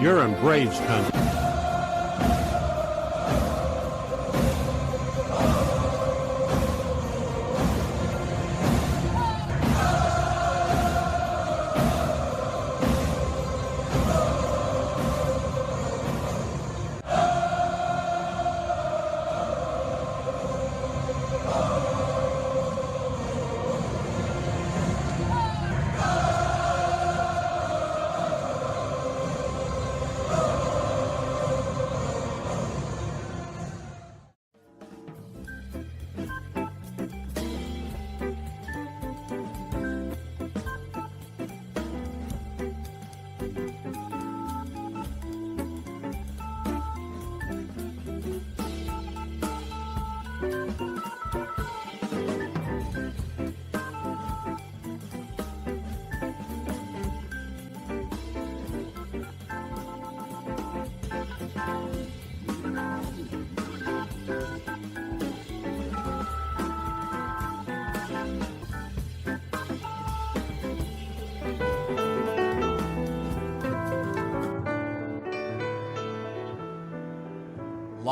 You're in Braves country.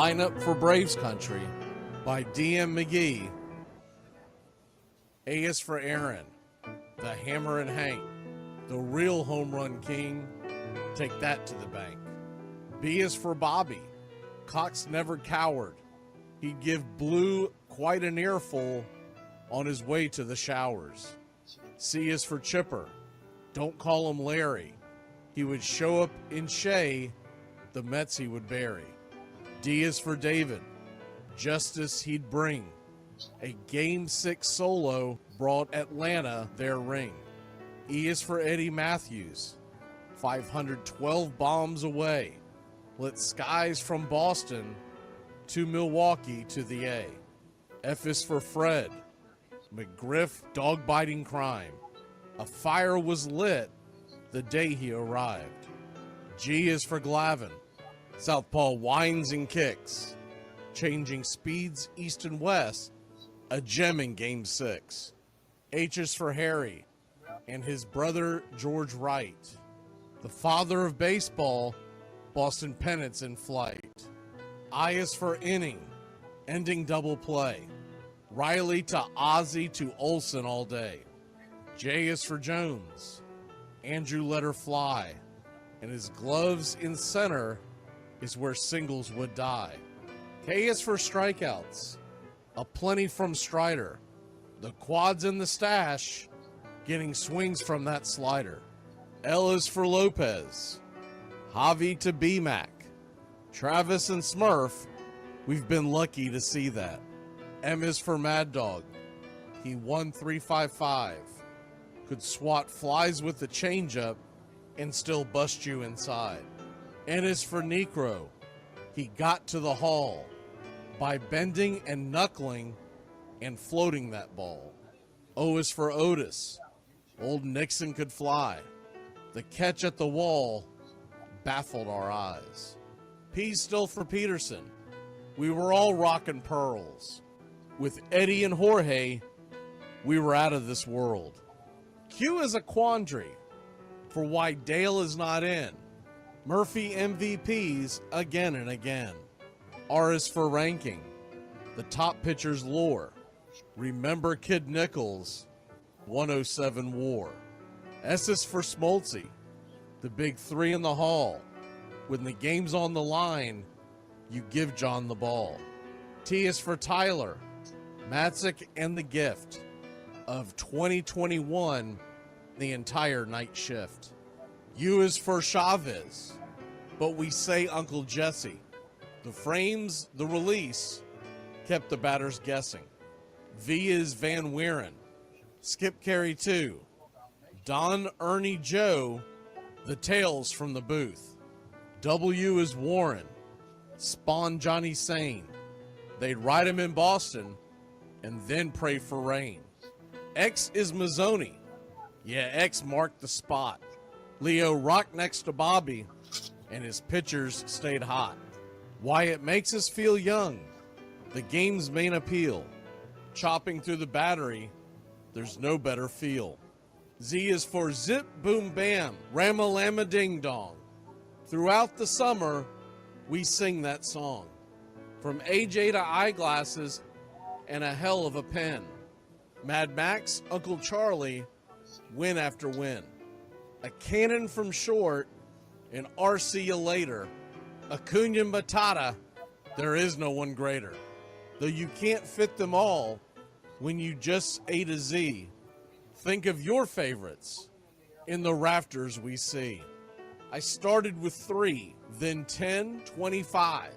Lineup for Braves Country by D.M. McGee. A is for Aaron, the Hammer and Hank, the real home run king. Take that to the bank. B is for Bobby. Cox never cowered. He'd give Blue quite an earful on his way to the showers. C is for Chipper. Don't call him Larry. He would show up in Shea, the Mets he would bury. D is for David. Justice he'd bring. A Game 6 solo brought Atlanta their ring. E is for Eddie Matthews. 512 bombs away. Lit skies from Boston to Milwaukee to the A. F is for Fred. McGriff dog-biting crime. A fire was lit the day he arrived. G is for Glavine. Southpaw winds and kicks, changing speeds east and west, a gem in Game 6. H is for Harry and his brother George Wright, the father of baseball, Boston pennants in flight. I is for inning, ending double play, Riley to Ozzie to Olsen all day. J is for Jones. Andrew let her fly, and his gloves in center is where singles would die. K is for strikeouts, a plenty from Strider. The quads in the stash, getting swings from that slider. L is for Lopez. Javi to B-Mac. Travis and Smurf, we've been lucky to see that. M is for Mad Dog. He won 355. Could swat flies with the changeup and still bust you inside. N is for Necro. He got to the hall by bending and knuckling and floating that ball. O is for Otis. Old Nixon could fly. The catch at the wall baffled our eyes. P's still for Peterson. We were all rockin' pearls. With Eddie and Jorge, we were out of this world. Q is a quandary for why Dale is not in. Murphy MVPs again and again. R is for ranking. The top pitchers lore. Remember Kid Nichols, 107 WAR. S is for Smoltzy. The big three in the hall. When the game's on the line, you give John the ball. T is for Tyler. Matzik and the gift of 2021, the entire night shift. U is for Chavez, but we say Uncle Jesse. The frames, the release, kept the batters guessing. V is Van Weeren. Skip Carey 2. Don Ernie Joe, the tales from the booth. W is Warren. Spawn Johnny Sane. They'd ride him in Boston and then pray for rain. X is Mazzoni. Yeah, X marked the spot. Leo rocked next to Bobby, and his pitchers stayed hot. Why it makes us feel young, the game's main appeal. Chopping through the battery, there's no better feel. Z is for Zip Boom Bam, Rama Lama Ding Dong. Throughout the summer, we sing that song. From AJ to Eyeglasses and a hell of a pen. Mad Max, Uncle Charlie, win after win. A cannon from short, and RC you later. Acuna Matata, there is no one greater. Though you can't fit them all when you just A to Z. Think of your favorites in the rafters we see. I started with 3, then 10, 25,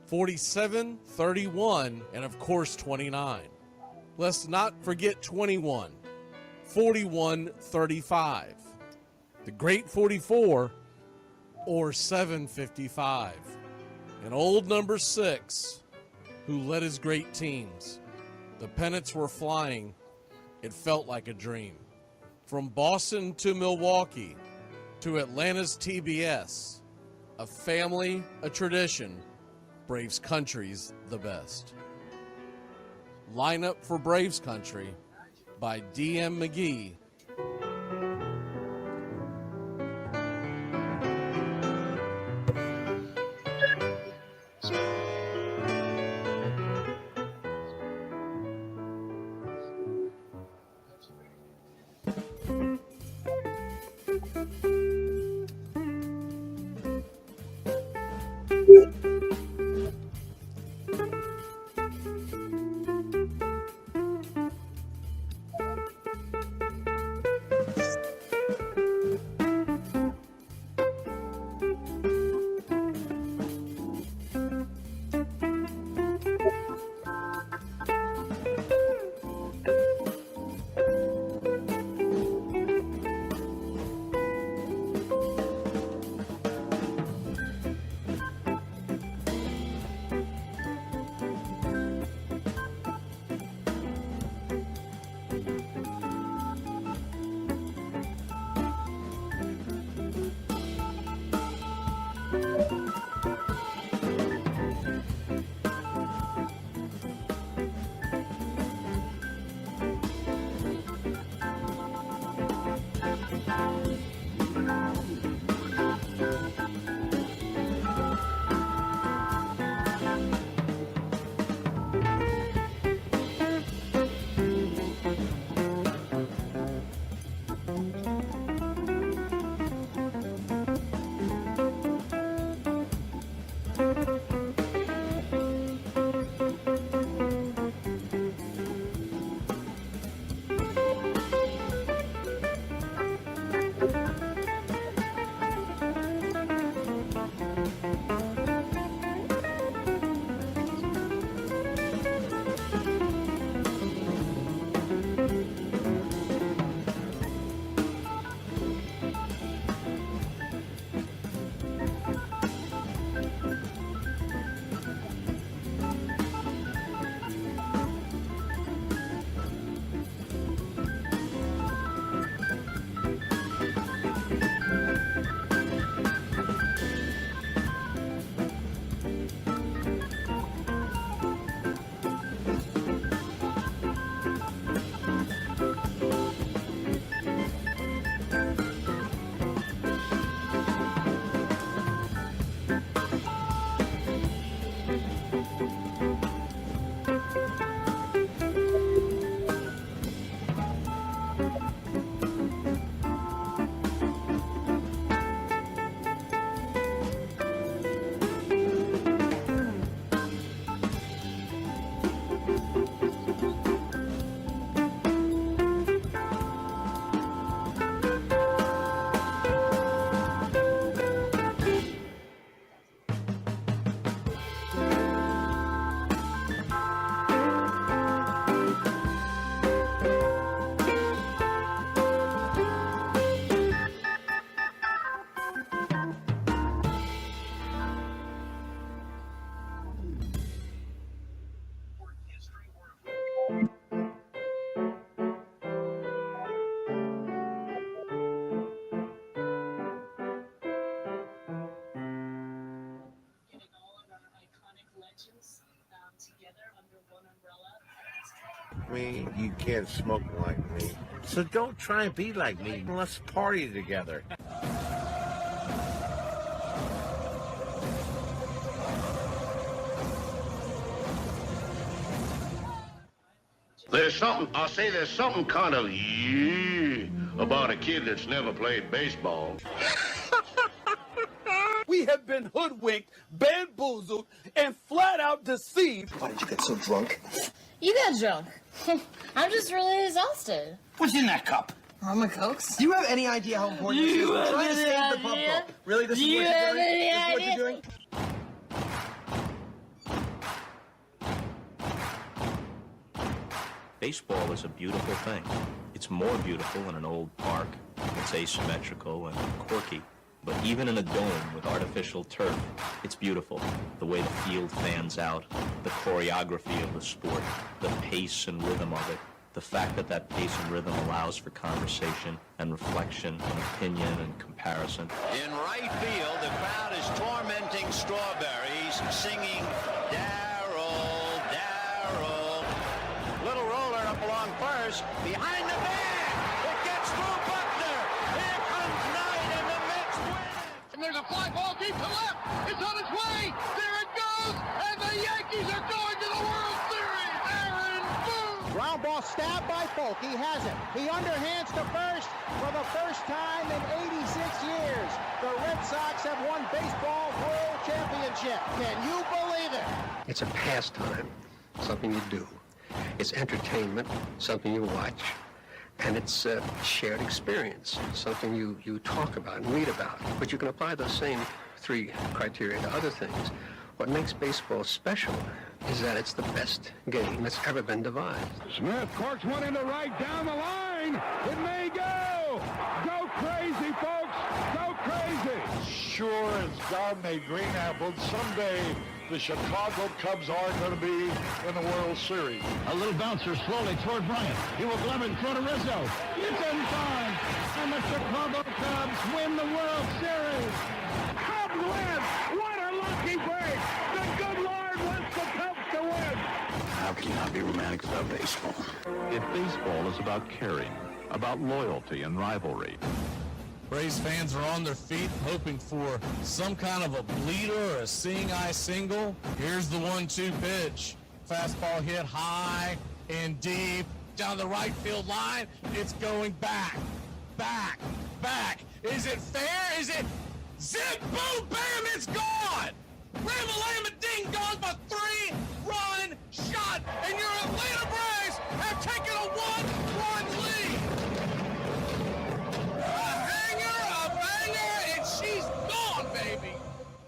47, 31, and of course 29. Let's not forget 21, 41, 35, the great 44, or 755, and old number 6, who led his great teams. The pennants were flying. It felt like a dream. From Boston to Milwaukee to Atlanta's TBS, a family, a tradition, Braves country's the best. Line Up for Braves Country by D.M. McGee. Me, you can't smoke like me. So don't try and be like me. Let's party together. There's something kind of about a kid that's never played baseball. We have been hoodwinked, bamboozled, and flat out deceived. Why did you get so drunk? You got drunk. I'm just really exhausted. What's in that cup? Rum and Cokes. Do you have any idea how important this is? We're trying to save the bubble. Really? This is what you're doing? This is what you're doing? Baseball is a beautiful thing. It's more beautiful in an old park. It's asymmetrical and quirky. But even in a dome with artificial turf, it's beautiful. The way the field fans out, the choreography of the sport, the pace and rhythm of it, the fact that that pace and rhythm allows for conversation and reflection and opinion and comparison. In right field, the crowd is tormenting Strawberries, singing Darryl, Darryl. Little roller up along first, behind the bag. It gets through Buckner. Here comes Knight, and the Mets win. And there's a fly ball deep to left. It's on its way. There it goes. And the Yankees are going to the World Series. Aaron Boone. Ground ball stabbed by Folk. He has it. He underhands to first for the first time in 86 years. The Red Sox have won baseball world championship. Can you believe it? It's a pastime, something you do. It's entertainment, something you watch. And it's a shared experience, something you talk about and read about. But you can apply those same three criteria to other things. What makes baseball special is that it's the best game that's ever been devised. Smith corks one into right down the line. It may go. Go crazy, folks. Go crazy. Sure as God made green apples, someday the Chicago Cubs are going to be in the World Series. A little bouncer slowly toward Bryant. He will glove it in front of Rizzo. It's in time. And the Chicago Cubs win the World Series. Cubs win. What a lucky break. The good Lord wants the Cubs to win. How can you not be romantic about baseball? If baseball is about caring, about loyalty and rivalry, Braves fans are on their feet hoping for some kind of a bleeder or a seeing-eye single. Here's the 1-2 pitch. Fastball hit high and deep down the right field line. It's going back, back, back. Is it fair? Is it zip, boom, bam, it's gone. Ram-a-lam, ding dong, a 3-run shot, and your Atlanta Braves have taken a 1-run lead. She's gone, baby!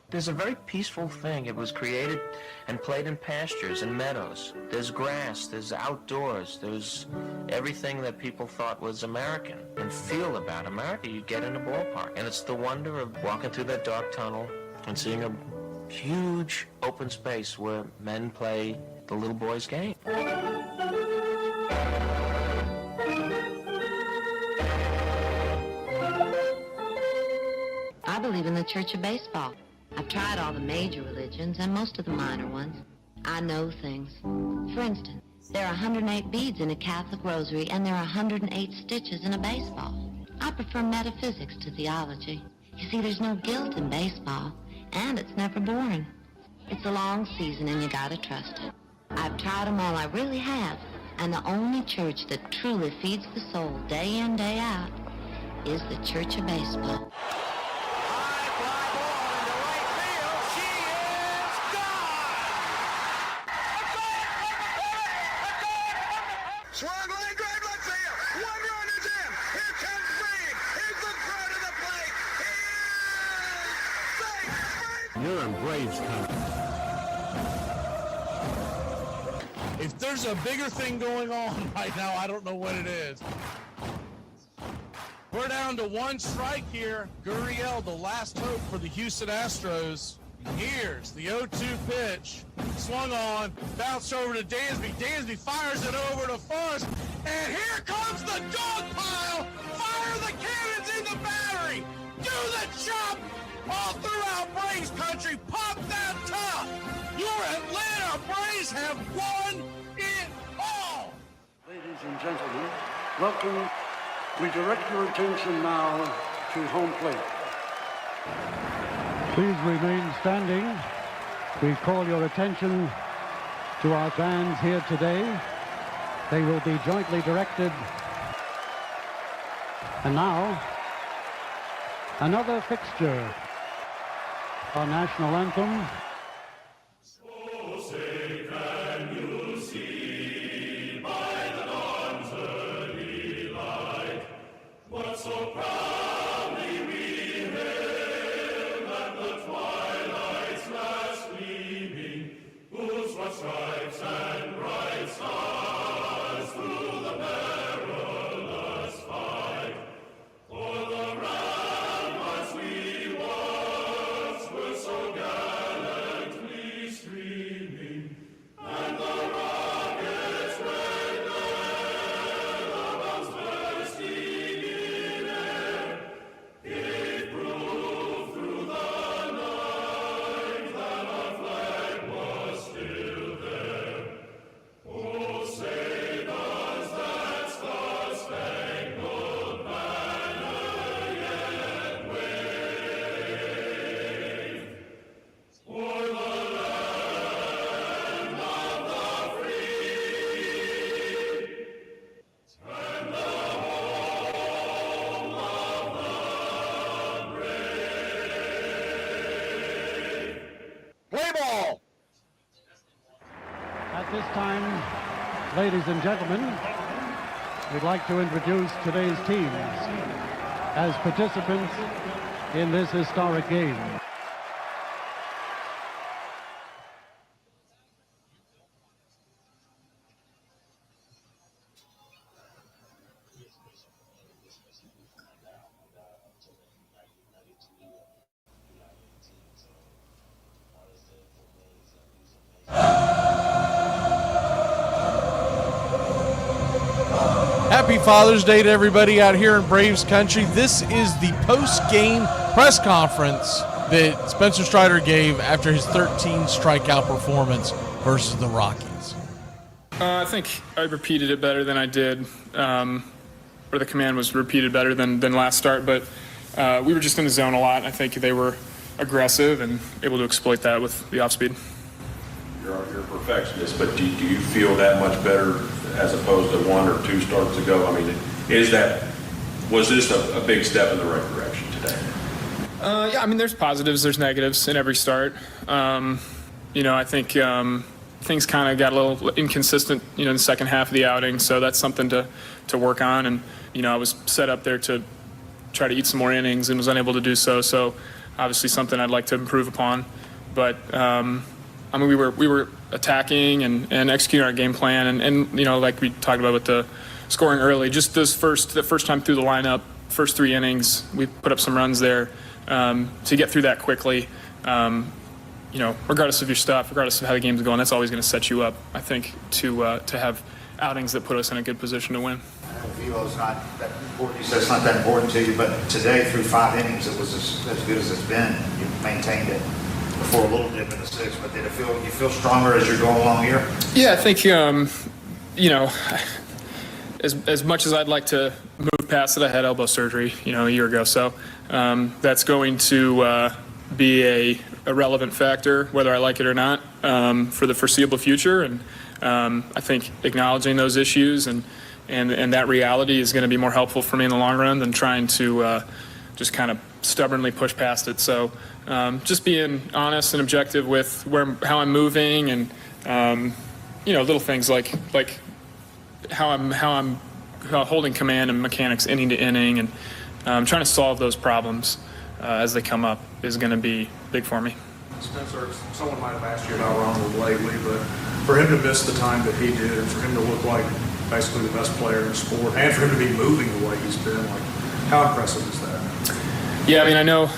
There's a very peaceful thing. It was created and played in pastures and meadows. There's grass, there's outdoors, there's everything that people thought was American and feel about America. You get in a ballpark, and it's the wonder of walking through that dark tunnel and seeing a huge open space where men play the little boy's game. I believe in the Church of Baseball. I've tried all the major religions and most of the minor ones. I know things. For instance, there are 108 beads in a Catholic rosary and there are 108 stitches in a baseball. I prefer metaphysics to theology. You see, there's no guilt in baseball, and it's never boring. It's a long season and you gotta trust it. I've tried them all, I really have. And the only church that truly feeds the soul day in, day out is the Church of Baseball. Swung line drive left field. 1 run is in. Here comes Breen. Here's the throw to the plate. He is safe. You're in Braves country. If there's a bigger thing going on right now, I don't know what it is. We're down to 1 strike here. Gurriel, the last hope for the Houston Astros. Here's the 0-2 pitch. Swung on, bounced over to Dansby. Dansby fires it over to first. And here comes the dog pile. Fire the cannons in the battery. Do the chop all throughout Braves country. Pop that top. Your Atlanta Braves have won it all. Ladies and gentlemen, welcome. We direct your attention now to home plate. Please remain standing. We call your attention to our bands here today. They will be jointly directed. And now, another fixture. Our national anthem. So proudly we hail at the twilight's last gleaming, whose white stripes and bright stars through the perilous fight. For the ramparts we once were so gallantly streaming, and the rockets' red glare, the bombs bursting gave proof through the night that our flag was still there. Oh, say does that star-spangled banner yet wave o'er the land of the free and the home of the Play ball! At this time, ladies and gentlemen, we'd like to introduce today's teams as participants in this historic game. Happy Father's Day to everybody out here in Braves country. This is the post-game press conference that Spencer Strider gave after his 13 strikeout performance versus the Rockies. I think I repeated it better than I did, or the command was repeated better than last start, but we were just in the zone a lot. I think they were aggressive and able to exploit that with the off-speed. You're a perfectionist, but do you feel that much better as opposed to one or two starts ago? I mean, was this a big step in the right direction today? Yeah, I mean, there's positives, there's negatives in every start. I think things kind of got a little inconsistent, in the second half of the outing, so that's something to work on. And, I was set up there to try to eat some more innings and was unable to do so. So obviously something I'd like to improve upon. But, we were attacking and executing our game plan. And like we talked about with the scoring early, just the first time through the lineup, first 3 innings, we put up some runs there to get through that quickly. Regardless of your stuff, regardless of how the game's going, that's always going to set you up, I think, to have outings that put us in a good position to win. Velo's not that important. You said it's not that important to you, but today through 5 innings, it was as good as it's been. You maintained it before a little dip in the 6th, but you feel stronger as you're going along here? Yeah, I think, as much as I'd like to move past it, I had elbow surgery, a year ago. So that's going to be a relevant factor, whether I like it or not, for the foreseeable future. And I think acknowledging those issues and that reality is going to be more helpful for me in the long run than trying to just kind of stubbornly push past it. So just being honest and objective with how I'm moving and little things like how I'm holding command and mechanics inning to inning and trying to solve those problems as they come up is going to be big for me. Spencer, someone might have asked you about Ronald lately, but for him to miss the time that he did and for him to look like basically the best player in the sport and for him to be moving the way he's been, how impressive is that? Yeah, I know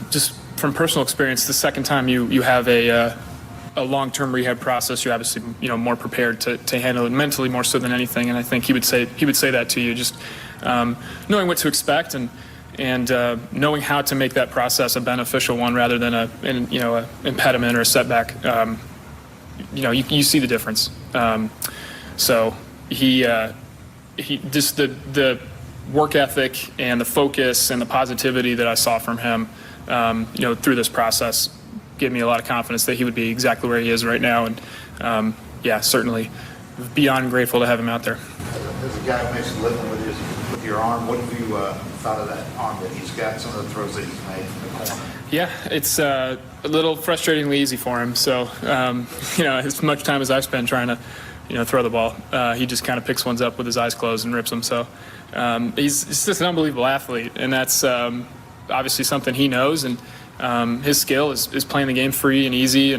just from personal experience, the second time you have a long-term rehab process, you're obviously more prepared to handle it mentally more so than anything. And I think he would say that to you, just knowing what to expect and knowing how to make that process a beneficial one rather than a impediment or a setback. You see the difference. So he just the work ethic and the focus and the positivity that I saw from him, through this process gave me a lot of confidence that he would be exactly where he is right now. And certainly beyond grateful to have him out there. As a guy who makes a living with your arm, what have you thought of that arm that he's got, some of the throws that he's made from the corner? Yeah, it's a little frustratingly easy for him. So, as much time as I've spent trying to, throw the ball, he just kind of picks ones up with his eyes closed and rips them. So he's just an unbelievable athlete, and that's obviously something he knows. And his skill is playing the game free and easy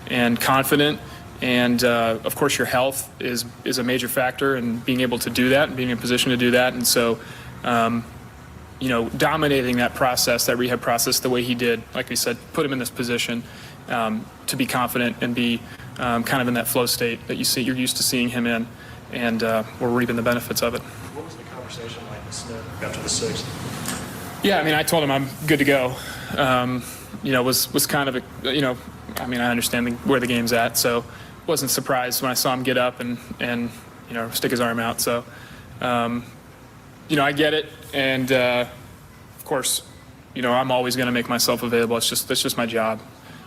and confident. And, of course, your health is a major factor in being able to do that and being in a position to do that. And so, dominating that process, that rehab process the way he did, like we said, put him in this position to be confident and be kind of in that flow state that you're used to seeing him in. And we're reaping the benefits of it. What was the conversation like with Smith after the sixth? Yeah, I told him I'm good to go. Was kind of, I understand where the game's at, so wasn't surprised when I saw him get up and stick his arm out. So, I get it, and of course, I'm always going to make myself available. That's just my job.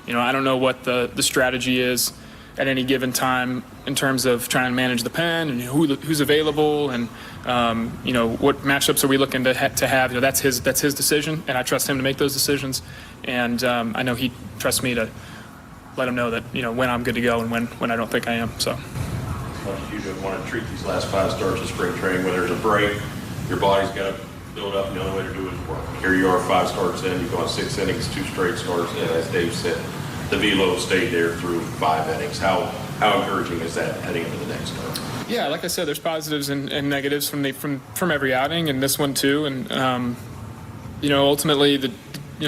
I don't know what the strategy is at any given time in terms of trying to manage the pen and who's available and what matchups are we looking to have. That's his decision, and I trust him to make those decisions. And I know he trusts me to let him know that when I'm good to go and when I don't think I am. So. You don't want to treat these last 5 starts of spring training where there's a break, your body's got to build up, and the only way to do it is work. Here you are, 5 starts in, you've gone 6 innings, 2 straight starts, and as Dave said, the velo stayed there through 5 innings. How encouraging is that heading into the next start? Yeah, like I said, there's positives and negatives from every outing, and this one too. And ultimately,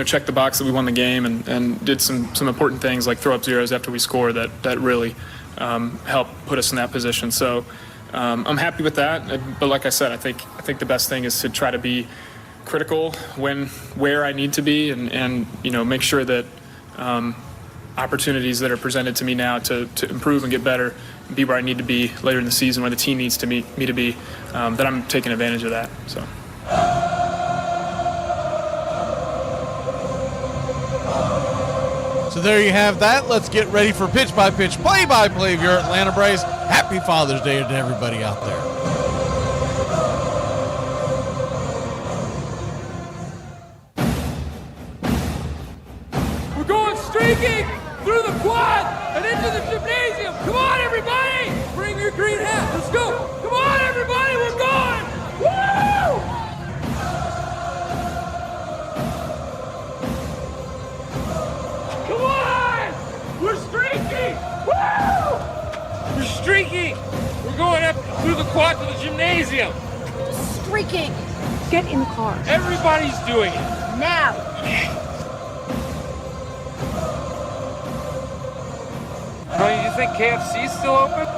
check the box that we won the game and did some important things like throw up zeros after we score that really helped put us in that position. So I'm happy with that. But like I said, I think the best thing is to try to be critical where I need to be and make sure that opportunities that are presented to me now to improve and get better, be where I need to be later in the season, where the team needs me to be, that I'm taking advantage of that. So there you have that. Let's get ready for pitch-by-pitch, play-by-play of your Atlanta Braves. Happy Father's Day to everybody out there. We're going streaking through the quad and into the gymnasium. Come on, everybody. Bring your green hat. Let's go. Come on, everybody. We're going. Woo! Come on. We're streaking. Woo! We're streaking. We're going up through the quad to the gymnasium. Streaking. Get in the car. Everybody's doing it. Now. Tony, do you think KFC's still open?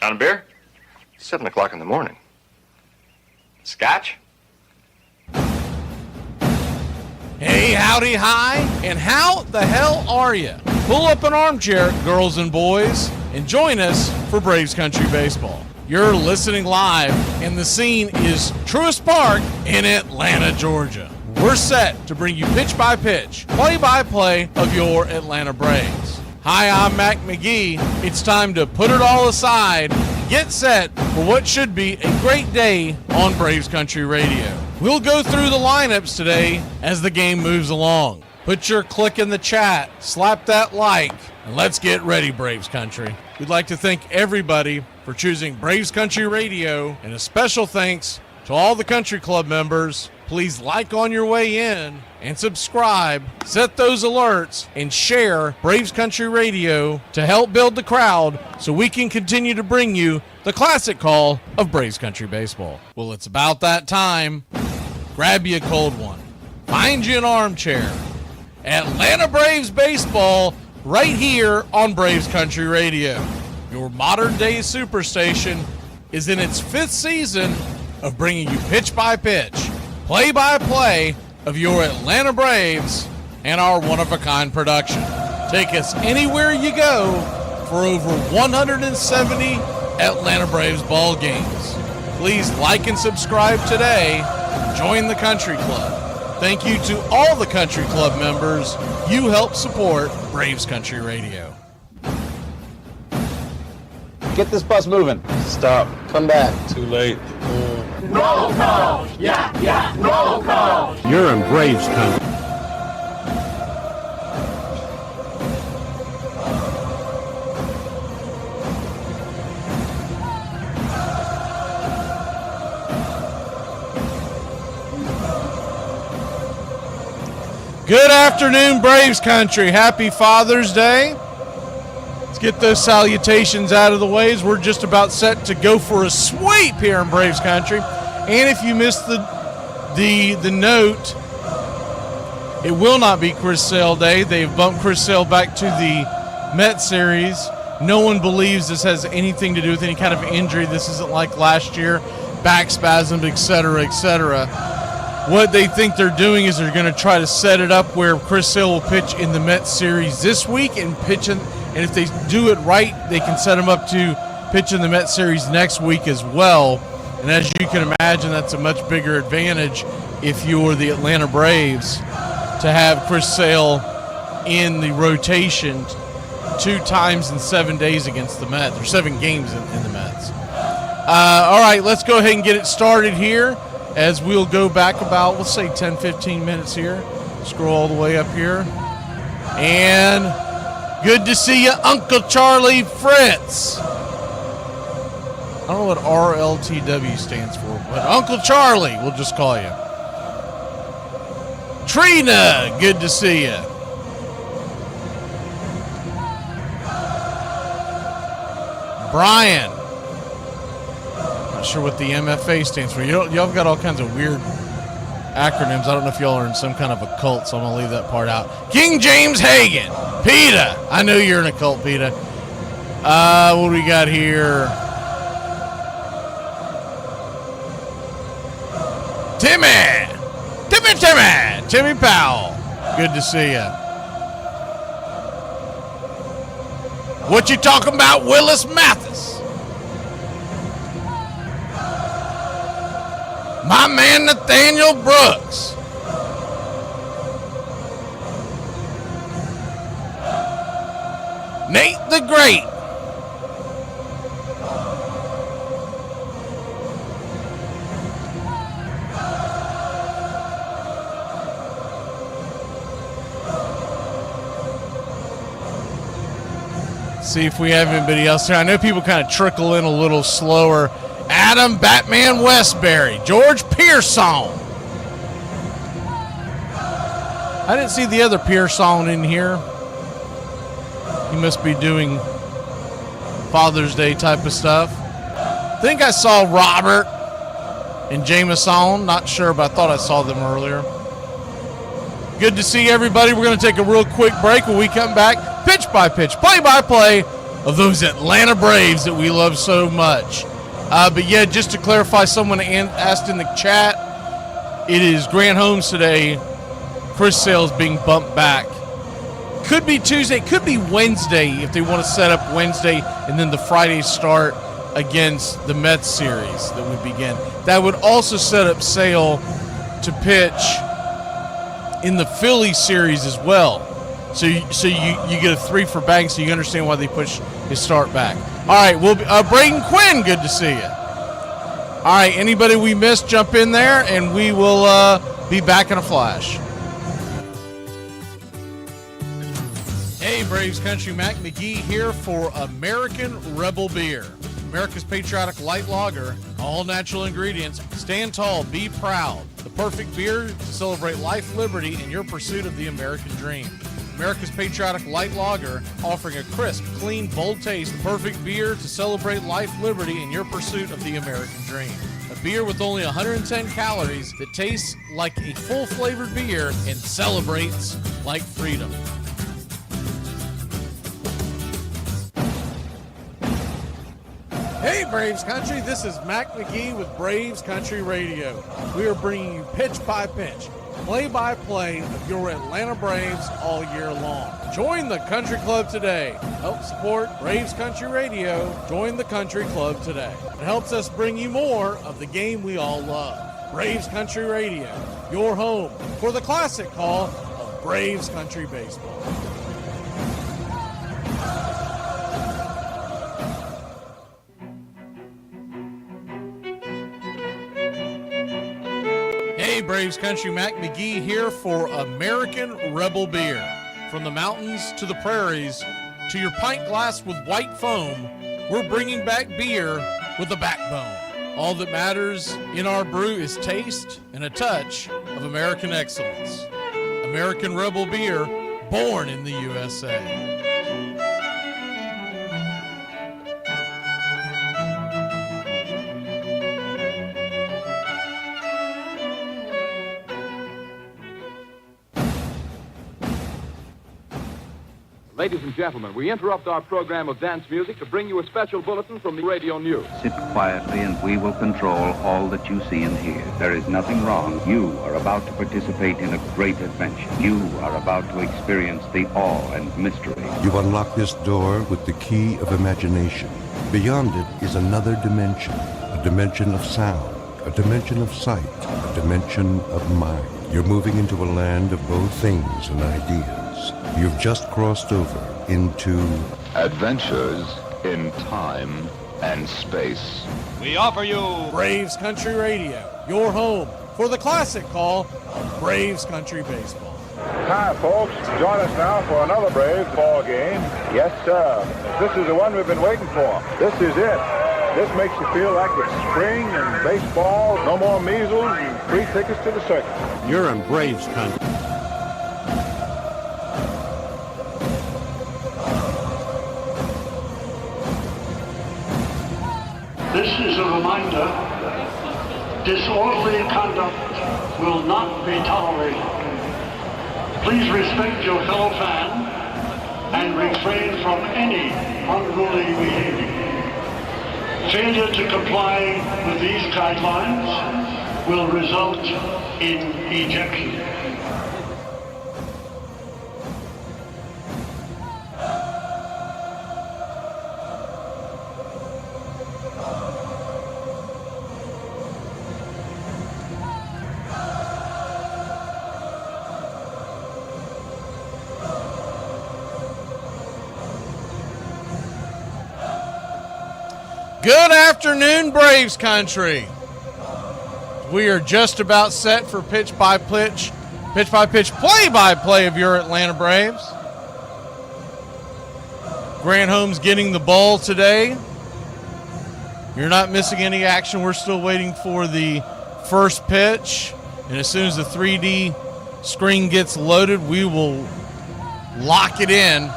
On a beer? 7 o'clock in the morning. Scotch? Hey, howdy, hi, and how the hell are you? Pull up an armchair, girls and boys, and join us for Braves Country Baseball. You're listening live, and the scene is Truist Park in Atlanta, Georgia. We're set to bring you pitch-by-pitch, play-by-play of your Atlanta Braves. Hi, I'm Mac McGee. It's time to put it all aside, get set for what should be a great day on Braves Country Radio. We'll go through the lineups today as the game moves along. Put your click in the chat, slap that like, and let's get ready, Braves Country. We'd like to thank everybody for choosing Braves Country Radio, and a special thanks to all the country club members. Please like on your way in and subscribe, set those alerts, and share Braves Country Radio to help build the crowd so we can continue to bring you the classic call of Braves Country Baseball. Well, it's about that time. Grab you a cold one. Find you an armchair. Atlanta Braves Baseball right here on Braves Country Radio. Your modern-day superstation is in its 5th season of bringing you pitch-by-pitch, play-by-play of your Atlanta Braves and our one-of-a-kind production. Take us anywhere you go for over 170 Atlanta Braves ball games. Please like and subscribe today. Join the Country Club. Thank you to all the Country Club members. You help support Braves Country Radio. Get this bus moving. Stop. Come back. Too late. Roll call! Yeah, roll call! You're in Braves country. Good afternoon, Braves Country. Happy Father's Day. Let's get those salutations out of the way as we're just about set to go for a sweep here in Braves Country. And if you missed the note, it will not be Chris Sale Day. They've bumped Chris Sale back to the Mets series. No one believes this has anything to do with any kind of injury. This isn't like last year, back spasm, etc., etc. What they think they're doing is they're going to try to set it up where Chris Sale will pitch in the Mets series this week and and if they do it right, they can set him up to pitch in the Mets series next week as well. And as you can imagine, that's a much bigger advantage if you're the Atlanta Braves to have Chris Sale in the rotation 2 times in 7 days against the Mets, or 7 games in the Mets. All right, let's go ahead and get it started here. As we'll go back about, let's say 10, 15 minutes here. Scroll all the way up here. And good to see you, Uncle Charlie Fritz. I don't know what RLTW stands for, but Uncle Charlie, we'll just call you. Trina, good to see you. Brian. Not sure what the MFA stands for. Y'all got all kinds of weird acronyms. I don't know if y'all are in some kind of a cult, so I'm going to leave that part out. King James Hagan. PETA. I know you're in a cult, PETA. What do we got here? Timmy Powell. Good to see you. What you talking about, Willis Mathis? My man Nathaniel Brooks. Nate the Great. See if we have anybody else here. I know people kind of trickle in a little slower. Adam Batman Westbury. George Pearson. I didn't see the other Pearson in here. He must be doing Father's Day type of stuff. I think I saw Robert and Jameson. Not sure, but I thought I saw them earlier. Good to see everybody. We're going to take a real quick break. When we come back, pitch by pitch, play by play of those Atlanta Braves that we love so much. But yeah, just to clarify, someone asked in the chat, it is Grant Holmes today. Chris Sale's being bumped back. Could be Tuesday, could be Wednesday if they want to set up Wednesday and then the Friday start against the Mets series that would begin. That would also set up Sale to pitch in the Philly series as well. So you get a 3 for Banks, so you understand why they push his start back. All right, we'll be, Braden Quinn, good to see you. All right, anybody we missed, jump in there, and we will be back in a flash. Hey, Braves Country, Mac McGee here for American Rebel Beer. America's patriotic light lager, all natural ingredients. Stand tall, be proud. The perfect beer to celebrate life, liberty, and your pursuit of the American dream. America's patriotic light lager, offering a crisp, clean, bold taste. Perfect beer to celebrate life, liberty, and your pursuit of the American dream. A beer with only 110 calories that tastes like a full-flavored beer and celebrates like freedom. Hey Braves Country, this is Mac McGee with Braves Country Radio. We are bringing you pitch by pitch, play-by-play of your Atlanta Braves all year long. Join the Country Club today. Help support Braves Country Radio. Join the Country Club today. It helps us bring you more of the game we all love. Braves Country Radio, your home for the classic call of Braves Country Baseball. Hey Braves Country, Mac McGee here for American Rebel Beer. From the mountains to the prairies to your pint glass with white foam, we're bringing back beer with a backbone. All that matters in our brew is taste and a touch of American excellence. American Rebel Beer, born in the USA. Ladies and gentlemen, we interrupt our program of dance music to bring you a special bulletin from the radio news. Sit quietly and we will control all that you see and hear. There is nothing wrong. You are about to participate in a great adventure. You are about to experience the awe and mystery. You unlock this door with the key of imagination. Beyond it is another dimension, a dimension of sound, a dimension of sight, a dimension of mind. You're moving into a land of both things and ideas. You've just crossed over into Adventures in Time and Space. We offer you Braves Country Radio, your home for the classic call of Braves Country Baseball. Hi, folks. Join us now for another Braves ball game. Yes, sir. This is the one we've been waiting for. This is it. This makes you feel like it's spring and baseball. No more measles and free tickets to the circus. You're in Braves Country. This is a reminder, disorderly conduct will not be tolerated. Please respect your fellow fan and refrain from any unruly behavior. Failure to comply with these guidelines will result in ejection. Good afternoon, Braves Country. We are just about set for pitch-by-pitch, play-by-play of your Atlanta Braves. Grant Holmes getting the ball today. You're not missing any action. We're still waiting for the first pitch. And as soon as the 3D screen gets loaded, we will lock it in.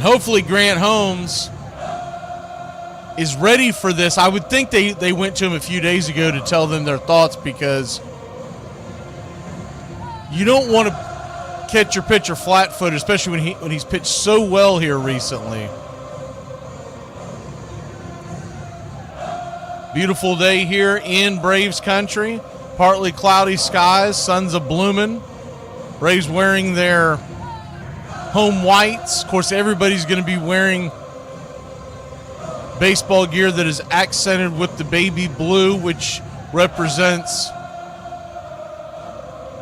Hopefully Grant Holmes is ready for this. I would think they went to him a few days ago to tell them their thoughts, because you don't want to catch your pitcher flat-footed, especially when he's pitched so well here recently. Beautiful day here in Braves Country. Partly cloudy skies, sun's a-bloomin'. Braves wearing their home whites. Of course, everybody's going to be wearing baseball gear that is accented with the baby blue, which represents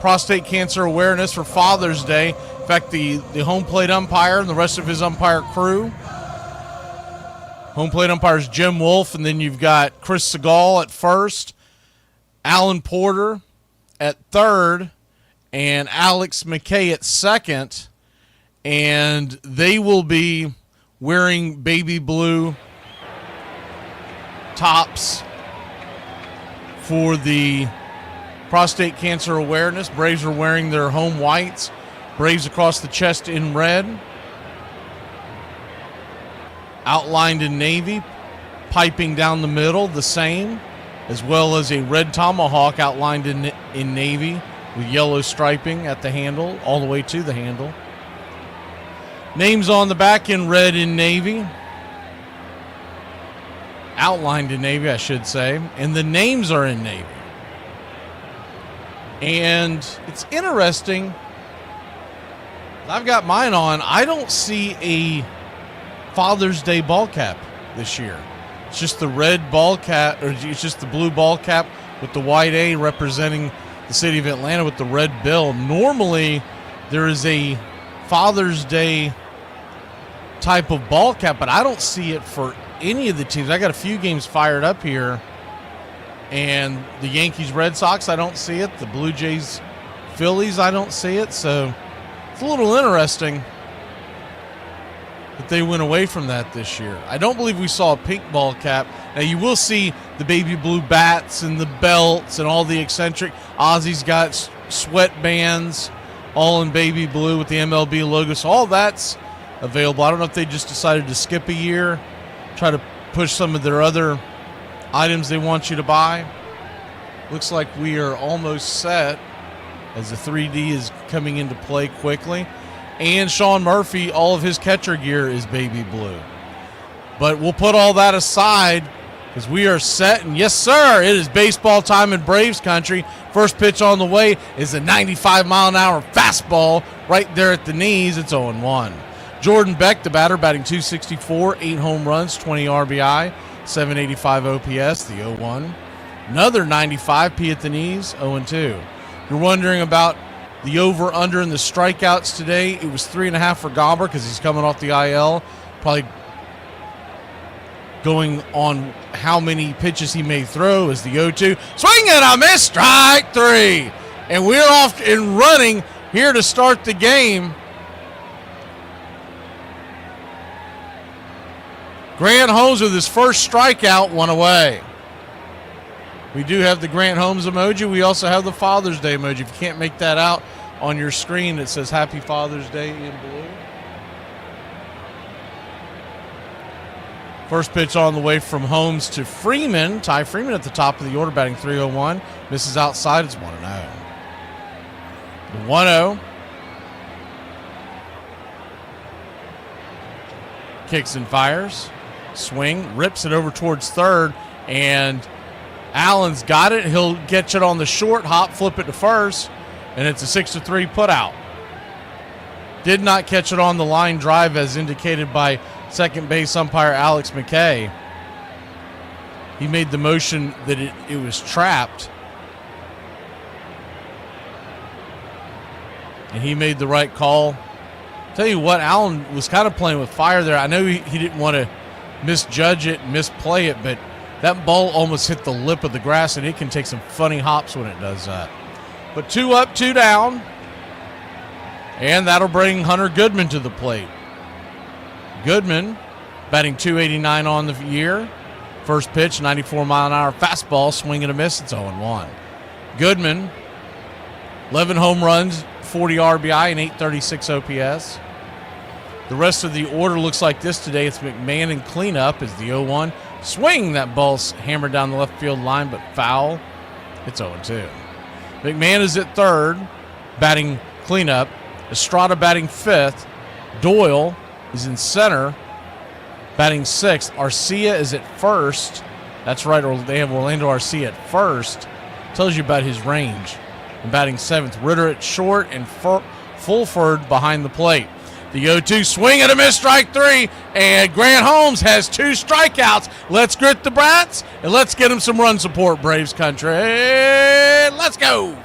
prostate cancer awareness for Father's Day. In fact, the home plate umpire and the rest of his umpire crew. Home plate umpire is Jim Wolf, and then you've got Chris Segal at first, Alan Porter at third, and Alex McKay at second. And they will be wearing baby blue tops for the prostate cancer awareness. Braves are wearing their home whites. Braves across the chest in red. Outlined in navy. Piping down the middle, the same. As well as a red tomahawk outlined in navy with yellow striping at the handle, all the way to the handle. Names on the back in red and navy. Outlined in navy, I should say. And the names are in navy. And it's interesting. I've got mine on. I don't see a Father's Day ball cap this year. It's just the red ball cap, or it's just the blue ball cap with the white A representing the city of Atlanta with the red bill. Normally, there is a Father's Day type of ball cap, but I don't see it for any of the teams. I got a few games fired up here, and the Yankees, Red Sox, I don't see it. The Blue Jays, Phillies, I don't see it. So it's a little interesting that they went away from that this year. I don't believe we saw a pink ball cap. Now, you will see the baby blue bats and the belts and all the eccentric. Ozzy's got sweatbands all in baby blue with the MLB logo. So all that's available. I don't know if they just decided to skip a year, try to push some of their other items they want you to buy. Looks like we are almost set as the 3D is coming into play quickly. And Sean Murphy, all of his catcher gear is baby blue. But we'll put all that aside because we are set. And yes, sir, it is baseball time in Braves country. First pitch on the way is a 95-mile-an-hour fastball right there at the knees. It's 0-1. Jordan Beck, the batter, batting .264, 8 home runs, 20 RBI, 785 OPS, the 0-1. Another 95 P at the knees, 0-2. You're wondering about the over-under and the strikeouts today. It was 3.5 for Gomber because he's coming off the IL. Probably going on how many pitches he may throw as the 0-2. Swing and a miss, strike 3. And we're off and running here to start the game. Grant Holmes with his first strikeout, 1 away. We do have the Grant Holmes emoji. We also have the Father's Day emoji. If you can't make that out on your screen, it says Happy Father's Day in blue. First pitch on the way from Holmes to Freeman. Ty Freeman at the top of the order, batting .301. Misses outside. It's 1-0. The 1-0. Kicks and fires. Swing, rips it over towards third, and Allen's got it. He'll catch it on the short hop, flip it to first, and it's a 6-3 put out. Did not catch it on the line drive as indicated by second base umpire Alex McKay. He made the motion that it was trapped, and he made the right call. Tell you what, Allen was kind of playing with fire there. I know he didn't want to misjudge it, misplay it, but that ball almost hit the lip of the grass, and it can take some funny hops when it does that. But 2 up, 2 down, and that'll bring Hunter Goodman to the plate. Goodman batting .289 on the year. First pitch, 94-mile-an-hour fastball, swing and a miss. It's 0-1. Goodman, 11 home runs, 40 RBI, and 836 OPS. The rest of the order looks like this today. It's McMahon in cleanup as the 0-1. Swing, that ball's hammered down the left field line, but foul. It's 0-2. McMahon is at third, batting cleanup. Estrada batting fifth. Doyle is in center, batting sixth. Arcia is at first. That's right, they have Orlando Arcia at first. Tells you about his range. And batting seventh. Ritter at short and Fulford behind the plate. The 0-2 swing and a miss, strike 3, and Grant Holmes has 2 strikeouts. Let's grit the brats, and let's get him some run support, Braves country. Let's go.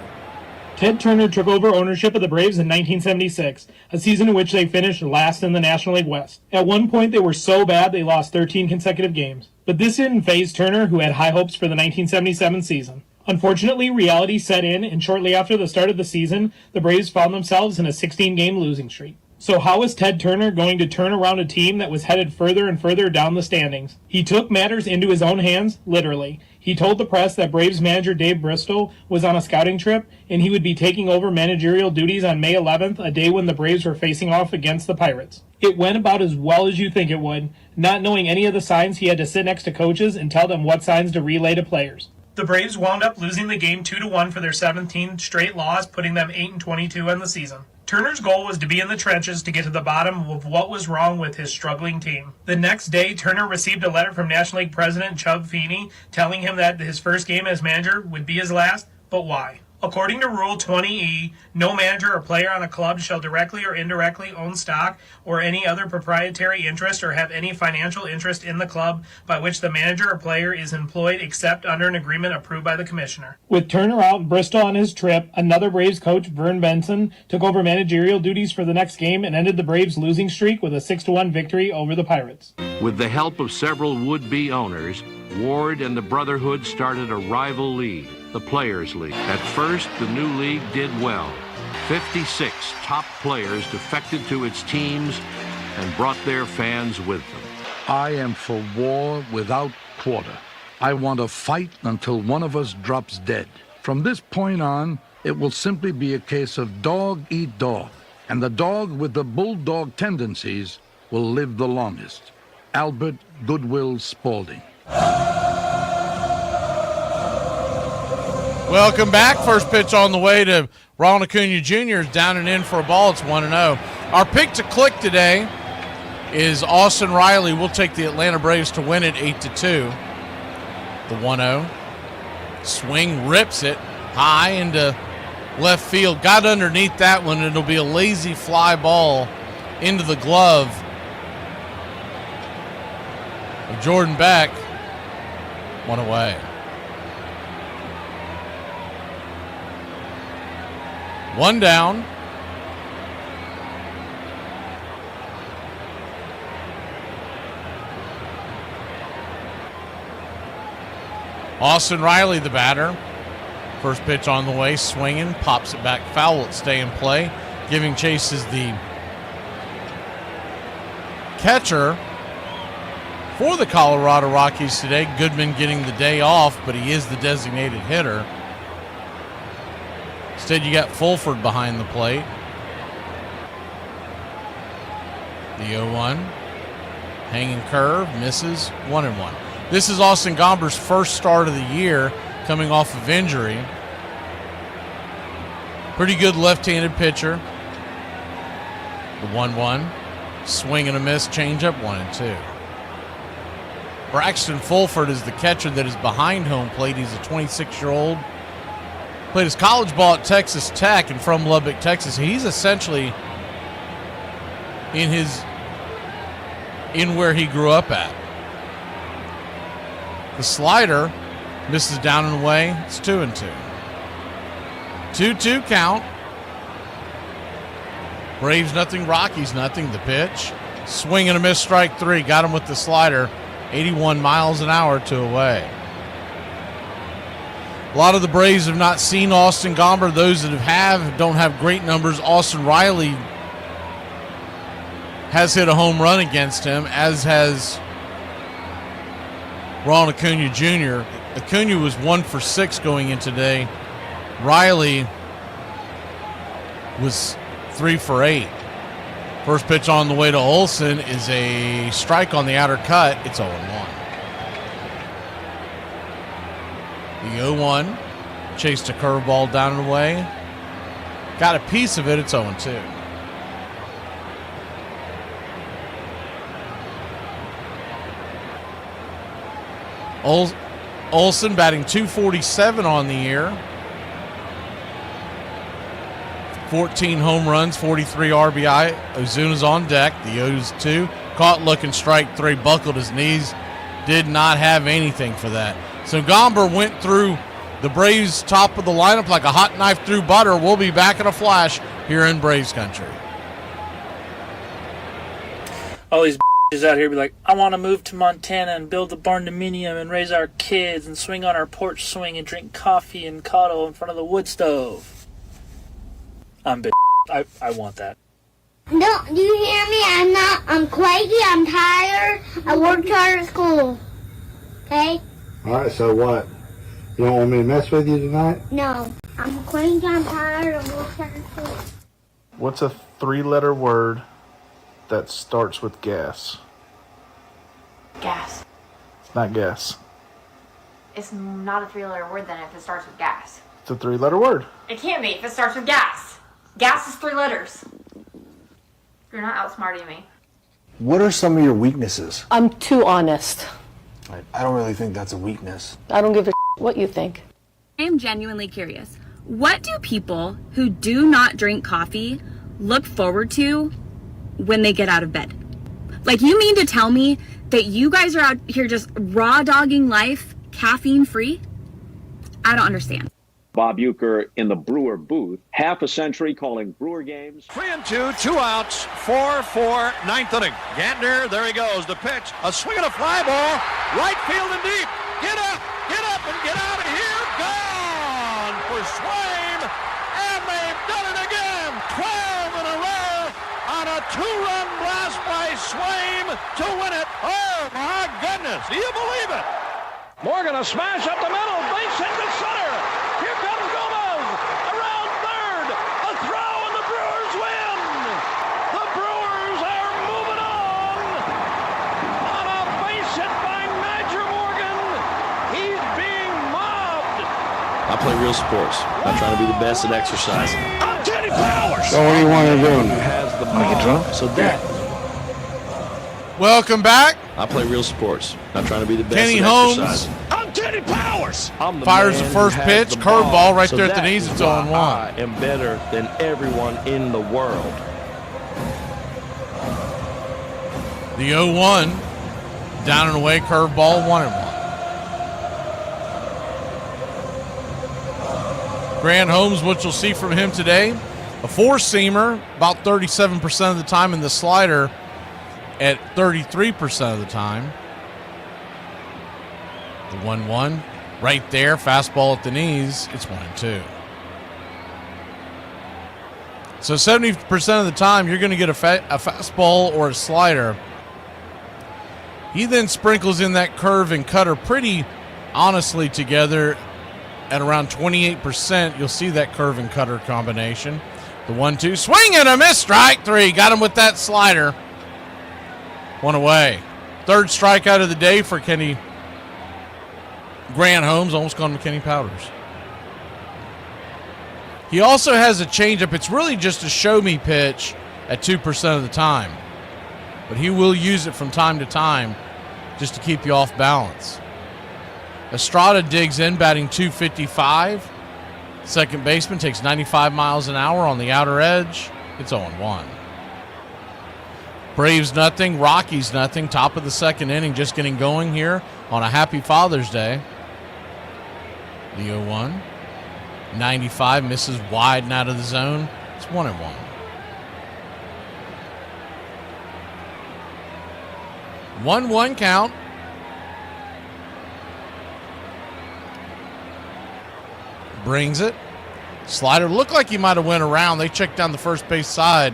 Ted Turner took over ownership of the Braves in 1976, a season in which they finished last in the National League West. At one point, they were so bad they lost 13 consecutive games. But this didn't faze Turner, who had high hopes for the 1977 season. Unfortunately, reality set in, and shortly after the start of the season, the Braves found themselves in a 16-game losing streak. So how is Ted Turner going to turn around a team that was headed further and further down the standings? He took matters into his own hands, literally. He told the press that Braves manager Dave Bristol was on a scouting trip, and he would be taking over managerial duties on May 11th, a day when the Braves were facing off against the Pirates. It went about as well as you think it would. Not knowing any of the signs, he had to sit next to coaches and tell them what signs to relay to players. The Braves wound up losing the game 2-1 for their 17th straight loss, putting them 8-22 on the season. Turner's goal was to be in the trenches to get to the bottom of what was wrong with his struggling team. The next day, Turner received a letter from National League President Chub Feeney telling him that his first game as manager would be his last, but why? According to Rule 20E, no manager or player on a club shall directly or indirectly own stock or any other proprietary interest or have any financial interest in the club by which the manager or player is employed except under an agreement approved by the commissioner. With Turner out in Bristol on his trip, another Braves coach, Vern Benson, took over managerial duties for the next game and ended the Braves' losing streak with a 6-1 victory over the Pirates. With the help of several would-be owners, Ward and the Brotherhood started a rival league, the Players League. At first, the new league did well. 56 top players defected to its teams and brought their fans with them. I am for war without quarter. I want to fight until one of us drops dead. From this point on, it will simply be a case of dog eat dog, and the dog with the bulldog tendencies will live the longest. Albert Goodwill Spaulding. Welcome back. First pitch on the way to Ronald Acuna Jr. is down and in for a ball. It's 1-0. Our pick to click today is Austin Riley. We'll take the Atlanta Braves to win it 8-2. The 1-0. Swing, rips it high into left field. Got underneath that one. It'll be a lazy fly ball into the glove of Jordan Beck. One away. One down. Austin Riley, the batter. First pitch on the way, swinging, pops it back foul. It'll stay in play. Giving chase is the catcher for the Colorado Rockies today. Goodman getting the day off, but he is the designated hitter. Instead, you got Fulford behind the plate. The 0-1. Hanging curve, misses, 1-1. This is Austin Gomber's first start of the year, coming off of injury. Pretty good left-handed pitcher. The 1-1. Swing and a miss, changeup, 1-2. Braxton Fulford is the catcher that is behind home plate. He's a 26-year-old. Played his college ball at Texas Tech and from Lubbock, Texas. He's essentially in where he grew up at. The slider misses down and away. It's 2-2. 2-2 count. Braves nothing, Rockies nothing. The pitch. Swing and a miss, strike three. Got him with the slider. 81 miles an hour, 2 away. A lot of the Braves have not seen Austin Gomber. Those that have don't have great numbers. Austin Riley has hit a home run against him, as has Ronald Acuna Jr. Acuna was 1 for 6 going in today. Riley was 3 for 8. First pitch on the way to Olsen is a strike on the outer cut. It's 0-1. The 0-1 chased a curveball down and away. Got a piece of it. It's 0-2. Olsen batting .247 on the year. 14 home runs, 43 RBI. Ozuna's on deck. The 0-2. Caught looking, strike three. Buckled his knees. Did not have anything for that. So Gomber went through the Braves' top of the lineup like a hot knife through butter. We'll be back in a flash here in Braves country. All these out here be like, I want to move to Montana and build a barn dominium and raise our kids and swing on our porch swing and drink coffee and cuddle in front of the wood stove. I'm I want that. No, do you hear me? I'm crazy, I'm tired, I worked hard at school. Okay? Alright, so what? You don't want me to mess with you tonight? No. I'm crazy, I'm tired, I worked hard at school. What's a 3-letter word that starts with gas? Gas. Not gas. It's not a 3-letter word then if it starts with gas. It's a 3-letter word. It can't be if it starts with gas. Gas is 3 letters. You're not outsmarting me. What are some of your weaknesses? I'm too honest. I don't really think that's a weakness. I don't give a what you think. I am genuinely curious. What do people who do not drink coffee look forward to when they get out of bed? Like, you mean to tell me that you guys are out here just raw dogging life, caffeine free? I don't understand. Bob Uecker in the Brewer booth, half a century calling Brewer games. 3-2, 2 outs, 4-4, ninth inning. Gantner, there he goes. The pitch, a swing and a fly ball, right field and deep. Get up and get out of here. Gone for Swaim, and they've done it again. 12 in a row on a 2-run blast by Swaim to win it. Oh my goodness, do you believe it? Morgan, a smash up the middle, base hit to center. Here comes Gomez, around third, a throw, and the Brewers win! The Brewers are moving on a base hit by Madger Morgan. He's being mobbed. I play real sports. I'm trying to be the best at exercise. I'm Teddy Powers. So what do you want to do? Has the Want to get drunk? So that. Welcome back. I play real sports. I'm trying to be the best Kenny at Holmes. exercise. I'm Teddy Powers. I'm the Fires man the first who has pitch, the curveball ball. right So there at the that knees. is It's why 0-1. I am better than everyone in the world. The 0-1, down and away, curveball, 1-1. Grant Holmes, what you'll see from him today, a four-seamer, about 37% of the time, in the slider at 33% of the time. The 1-1, right there, fastball at the knees, it's 1-2. So 70% of the time, you're going to get a fastball or a slider. He then sprinkles in that curve and cutter pretty honestly together at around 28%. You'll see that curve and cutter combination. The 1-2, swing and a miss, strike 3. Got him with that slider. 1 away. Third strikeout of the day for Grant Holmes. Almost called him Kenny Powers. He also has a changeup. It's really just a show-me pitch at 2% of the time. But he will use it from time to time just to keep you off balance. Estrada digs in, batting .255. Second baseman takes 95 miles an hour on the outer edge. It's 0-1. Braves nothing, Rockies nothing. Top of the second inning, just getting going here on a happy Father's Day. The 0-1. 95 misses wide and out of the zone. It's 1-1. 1-1 count. Brings it. Slider looked like he might have went around. They checked down the first base side.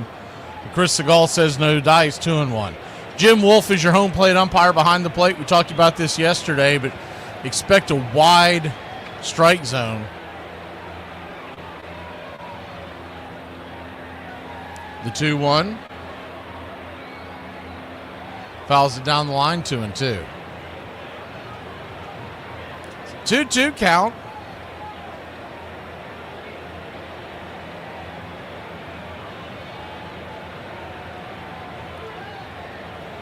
Chris Segal says no dice, 2-1. Jim Wolf is your home plate umpire behind the plate. We talked about this yesterday, but expect a wide strike zone. The 2-1. Fouls it down the line, 2-2. 2-2 count.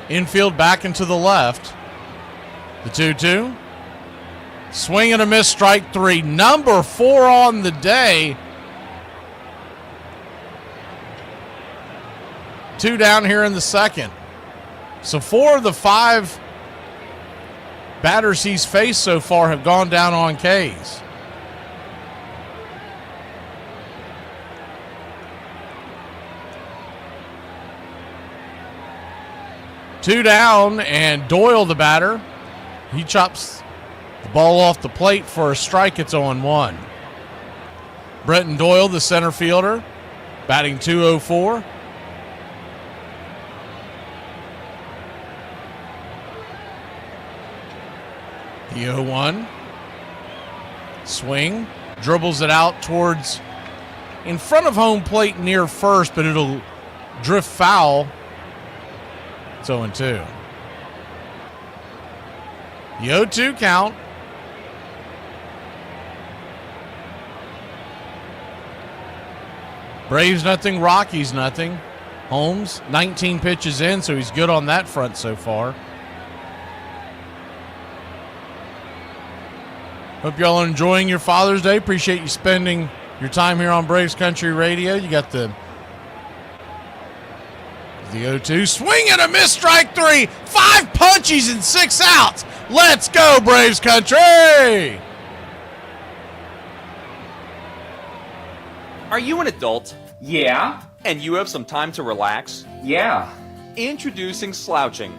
Infield back and to the left. The 2-2. Swing and a miss, strike 3. Number 4 on the day. 2 down here in the second. So 4 of the 5 batters he's faced so far have gone down on Ks. Two down, and Doyle, the batter, he chops the ball off the plate for a strike. It's 0-1. Brenton Doyle, the center fielder, batting .204. The 0-1. Swing. Dribbles it out towards in front of home plate near first, but it'll drift foul. It's 0-2. The 0-2 count. Braves nothing, Rockies nothing. Holmes, 19 pitches in, so he's good on that front so far. Hope y'all are enjoying your Father's Day. Appreciate you spending your time here on Braves Country Radio. You got the 0-2. Swing and a miss, strike three. 5 punchies and 6 outs. Let's go, Braves Country! Are you an adult? Yeah. And you have some time to relax? Yeah. Introducing slouching.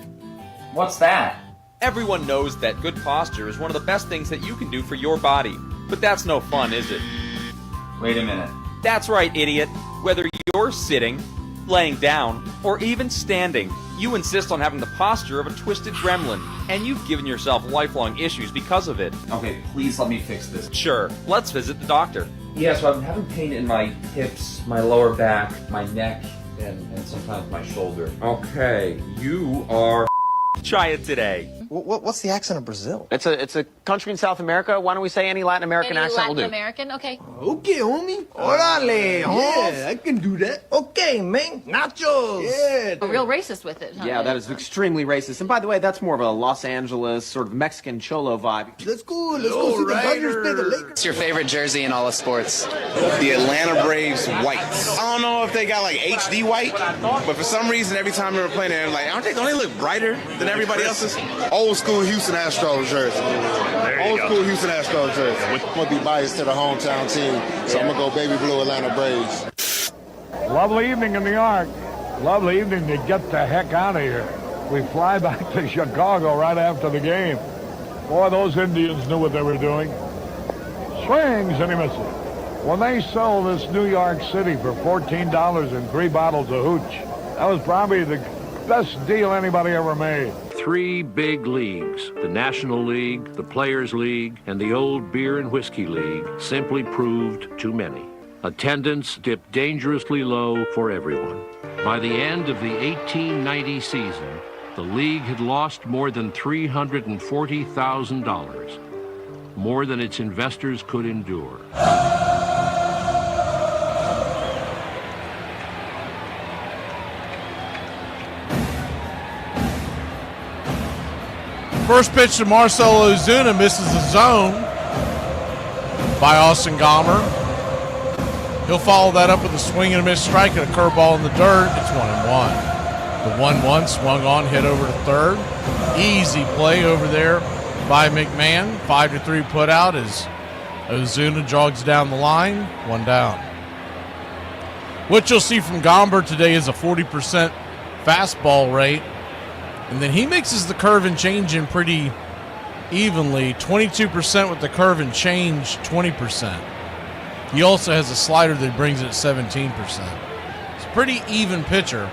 What's that? Everyone knows that good posture is one of the best things that you can do for your body. But that's no fun, is it? Wait a minute. That's right, idiot. Whether you're sitting, laying down, or even standing, you insist on having the posture of a twisted gremlin, and you've given yourself lifelong issues because of it. Okay, please let me fix this. Sure, let's visit the doctor. Yeah, so I'm having pain in my hips, my lower back, my neck, and sometimes my shoulder. Okay, you are try it today. What's the accent of Brazil? It's a country in South America. Why don't we say any Latin American accent will do? Latin American, okay. Okay, homie. Orale, yeah, I can do that. Okay, man. Nachos. Yeah. A real racist with it, huh? Yeah, that is extremely racist. And by the way, that's more of a Los Angeles sort of Mexican cholo vibe. Let's go. Let's go see the Dodgers play the Lakers. What's your favorite jersey in all of sports? The Atlanta Braves whites. I don't know if they got like HD white, but for some reason every time they were playing, they're like, don't they look brighter than everybody else's? Old school Houston Astros jersey. Old school Houston Astros jersey. I'm going to be biased to the hometown team, so I'm going to go baby blue Atlanta Braves. Lovely evening in New York. Lovely evening to get the heck out of here. We fly back to Chicago right after the game. Boy, those Indians knew what they were doing. Swings and he misses. When they sell this New York City for $14 and 3 bottles of hooch, that was probably the best deal anybody ever made. 3 big leagues, the National League, the Players League, and the Old Beer and Whiskey League, simply proved too many. Attendance dipped dangerously low for everyone. By the end of the 1890 season, the league had lost more than $340,000, more than its investors could endure. First pitch to Marcell Ozuna, misses the zone by Austin Gomber. He'll follow that up with a swing and a miss strike and a curveball in the dirt. It's 1-1. The 1-1 swung on, hit over to third. Easy play over there by McMahon. 5-3 put out as Ozuna jogs down the line. 1 down. What you'll see from Gomber today is a 40% fastball rate. And then he mixes the curve and change in pretty evenly. 22% with the curve and change, 20%. He also has a slider that brings it at 17%. It's a pretty even pitcher.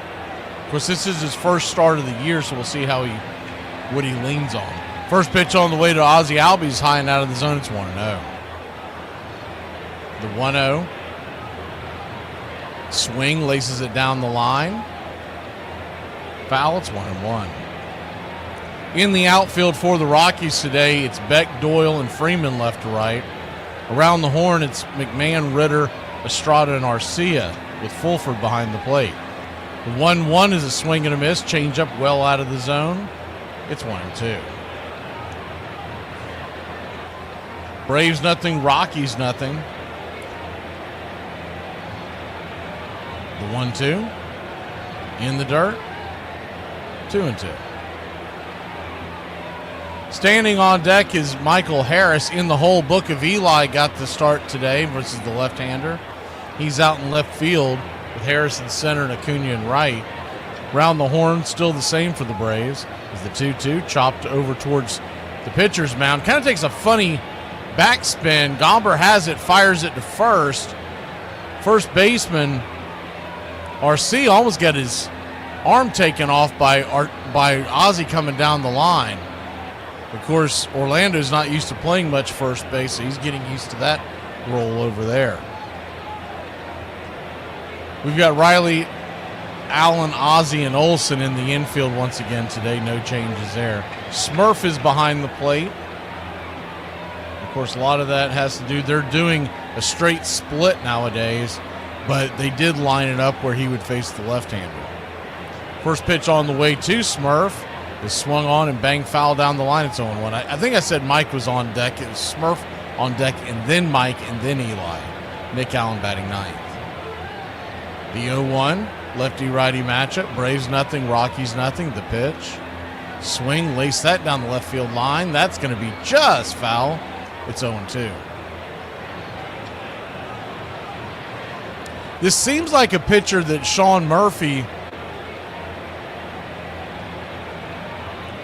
Of course, this is his first start of the year, so we'll see what he leans on. First pitch on the way to Ozzie Albies, high and out of the zone. It's 1-0. The 1-0. Swing, laces it down the line. Foul, it's 1-1. In the outfield for the Rockies today, it's Beck, Doyle, and Freeman left to right. Around the horn, it's McMahon, Ritter, Estrada, and Arcia with Fulford behind the plate. The 1-1 is a swing and a miss, change up well out of the zone. It's 1-2. Braves nothing, Rockies nothing. The 1-2 in the dirt. 2-2. Standing on deck is Michael Harris. In the hole, Book of Eli got the start today versus the left-hander. He's out in left field with Harris in center and Acuna in right. Round the horn, still the same for the Braves. As the 2-2 chopped over towards the pitcher's mound. Kind of takes a funny backspin. Gomber has it, fires it to first. First baseman Arcia almost got his arm taken off by Ozzie coming down the line. Of course, Orlando's not used to playing much first base, so he's getting used to that role over there. We've got Riley, Allen, Ozzie, and Olsen in the infield once again today. No changes there. Smurf is behind the plate. Of course, a lot of that has to do, they're doing a straight split nowadays. but they did line it up where he would face the left-hander. First pitch on the way to Smurf is swung on and bang foul down the line. It's 0-1. I think I said Mike was on deck. It was Smurf on deck and then Mike and then Eli. Nick Allen batting ninth. The 0-1 lefty-righty matchup. Braves nothing, Rockies nothing. The pitch. Swing, lace that down the left field line. That's going to be just foul. It's 0-2. This seems like a pitcher that Sean Murphy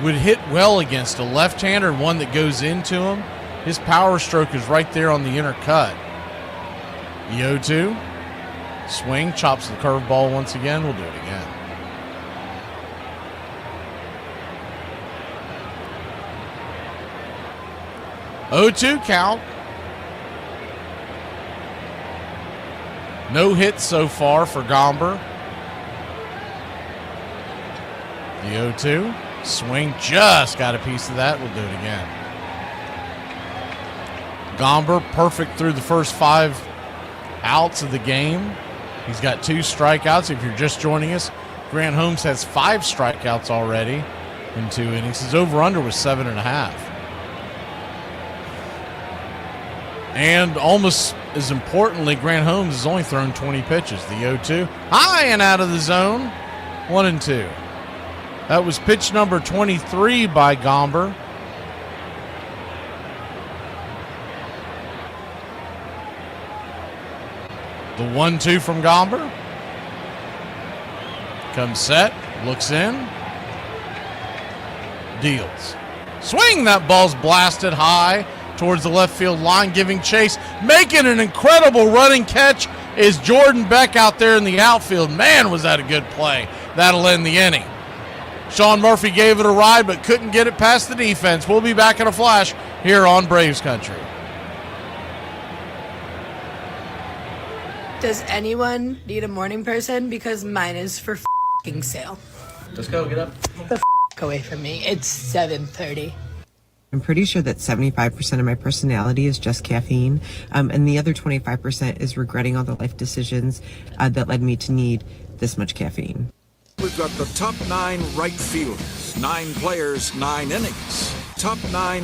would hit well against, a left-hander and one that goes into him. His power stroke is right there on the inner cut. The 0-2. Swing, chops the curveball once again. We'll do it again. (0-2) count. No hits so far for Gomber. The 0-2. Swing, just got a piece of that. We'll do it again. Gomber perfect through the first 5 outs of the game. He's got 2 strikeouts. If you're just joining us, Grant Holmes has 5 strikeouts already in 2 innings. His over-under was 7.5. And almost as importantly, Grant Holmes has only thrown 20 pitches. The 0-2, high and out of the zone. 1-2. That was pitch number 23 by Gomber. The 1-2 from Gomber. Comes set, looks in, deals. Swing, that ball's blasted high towards the left field line, giving chase. Making an incredible running catch is Jordan Beck out there in the outfield. Man, was that a good play. That'll end the inning. Sean Murphy gave it a ride, but couldn't get it past the defense. We'll be back in a flash here on Braves Country. Does anyone need a morning person? Because mine is for f***ing sale. Let's go, get up. The f*** away from me. It's 7:30. I'm pretty sure that 75% of my personality is just caffeine, and the other 25% is regretting all the life decisions that led me to need this much caffeine. We've got the top 9 right fielders, 9 players, 9 innings. Top 9.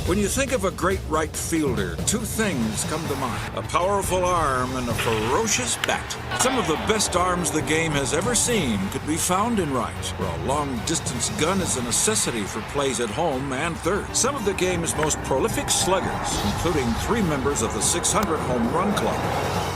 When you think of a great right fielder, 2 things come to mind: a powerful arm and a ferocious bat. Some of the best arms the game has ever seen could be found in right, where a long-distance gun is a necessity for plays at home and third. Some of the game's most prolific sluggers, including 3 members of the 600 Home Run Club,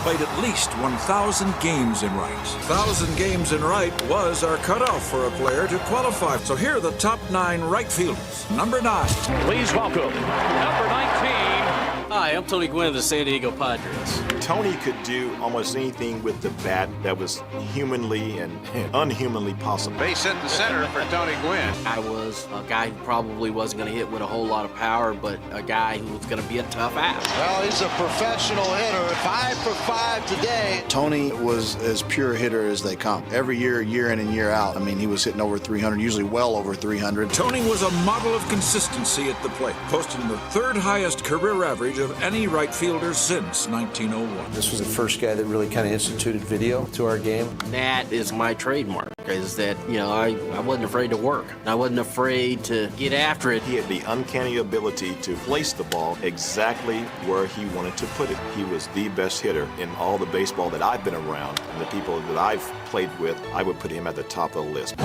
played at least 1,000 games in right. 1,000 games in right was our cutoff for a player to qualify. So here are the top 9 right fielders. Number 9. Please welcome number 19. Hi, I'm Tony Gwynn of the San Diego Padres. Tony could do almost anything with the bat that was humanly and unhumanly possible. Base hit in center for Tony Gwynn. I was a guy who probably wasn't going to hit with a whole lot of power, but a guy who was going to be a tough ass. Well, he's a professional hitter. 5 for 5 today. Tony was as pure a hitter as they come. Every year, year in and year out, I mean, he was hitting over 300, usually well over 300. Tony was a model of consistency at the plate, posting the 3rd highest career average of any right fielder since 1901. This was the first guy that really kind of instituted video to our game. That is my trademark, is that, I wasn't afraid to work. I wasn't afraid to get after it. He had the uncanny ability to place the ball exactly where he wanted to put it. He was the best hitter in all the baseball that I've been around, and the people that I've played with, I would put him at the top of the list.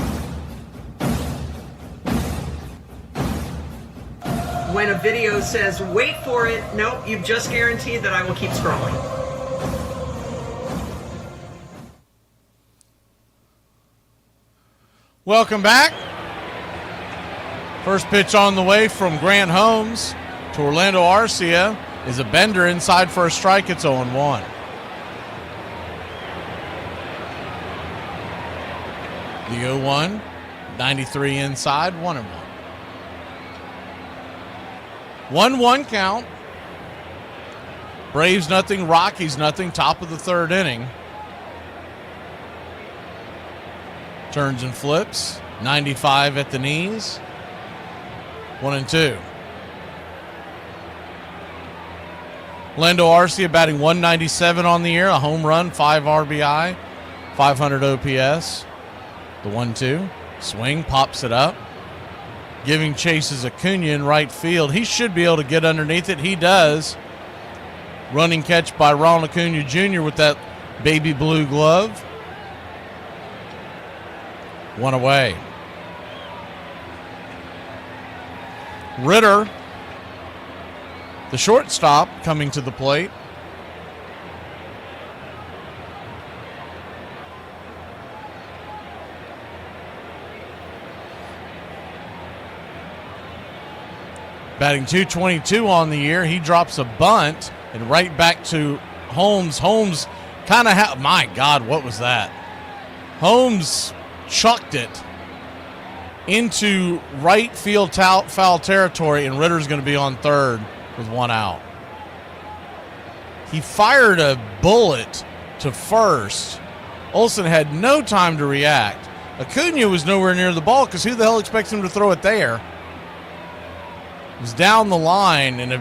When a video says, wait for it, nope, you've just guaranteed that I will keep scrolling. Welcome back. First pitch on the way from Grant Holmes to Orlando Arcia is a bender inside for a strike. It's 0-1. The 0-1, 93 inside, 1-1. 1-1 count. Braves nothing, Rockies nothing, top of the 3rd inning. Turns and flips, 95 at the knees. 1-2. Lando Arcia batting .197 on the year, a home run, 5 RBI, 500 OPS. The 1-2. Swing, pops it up. Giving chases Acuna in right field. He should be able to get underneath it. He does. Running catch by Ronald Acuna Jr. with that baby blue glove. 1 away. Ritter, the shortstop, coming to the plate. Batting .222 on the year. He drops a bunt and right back to Holmes. Holmes kind of my God, what was that? Holmes chucked it into right field foul territory, and Ritter's going to be on third with 1 out. He fired a bullet to first. Olsen had no time to react. Acuna was nowhere near the ball because who the hell expects him to throw it there? It was down the line and a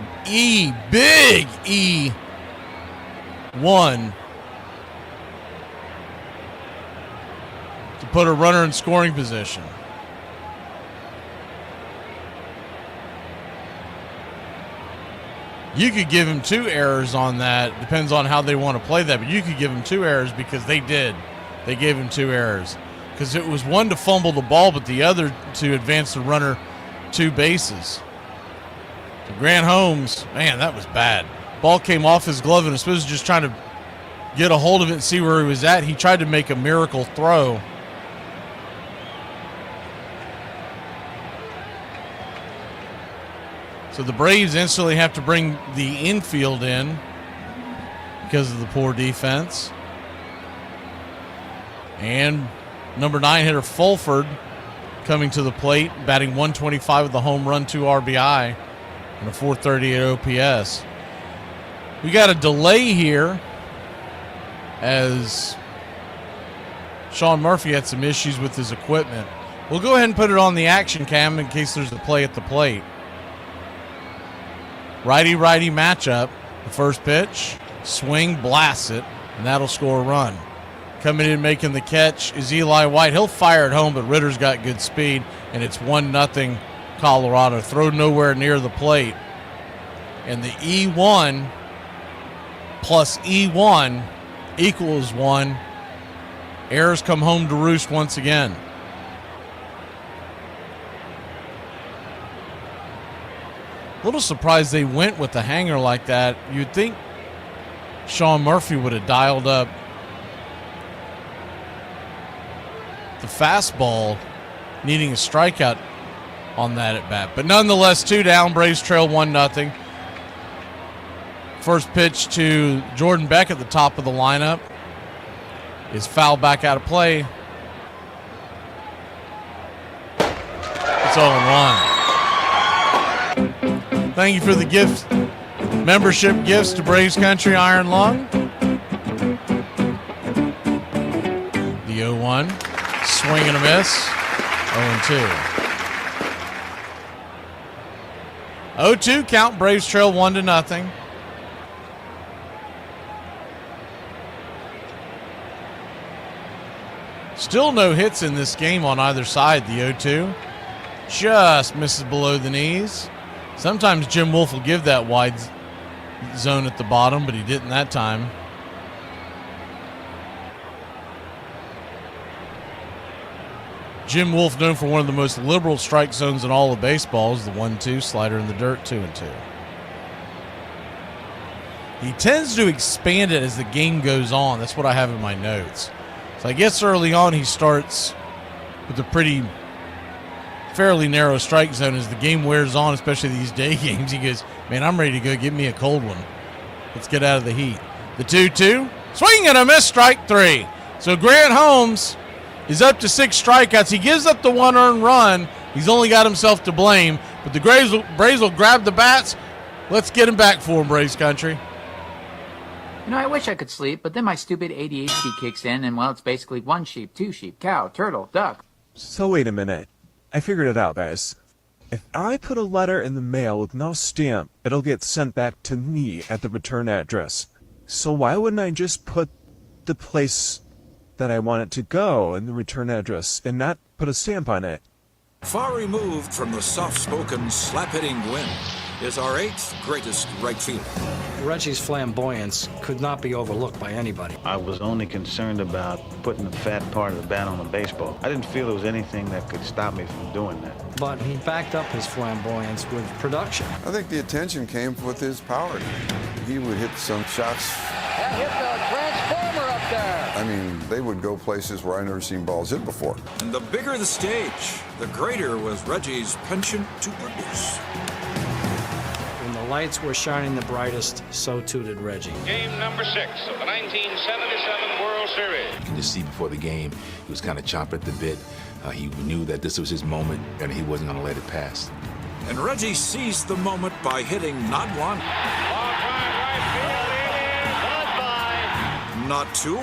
big E1 to put a runner in scoring position. You could give him 2 errors on that. Depends on how they want to play that, but you could give him 2 errors because they did. They gave him 2 errors because it was one to fumble the ball, but the other to advance the runner 2 bases. So Grant Holmes, man, that was bad. Ball came off his glove, and I suppose just trying to get a hold of it and see where he was at. He tried to make a miracle throw. So the Braves instantly have to bring the infield in because of the poor defense. And number 9 hitter Fulford coming to the plate, batting .125 with a home run, 2 RBI, and a .438 OPS. We got a delay here as Sean Murphy had some issues with his equipment. We'll go ahead and put it on the action cam in case there's a play at the plate. Righty-righty matchup. The first pitch, swing, blasts it, and that'll score a run. Coming in making the catch is Eli White. He'll fire it home, but Ritter's got good speed, and it's 1-0 Colorado. Throw nowhere near the plate. And the E1 plus E1 equals 1. Errors come home to roost once again. A little surprised they went with the hanger like that. You'd think Sean Murphy would have dialed up the fastball, needing a strikeout on that at bat. But nonetheless, 2 down. Braves trail 1-0. First pitch to Jordan Beck at the top of the lineup is fouled back out of play. It's 0-1. Thank you for the gift, membership gifts to Braves Country Iron Lung. The 0-1, swing and a miss, 0-2. 0-2 count, Braves trail 1-0. Still no hits in this game on either side. The 0-2 just misses below the knees. Sometimes Jim Wolf will give that wide zone at the bottom, but he didn't that time. Jim Wolf, known for one of the most liberal strike zones in all of baseball, is the 1-2 slider in the dirt, 2-2. He tends to expand it as the game goes on. That's what I have in my notes. So I guess early on he starts with a fairly narrow strike zone. As the game wears on, especially these day games, he goes, man, I'm ready to go. Give me a cold one. Let's get out of the heat. The 2-2, swing and a miss, strike 3. So Grant Holmes is up to 6 strikeouts. He gives up the 1 earned run. He's only got himself to blame, but the Braves will grab the bats. Let's get him back for him, Braves Country. You know, I wish I could sleep, but then my stupid ADHD kicks in, and well, it's basically 1 sheep, 2 sheep, cow, turtle, duck. So wait a minute. I figured it out, guys. If I put a letter in the mail with no stamp, it'll get sent back to me at the return address. So why wouldn't I just put the place that I want it to go in the return address and not put a stamp on it? Far removed from the soft-spoken, slap-hitting Gwynn is our 8th greatest right fielder. Reggie's flamboyance could not be overlooked by anybody. I was only concerned about putting the fat part of the bat on a baseball. I didn't feel there was anything that could stop me from doing that. But he backed up his flamboyance with production. I think the attention came with his power. He would hit some shots. That hit the transformer up there. I mean, they would go places where I've never seen balls hit before. And the bigger the stage, the greater was Reggie's penchant to produce. When the lights were shining the brightest, so too did Reggie. Game number 6 of the 1977 World Series. You can just see before the game, he was kind of chomping at the bit. He knew that this was his moment, and he wasn't going to let it pass. And Reggie seized the moment by hitting not one, not two,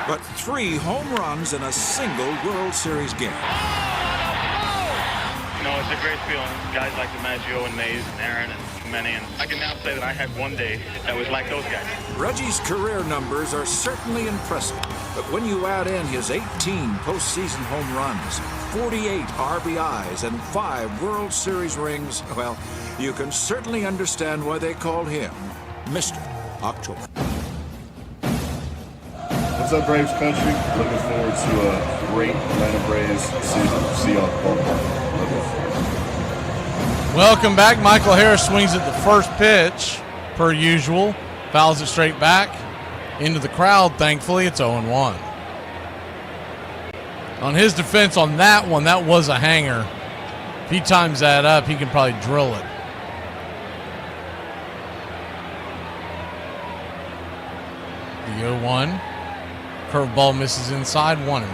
but 3 home runs in a single World Series game. You know, it's a great feeling. Guys like DiMaggio and Mays and Aaron and Manny, and I can now say that I had one day that was like those guys. Reggie's career numbers are certainly impressive, but when you add in his 18 postseason home runs, 48 RBIs, and 5 World Series rings, well, you can certainly understand why they called him Mr. October. What's up, Braves country? Looking forward to a great Atlanta Braves season. See y'all at the ballpark. Welcome back. Michael Harris swings at the first pitch, per usual. Fouls it straight back into the crowd. Thankfully, it's 0-1. On his defense on that one, that was a hanger. If he times that up, he can probably drill it. The 0-1. Curveball misses inside, 1-1.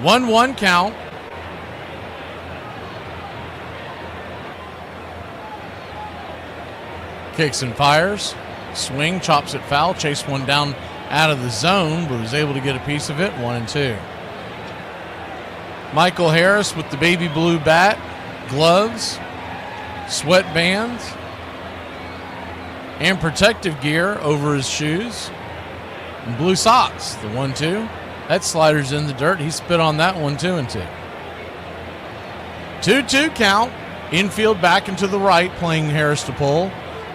1-1 count. Kicks and fires. Swing, chops it foul. Chased one down out of the zone, but was able to get a piece of it. 1-2. Michael Harris with the baby blue bat, gloves, sweatbands, and protective gear over his shoes. And blue socks, the 1-2. That slider's in the dirt. He spit on that one, 2-2. 2-2 count. Infield back and to the right, playing Harris to pull.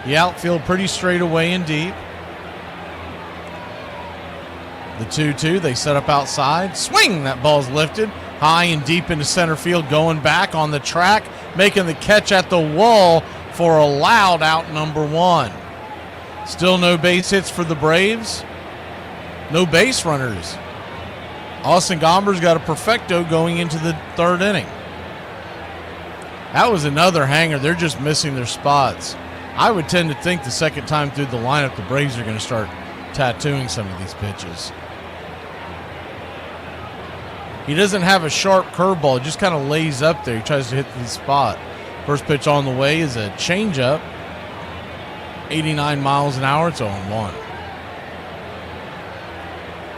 The outfield pretty straight away and deep. The 2-2, they set up outside. Swing, that ball's lifted. High and deep into center field, going back on the track, making the catch at the wall for a loud out number 1. Still no base hits for the Braves. No base runners. Austin Gomber's got a perfecto going into the 3rd inning. That was another hanger. They're just missing their spots. I would tend to think the second time through the lineup, the Braves are going to start tattooing some of these pitches. He doesn't have a sharp curveball. It just kind of lays up there. He tries to hit the spot. First pitch on the way is a changeup. 89 miles an hour. It's 0-1.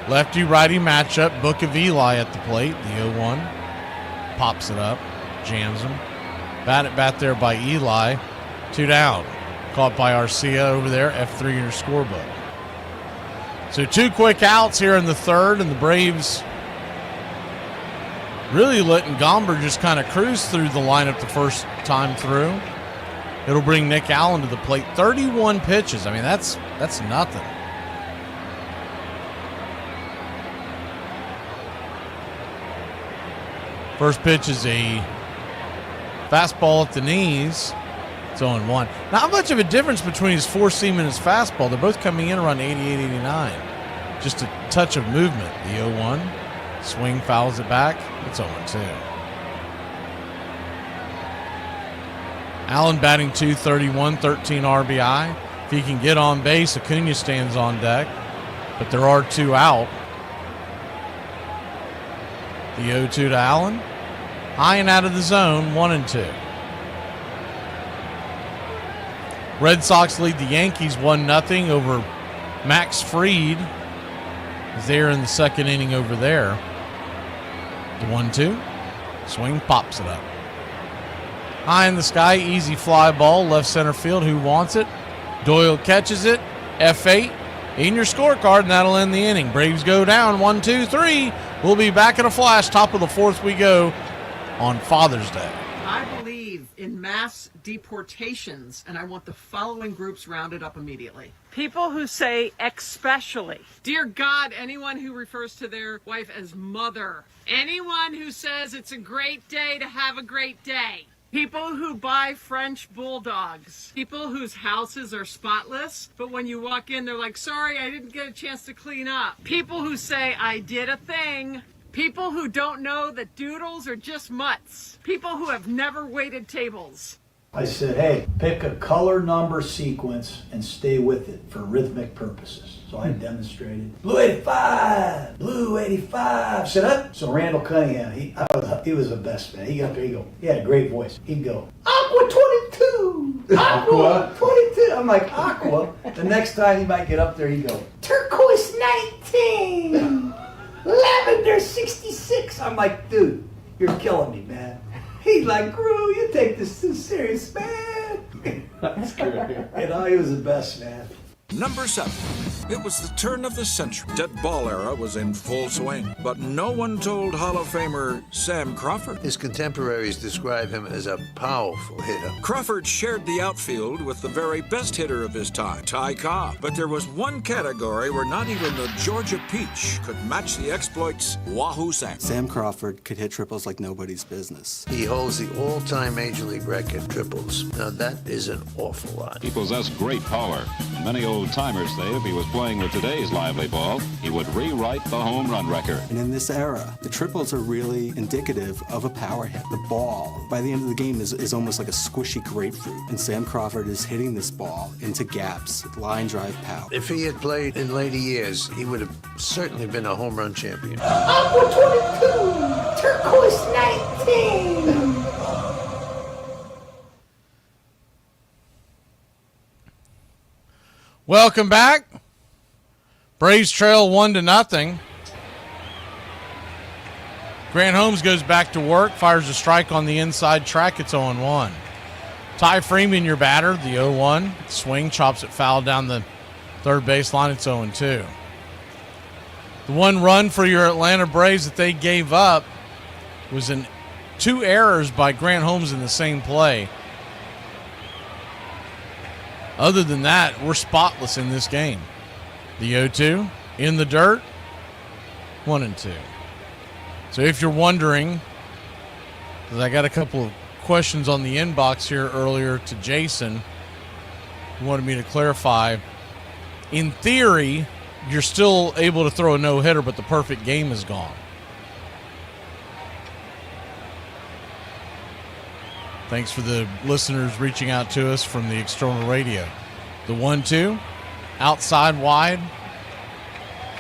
Lefty-righty matchup. Book of Eli at the plate. The 0-1. Pops it up. Jams him. Bat there by Eli. 2 down. Caught by Arcia over there. F3 in your scorebook. So 2 quick outs here in the 3rd, and the Braves really letting Gomber just kind of cruise through the lineup the first time through. It'll bring Nick Allen to the plate. 31 pitches. I mean, that's nothing. First pitch is a fastball at the knees. It's 0-1. Not much of a difference between his 4-seam and his fastball. They're both coming in around 88, 89. Just a touch of movement. The 0-1. Swing, fouls it back. It's 0-2. Allen batting .231, 13 RBI. If he can get on base, Acuna stands on deck. But there are 2 out. The 0-2 to Allen. High and out of the zone, 1-2. Red Sox lead the Yankees 1-0 over Max Fried. He's there in the 2nd inning over there. The 1-2. Swing, pops it up. High in the sky, easy fly ball, left center field. Who wants it? Doyle catches it. F8 in your scorecard, and that'll end the inning. Braves go down 1-2-3. We'll be back in a flash. Top of the fourth we go on Father's Day. I believe in mass deportations, and I want the following groups rounded up immediately. People who say especially. Dear God, anyone who refers to their wife as mother. Anyone who says it's a great day to have a great day. People who buy French bulldogs. People whose houses are spotless, but when you walk in, they're like, sorry, I didn't get a chance to clean up. People who say, I did a thing. People who don't know that doodles are just mutts. People who have never waited tables. I said, hey, pick a color number sequence and stay with it for rhythmic purposes. So I demonstrated. Blue 85, blue 85, sit up. So Randall Cunningham, he was the best, man. He got up there, he had a great voice. He'd go, Aqua 22, Aqua 22. I'm like, Aqua. The next time he might get up there, he'd go, Turquoise 19, Lavender 66. I'm like, dude, you're killing me, man. He's like, Gru, you take this too serious, man. That's great. He was the best, man. Number 7. It was the turn of the century. Dead ball era was in full swing, but no one told Hall of Famer Sam Crawford. His contemporaries describe him as a powerful hitter. Crawford shared the outfield with the very best hitter of his time, Ty Cobb. But there was one category where not even the Georgia Peach could match the exploits Wahoo Sam. Sam Crawford could hit triples like nobody's business. He holds the all-time Major League record triples. Now that is an awful lot. He possessed great power. Many old-timers say if he was playing with today's lively ball, he would rewrite the home run record. And in this era, the triples are really indicative of a power hit. The ball, by the end of the game, is almost like a squishy grapefruit. And Sam Crawford is hitting this ball into gaps, line drive power. If he had played in later years, he would have certainly been a home run champion. Aqua 22, Turquoise 19. Welcome back. Braves trail 1-0. Grant Holmes goes back to work, fires a strike on the inside track. It's 0-1. Ty Freeman, your batter, the 0-1. Swing, chops it foul down the third baseline. It's 0-2. The one run for your Atlanta Braves that they gave up was in 2 errors by Grant Holmes in the same play. Other than that, we're spotless in this game. The 0-2 in the dirt, 1-2. So if you're wondering, because I got a couple of questions on the inbox here earlier to Jason, who wanted me to clarify. In theory, you're still able to throw a no-hitter, but the perfect game is gone. Thanks for the listeners reaching out to us from the external radio. The 1-2, outside wide,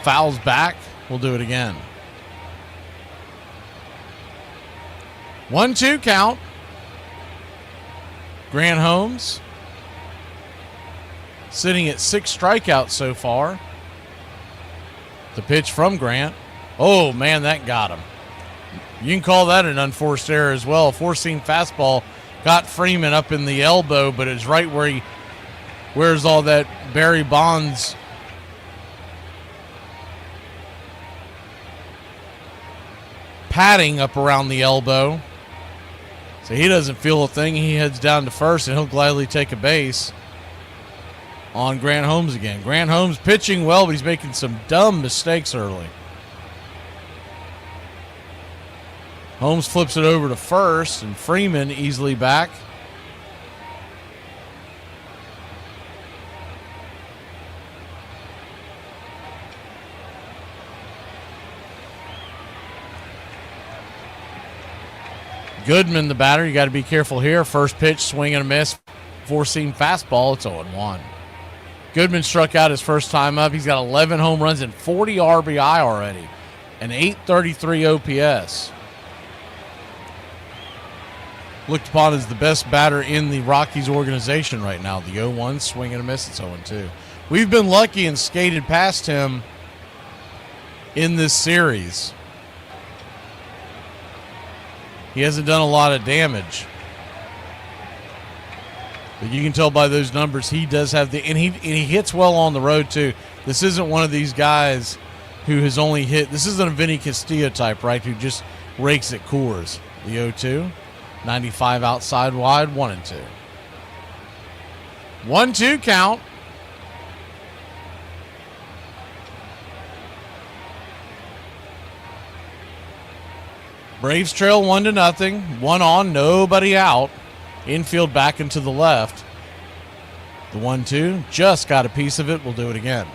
fouls back. We'll do it again. 1-2 count. Grant Holmes sitting at 6 strikeouts so far. The pitch from Grant. Oh, man, that got him. You can call that an unforced error as well. A four-seam fastball got Freeman up in the elbow, but it's right where's all that Barry Bonds padding up around the elbow. So he doesn't feel a thing. He heads down to first, and he'll gladly take a base on Grant Holmes again. Grant Holmes pitching well, but he's making some dumb mistakes early. Holmes flips it over to first, and Freeman easily back. Goodman, the batter, you got to be careful here. First pitch, swing and a miss. Four-seam fastball, it's 0-1. Goodman struck out his first time up. He's got 11 home runs and 40 RBI already. An 833 OPS. Looked upon as the best batter in the Rockies organization right now. The 0-1, swing and a miss, it's 0-2. We've been lucky and skated past him in this series. He hasn't done a lot of damage. But you can tell by those numbers he does have and he hits well on the road too. This isn't one of these guys who has only hit. This isn't a Vinny Castillo type, right? Who just rakes at Coors. The 0-2, 95 outside wide, 1-2. 1-2 count. Braves trail 1-0. 1 on, nobody out. Infield back into the left. The 1-2 just got a piece of it. We'll do it again.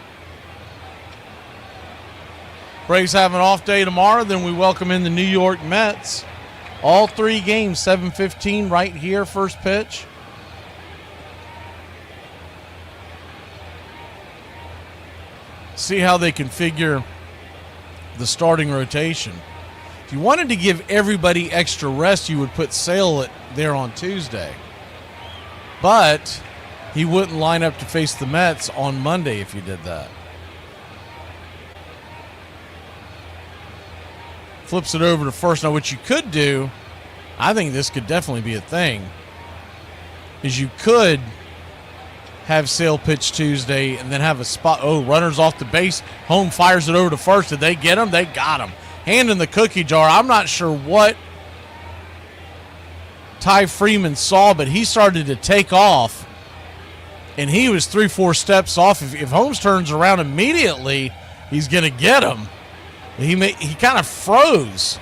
Braves have an off day tomorrow. Then we welcome in the New York Mets. All 3 games, 7:15 right here, first pitch. See how they configure the starting rotation. If you wanted to give everybody extra rest, you would put Sale there on Tuesday. But he wouldn't line up to face the Mets on Monday if you did that. Flips it over to first. Now, what you could do, I think this could definitely be a thing, is you could have Sale pitch Tuesday and then have a spot. Oh, runners off the base. Home fires it over to first. Did they get him? They got him. Hand in the cookie jar. I'm not sure what Ty Freeman saw, but he started to take off, and he was 3-4 steps off. If Holmes turns around immediately, he's going to get him. He kind of froze.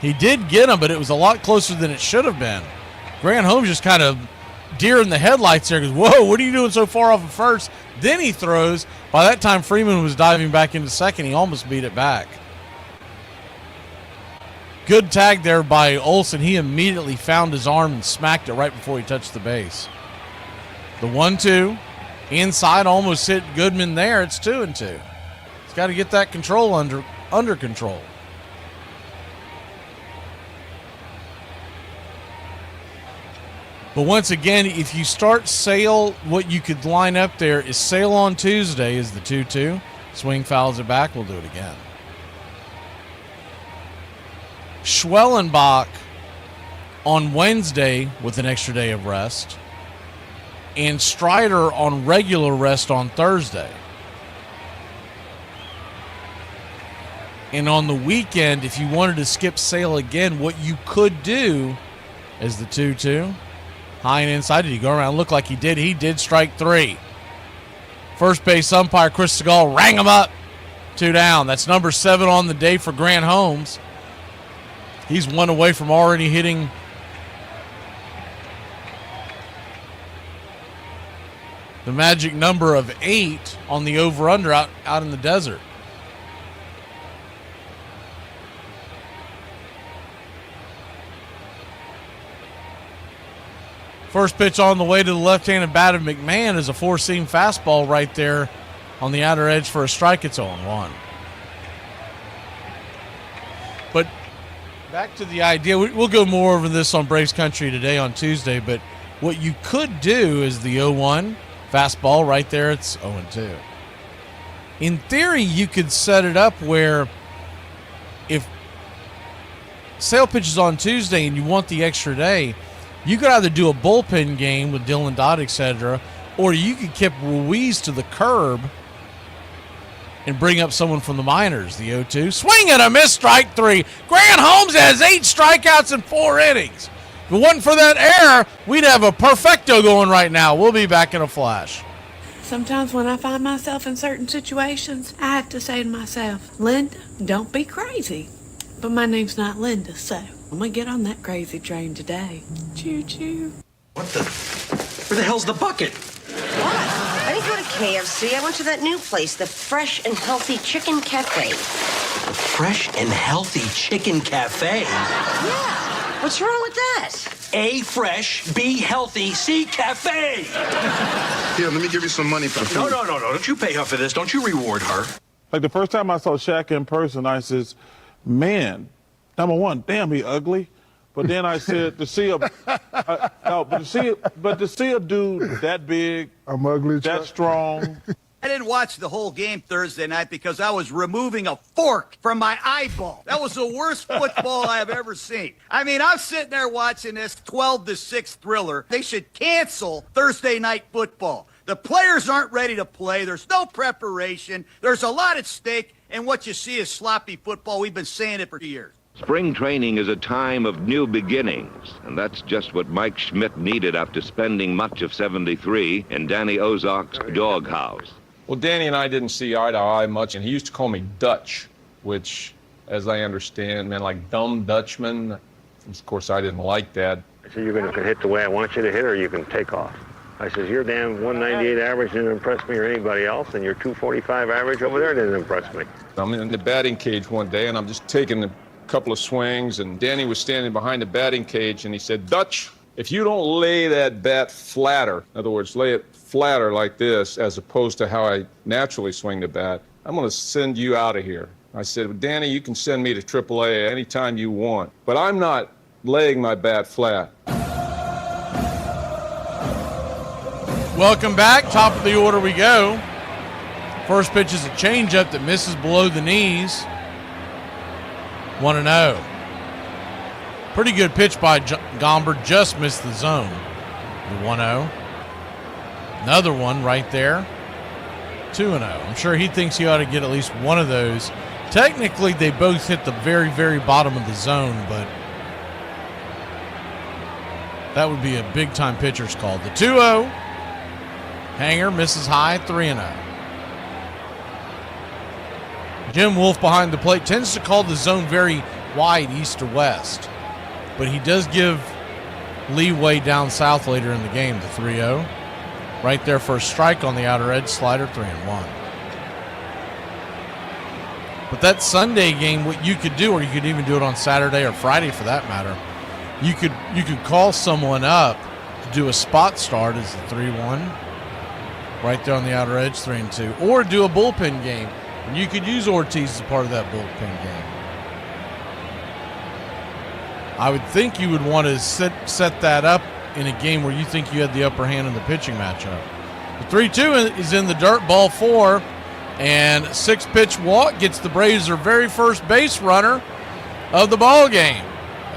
He did get him, but it was a lot closer than it should have been. Grant Holmes just kind of deer in the headlights there. Goes, whoa, what are you doing so far off of first? Then he throws. By that time, Freeman was diving back into second. He almost beat it back. Good tag there by Olsen. He immediately found his arm and smacked it right before he touched the base. The 1-2. Inside, almost hit Goodman there. It's 2-2. He's got to get that control under control. But once again, if you start Sale, what you could line up there is Sale on Tuesday is the 2-2. Swing fouls it back. We'll do it again. Schwellenbach on Wednesday with an extra day of rest, and Strider on regular rest on Thursday. And on the weekend, if you wanted to skip Sale again, what you could do is the 2-2. High and inside. Did he go around? Looked like he did. He did strike 3. First base umpire Chris Segal rang him up. 2 down. That's number 7 on the day for Grant Holmes. He's 1 away from already hitting the magic number of 8 on the over-under out in the desert. First pitch on the way to the left-handed bat of McMahon is a 4-seam fastball right there on the outer edge for a strike. It's 0-1. But back to the idea, we'll go more over this on Braves Country today on Tuesday, but what you could do is the 0-1 fastball right there. It's 0-2. In theory, you could set it up where if Sale pitches on Tuesday and you want the extra day, you could either do a bullpen game with Dylan Dodd, etc., or you could kick Ruiz to the curb and bring up someone from the minors. The 0-2. Swing and a miss, strike 3. Grant Holmes has 8 strikeouts in 4 innings. If it wasn't for that error, we'd have a perfecto going right now. We'll be back in a flash. Sometimes when I find myself in certain situations, I have to say to myself, Linda, don't be crazy. But my name's not Linda, so I'm going to get on that crazy train today. Choo-choo. What the? Where the hell's the bucket? What? I didn't go to KFC. I went to that new place, the Fresh and Healthy Chicken Cafe. Fresh and Healthy Chicken Cafe? Yeah. What's wrong with that? A fresh, B healthy, C cafe. Here, let me give you some money for the food. No. Don't you pay her for this. Don't you reward her. Like the first time I saw Shaq in person, I says, man, number one, damn, he ugly. But then I said, to see a dude that big, I'm ugly, that strong, I didn't watch the whole game Thursday night because I was removing a fork from my eyeball. That was the worst football I have ever seen. I mean, I'm sitting there watching this 12-6 thriller. They should cancel Thursday night football. The players aren't ready to play. There's no preparation. There's a lot at stake, and what you see is sloppy football. We've been saying it for years. Spring training is a time of new beginnings, and that's just what Mike Schmidt needed after spending much of '73 in Danny Ozark's doghouse. Well, Danny and I didn't see eye to eye much, and he used to call me Dutch, which, as I understand, meant like dumb Dutchman. Of course, I didn't like that. I said, you're going to hit the way I want you to hit, or you can take off. I says, your damn 198 average didn't impress me or anybody else, and your 245 average over there didn't impress me. I'm in the batting cage one day, and I'm just taking a couple of swings, and Danny was standing behind the batting cage, and he said, Dutch, if you don't lay that bat flatter, in other words, lay it flatter like this, as opposed to how I naturally swing the bat, I'm going to send you out of here. I said, well, Danny, you can send me to AAA anytime you want, but I'm not laying my bat flat. Welcome back. Top of the order we go. First pitch is a changeup that misses below the knees. 1-0. Pretty good pitch by Gomber, just missed the zone. The 1-0. Another one right there. 2-0. I'm sure he thinks he ought to get at least one of those. Technically, they both hit the very, very bottom of the zone, but that would be a big-time pitcher's call. The 2-0. Hanger misses high, 3-0. Jim Wolf behind the plate tends to call the zone very wide east or west, but he does give leeway down south later in the game. The 3-0. Right there for a strike on the outer edge, slider, 3-1. But that Sunday game, what you could do, or you could even do it on Saturday or Friday for that matter, you could call someone up to do a spot start as the 3-1. Right there on the outer edge, 3-2. Or do a bullpen game. And you could use Ortiz as part of that bullpen game. I would think you would want to set that up in a game where you think you had the upper hand in the pitching matchup. The 3-2 is in the dirt, ball 4. And 6-pitch walk gets the Braves their very first base runner of the ball game.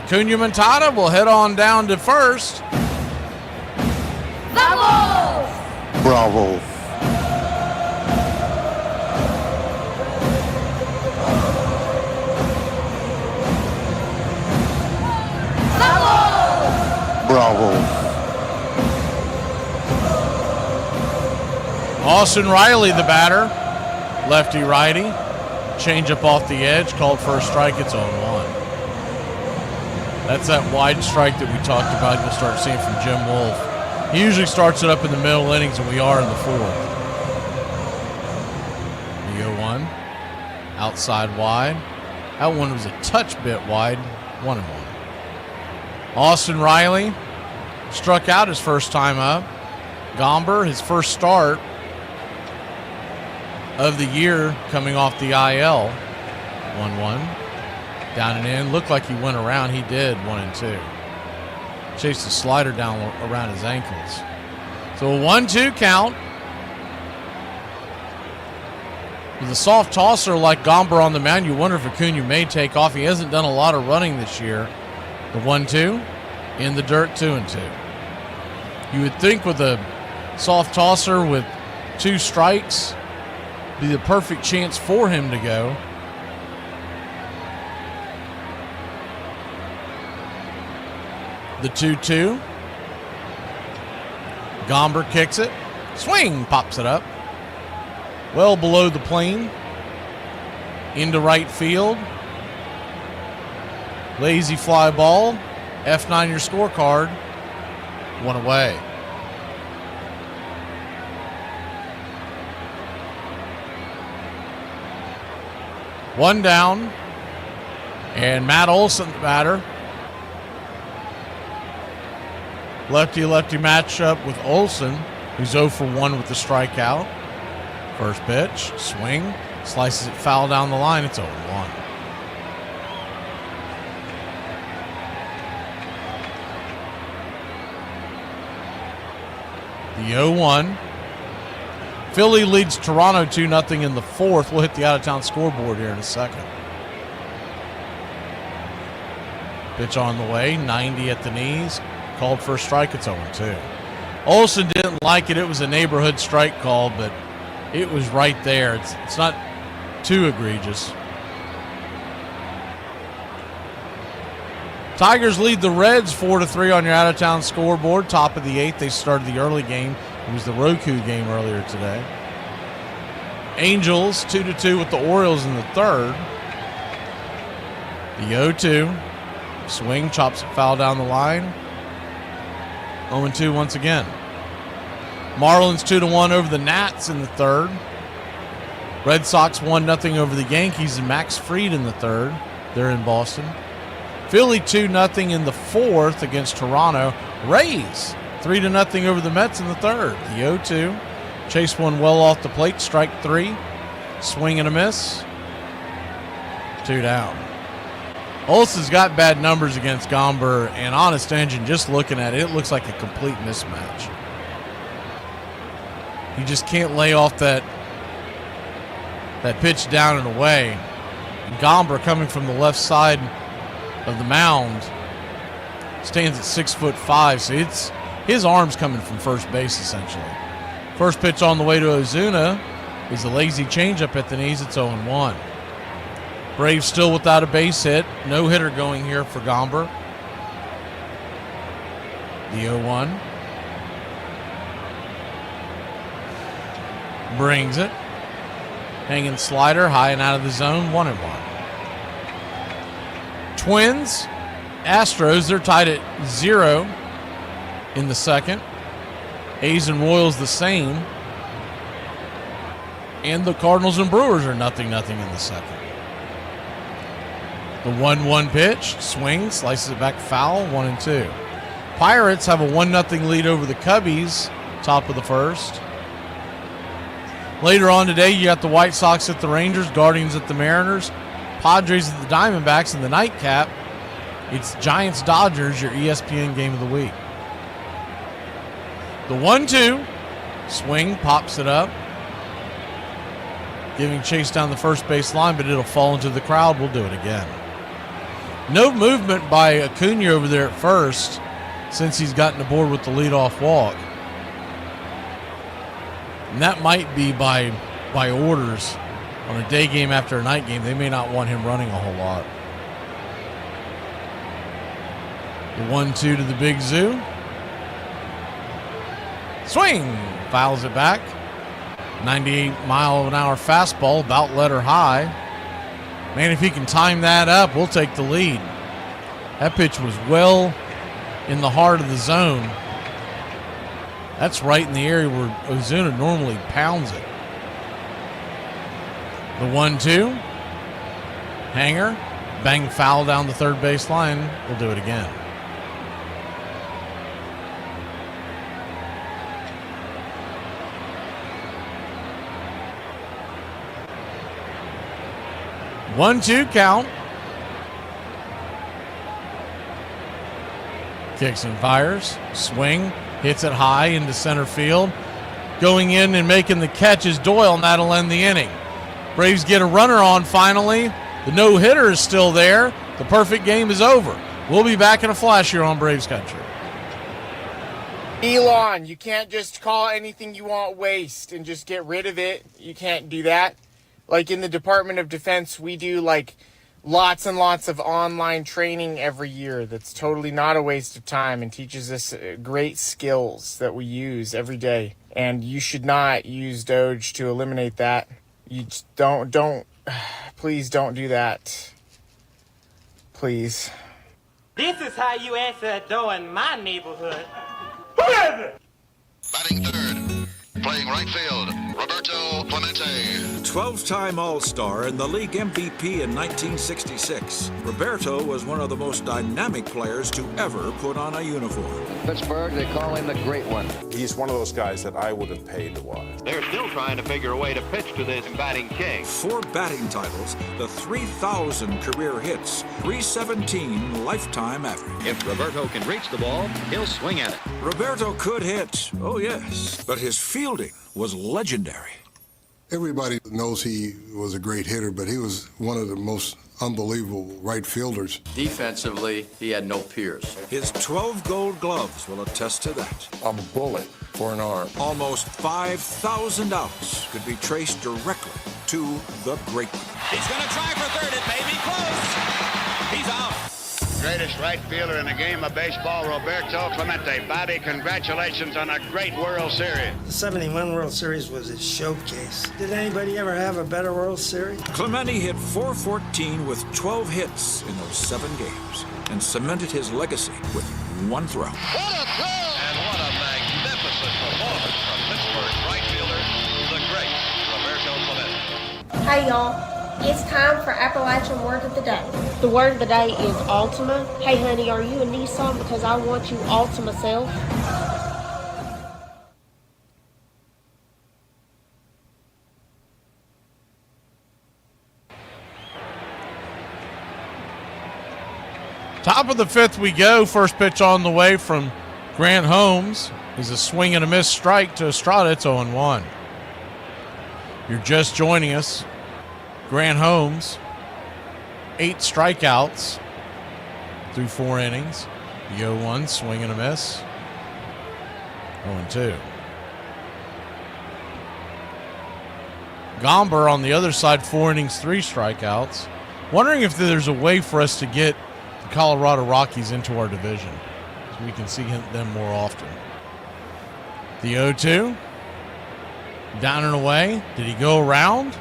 Acuna Matata will head on down to first. Bravo. Bravo. Austin Riley, the batter. Lefty righty. Changeup off the edge, called for a strike. It's 0-1. That's that wide strike that we talked about. You'll start seeing from Jim Wolf. He usually starts it up in the middle innings, and we are in the 4th. The 0-1. Outside wide. That one was a touch bit wide. 1-1. Austin Riley struck out his first time up. Gomber, his first start of the year coming off the IL. 1-1. Down and in. Looked like he went around. He did. 1-2. Chased the slider down around his ankles. So a 1-2 count. With a soft tosser like Gomber on the mound, you wonder if Acuna may take off. He hasn't done a lot of running this year. The 1-2 in the dirt, 2-2. You would think with a soft tosser with 2 strikes, be the perfect chance for him to go. The 2-2. Gomber kicks it. Swing, pops it up. Well below the plane. Into right field. Lazy fly ball. F9 your scorecard. 1 away. One down. And Matt Olson, the batter. Lefty-lefty matchup with Olson, who's 0 for 1 with the strikeout. First pitch, swing, slices it foul down the line. It's 0-1. The 0-1. Philly leads Toronto 2-0 in the fourth. We'll hit the out-of-town scoreboard here in a second. Pitch on the way, 90 at the knees. Called for a strike, it's 0-2. Olsen didn't like it. It was a neighborhood strike call, but it was right there. It's not too egregious. Tigers lead the Reds 4-3 on your out-of-town scoreboard. Top of the eighth, they started the early game. It was the Roku game earlier today. Angels 2-2 with the Orioles in the third. The 0-2. Swing, chops it foul down the line. 0-2 once again. Marlins 2-1 over the Nats in the third. Red Sox 1-0 over the Yankees and Max Fried in the third. They're in Boston. Philly 2-0 in the fourth against Toronto. Rays 3-0 over the Mets in the third. The 0-2. Chase one well off the plate. Strike three. Swing and a miss. 2 down. Olsen's got bad numbers against Gomber, and Honest Engine, just looking at it, it looks like a complete mismatch. You just can't lay off that pitch down and away. And Gomber, coming from the left side of the mound, stands at 6'5", so it's his arm's coming from first base essentially. First pitch on the way to Ozuna is a lazy changeup at the knees. It's 0-1. Braves still without a base hit. No hitter going here for Gomber. The 0-1. Brings it. Hanging slider, high and out of the zone, 1-1. Twins, Astros, they're tied at 0 in the second. A's and Royals the same. And the Cardinals and Brewers are 0-0 in the second. The 1-1 pitch, swing, slices it back foul, 1-2. Pirates have a 1-0 lead over the Cubbies, top of the first. Later on today, you got the White Sox at the Rangers, Guardians at the Mariners, Padres at the Diamondbacks, and the nightcap, it's Giants-Dodgers, your ESPN game of the week. The 1-2, swing, pops it up, giving chase down the first base line, but it'll fall into the crowd. We'll do it again. No movement by Acuna over there at first since he's gotten aboard with the leadoff walk. And that might be by orders. On a day game after a night game, they may not want him running a whole lot. The 1-2 to the big zoo. Swing! Fouls it back. 98-mile-an-hour fastball, about letter high. Man, if he can time that up, we'll take the lead. That pitch was well in the heart of the zone. That's right in the area where Ozuna normally pounds it. The 1-2. Hanger. Bang foul down the third base line. We'll do it again. One-two count. Kicks and fires. Swing. Hits it high into center field. Going in and making the catch is Doyle, and that'll end the inning. Braves get a runner on finally. The no-hitter is still there. The perfect game is over. We'll be back in a flash here on Braves Country. Elon, you can't just call anything you want waste and just get rid of it. You can't do that. Like in the Department of Defense, we do like lots and lots of online training every year that's totally not a waste of time and teaches us great skills that we use every day. And you should not use Doge to eliminate that. You just please don't do that. Please. This is how you answer a door in my neighborhood. Who is it? Batting third, playing right field, Roberto Clemente. 12-time All-Star and the league MVP in 1966, Roberto was one of the most dynamic players to ever put on a uniform. Pittsburgh, they call him the Great One. He's one of those guys that I would have paid to watch. They're still trying to figure a way to pitch to this batting king. 4 batting titles, the 3,000 career hits, 317 lifetime average. If Roberto can reach the ball, he'll swing at it. Roberto could hit, oh yes, but his fielding was legendary. Everybody knows he was a great hitter, but he was one of the most unbelievable right fielders. Defensively, he had no peers. His 12 gold gloves will attest to that. A bullet for an arm. Almost 5,000 outs could be traced directly to the great one. He's going to try for third. It may be close. He's out. Greatest right fielder in the game of baseball, Roberto Clemente. Bobby, congratulations on a great World Series. The 71 World Series was his showcase. Did anybody ever have a better World Series? Clemente hit .414 with 12 hits in those 7 games and cemented his legacy with one throw. What a throw! And what a magnificent performance from Pittsburgh's right fielder, the great Roberto Clemente. Hey y'all, it's time for Appalachian Word of the Day. The word of the day is Ultima. Hey honey, are you a Nissan? Because I want you Ultima self. Top of the 5th we go. First pitch on the way from Grant Holmes is a swing and a miss strike to Estrada. It's 0-1. You're just joining us. Grant Holmes, 8 strikeouts through 4 innings. The 0-1, swing and a miss. 0-2. Gomber on the other side, 4 innings, 3 strikeouts. Wondering if there's a way for us to get the Colorado Rockies into our division so we can see them more often. The 0-2. Down and away. Did he go around?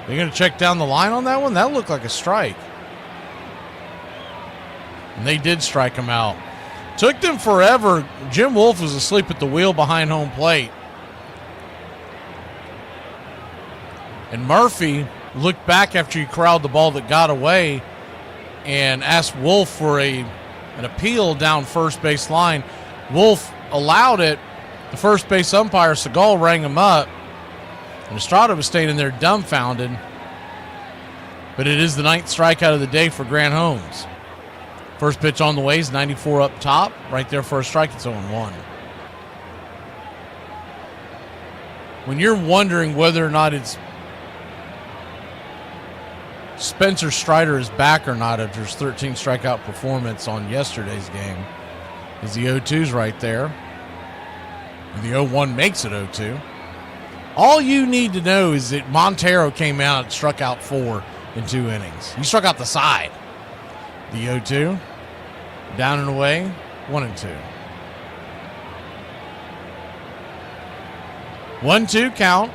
They're going to check down the line on that one? That looked like a strike. And they did strike him out. Took them forever. Jim Wolf was asleep at the wheel behind home plate. And Murphy looked back after he corralled the ball that got away and asked Wolf for an appeal down first base line. Wolf allowed it. The first base umpire, Seagal, rang him up. And Estrada was standing there dumbfounded. But it is the 9th strikeout of the day for Grant Holmes. First pitch on the way is 94 up top. Right there for a strike, it's 0-1. When you're wondering whether or not it's Spencer Strider is back or not after his 13 strikeout performance on yesterday's game, is the 0-2's right there. And the 0-1 makes it 0-2. All you need to know is that Montero came out and struck out 4 in 2 innings. He struck out the side. The 0-2, down and away, 1-2. 1-2 count.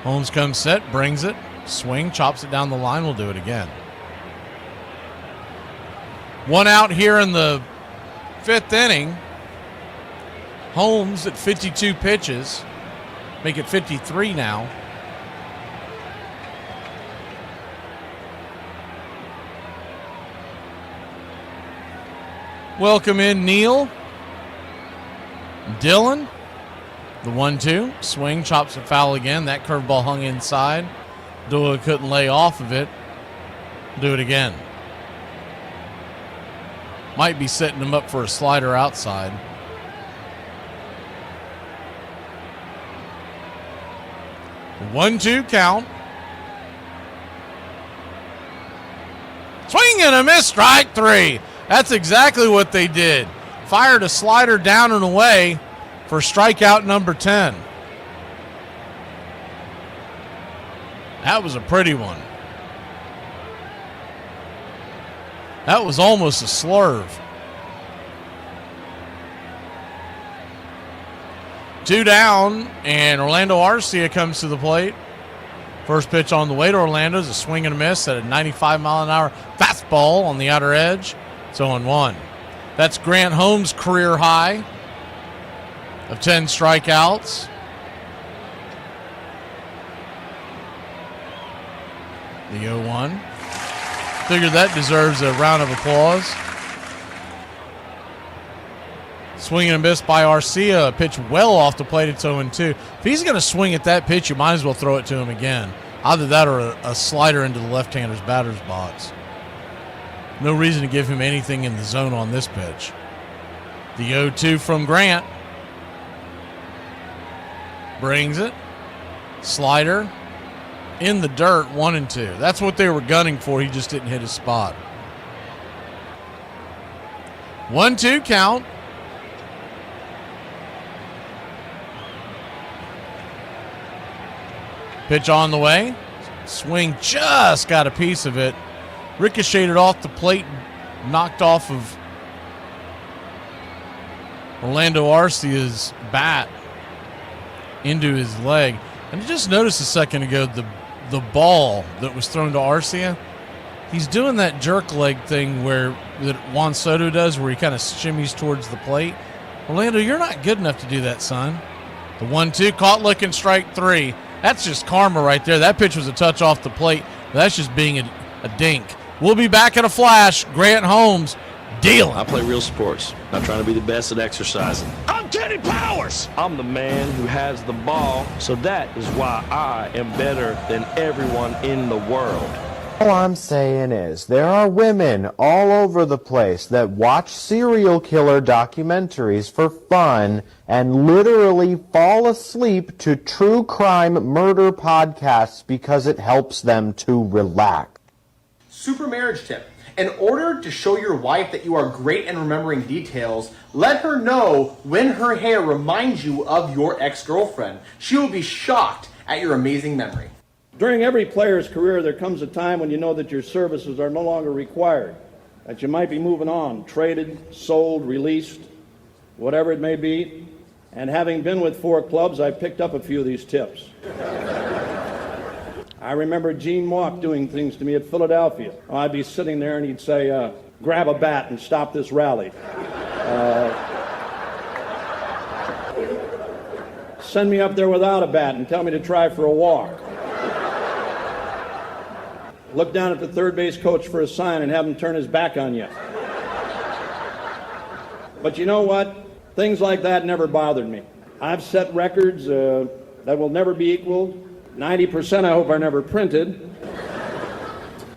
Holmes comes set, brings it, swing, chops it down the line. We'll do it again. 1 out here in the 5th inning. Holmes at 52 pitches. Make it 53 now. Welcome in Neal. Dylan. The 1-2. Swing, chops it foul again. That curveball hung inside. Doyle couldn't lay off of it. Do it again. Might be setting him up for a slider outside. The 1-2 count. Swing and a miss, strike 3. That's exactly what they did. Fired a slider down and away for strikeout number 10. That was a pretty one. That was almost a slurve. 2 down, and Orlando Arcia comes to the plate. First pitch on the way to Orlando is a swing and a miss at a 95-mile-an-hour fastball on the outer edge. It's 0-1. That's Grant Holmes' career high of 10 strikeouts. The 0-1. Figure that deserves a round of applause. Swing and a miss by Arcia. A pitch well off the plate. It's 0-2. If he's going to swing at that pitch, you might as well throw it to him again. Either that or a slider into the left-hander's batter's box. No reason to give him anything in the zone on this pitch. The 0-2 from Grant. Brings it. Slider. In the dirt, 1-2. That's what they were gunning for. He just didn't hit his spot. 1-2 count. Pitch on the way. Swing just got a piece of it. Ricocheted off the plate, knocked off of Orlando Arcia's bat into his leg. And I just noticed a second ago the ball that was thrown to Arcia. He's doing that jerk leg thing that Juan Soto does, where he kind of shimmies towards the plate. Orlando, you're not good enough to do that, son. The 1-2 caught looking, strike 3. That's just karma right there. That pitch was a touch off the plate. That's just being a dink. We'll be back in a flash. Grant Holmes dealing. I play real sports. Not trying to be the best at exercising. I'm Teddy Powers. I'm the man who has the ball, so that is why I am better than everyone in the world. All I'm saying is there are women all over the place that watch serial killer documentaries for fun and literally fall asleep to true crime murder podcasts because it helps them to relax. Super marriage tip. In order to show your wife that you are great in remembering details, let her know when her hair reminds you of your ex-girlfriend. She will be shocked at your amazing memory. During every player's career, there comes a time when you know that your services are no longer required, that you might be moving on, traded, sold, released, whatever it may be. And having been with 4 clubs, I've picked up a few of these tips. I remember Gene Mauch doing things to me at Philadelphia. I'd be sitting there and he'd say, grab a bat and stop this rally. Send me up there without a bat and tell me to try for a walk. Look down at the third base coach for a sign and have him turn his back on you. But you know what? Things like that never bothered me. I've set records that will never be equaled. 90% I hope are never printed.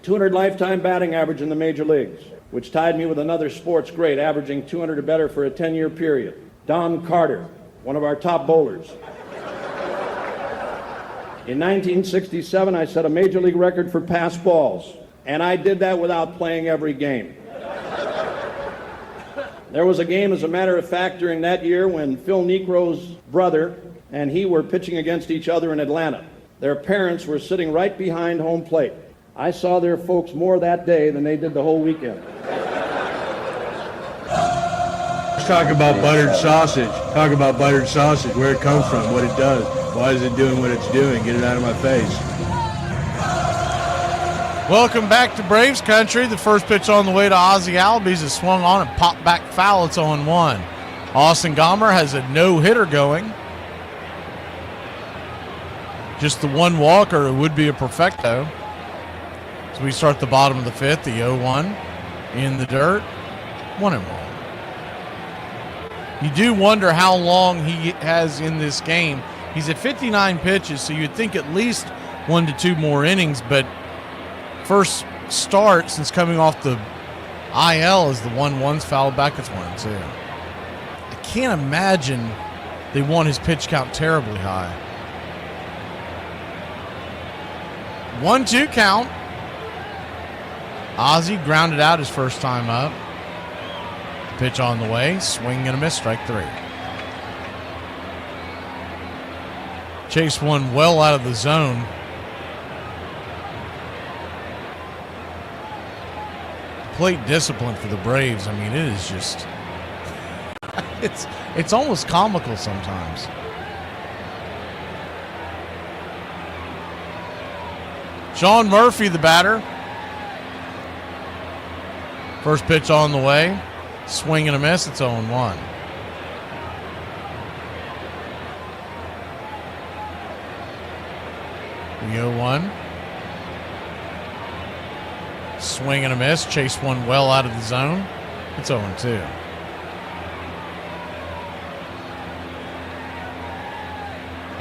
200 lifetime batting average in the major leagues, which tied me with another sports great, averaging 200 or better for a 10-year period. Don Carter, one of our top bowlers. In 1967, I set a major league record for pass balls, and I did that without playing every game. There was a game, as a matter of fact, during that year when Phil Niekro's brother and he were pitching against each other in Atlanta. Their parents were sitting right behind home plate. I saw their folks more that day than they did the whole weekend. Let's talk about buttered sausage. Talk about buttered sausage, where it comes from, what it does. Why is it doing what it's doing? Get it out of my face. Welcome back to Braves country. The first pitch on the way to Ozzie Albies is swung on and popped back foul. It's 0-1. Austin Gomber has a no-hitter going. Just the one walker, it would be a perfecto. So we start the bottom of the 5th, the 0-1 in the dirt. 1-1. You do wonder how long he has in this game. He's at 59 pitches, so you'd think at least 1 to 2 more innings, but first start since coming off the IL is the 1-1's fouled back. It's 1-2. I can't imagine they want his pitch count terribly high. 1-2 count. Ozzie grounded out his first time up. Pitch on the way. Swing and a miss. Strike 3. Chase one well out of the zone. Plate discipline for the Braves. I mean, it is just it's almost comical sometimes. Sean Murphy, the batter. First pitch on the way. Swing and a miss. It's 0-1. The 0-1. Swing and a miss. Chase one well out of the zone. It's 0-2.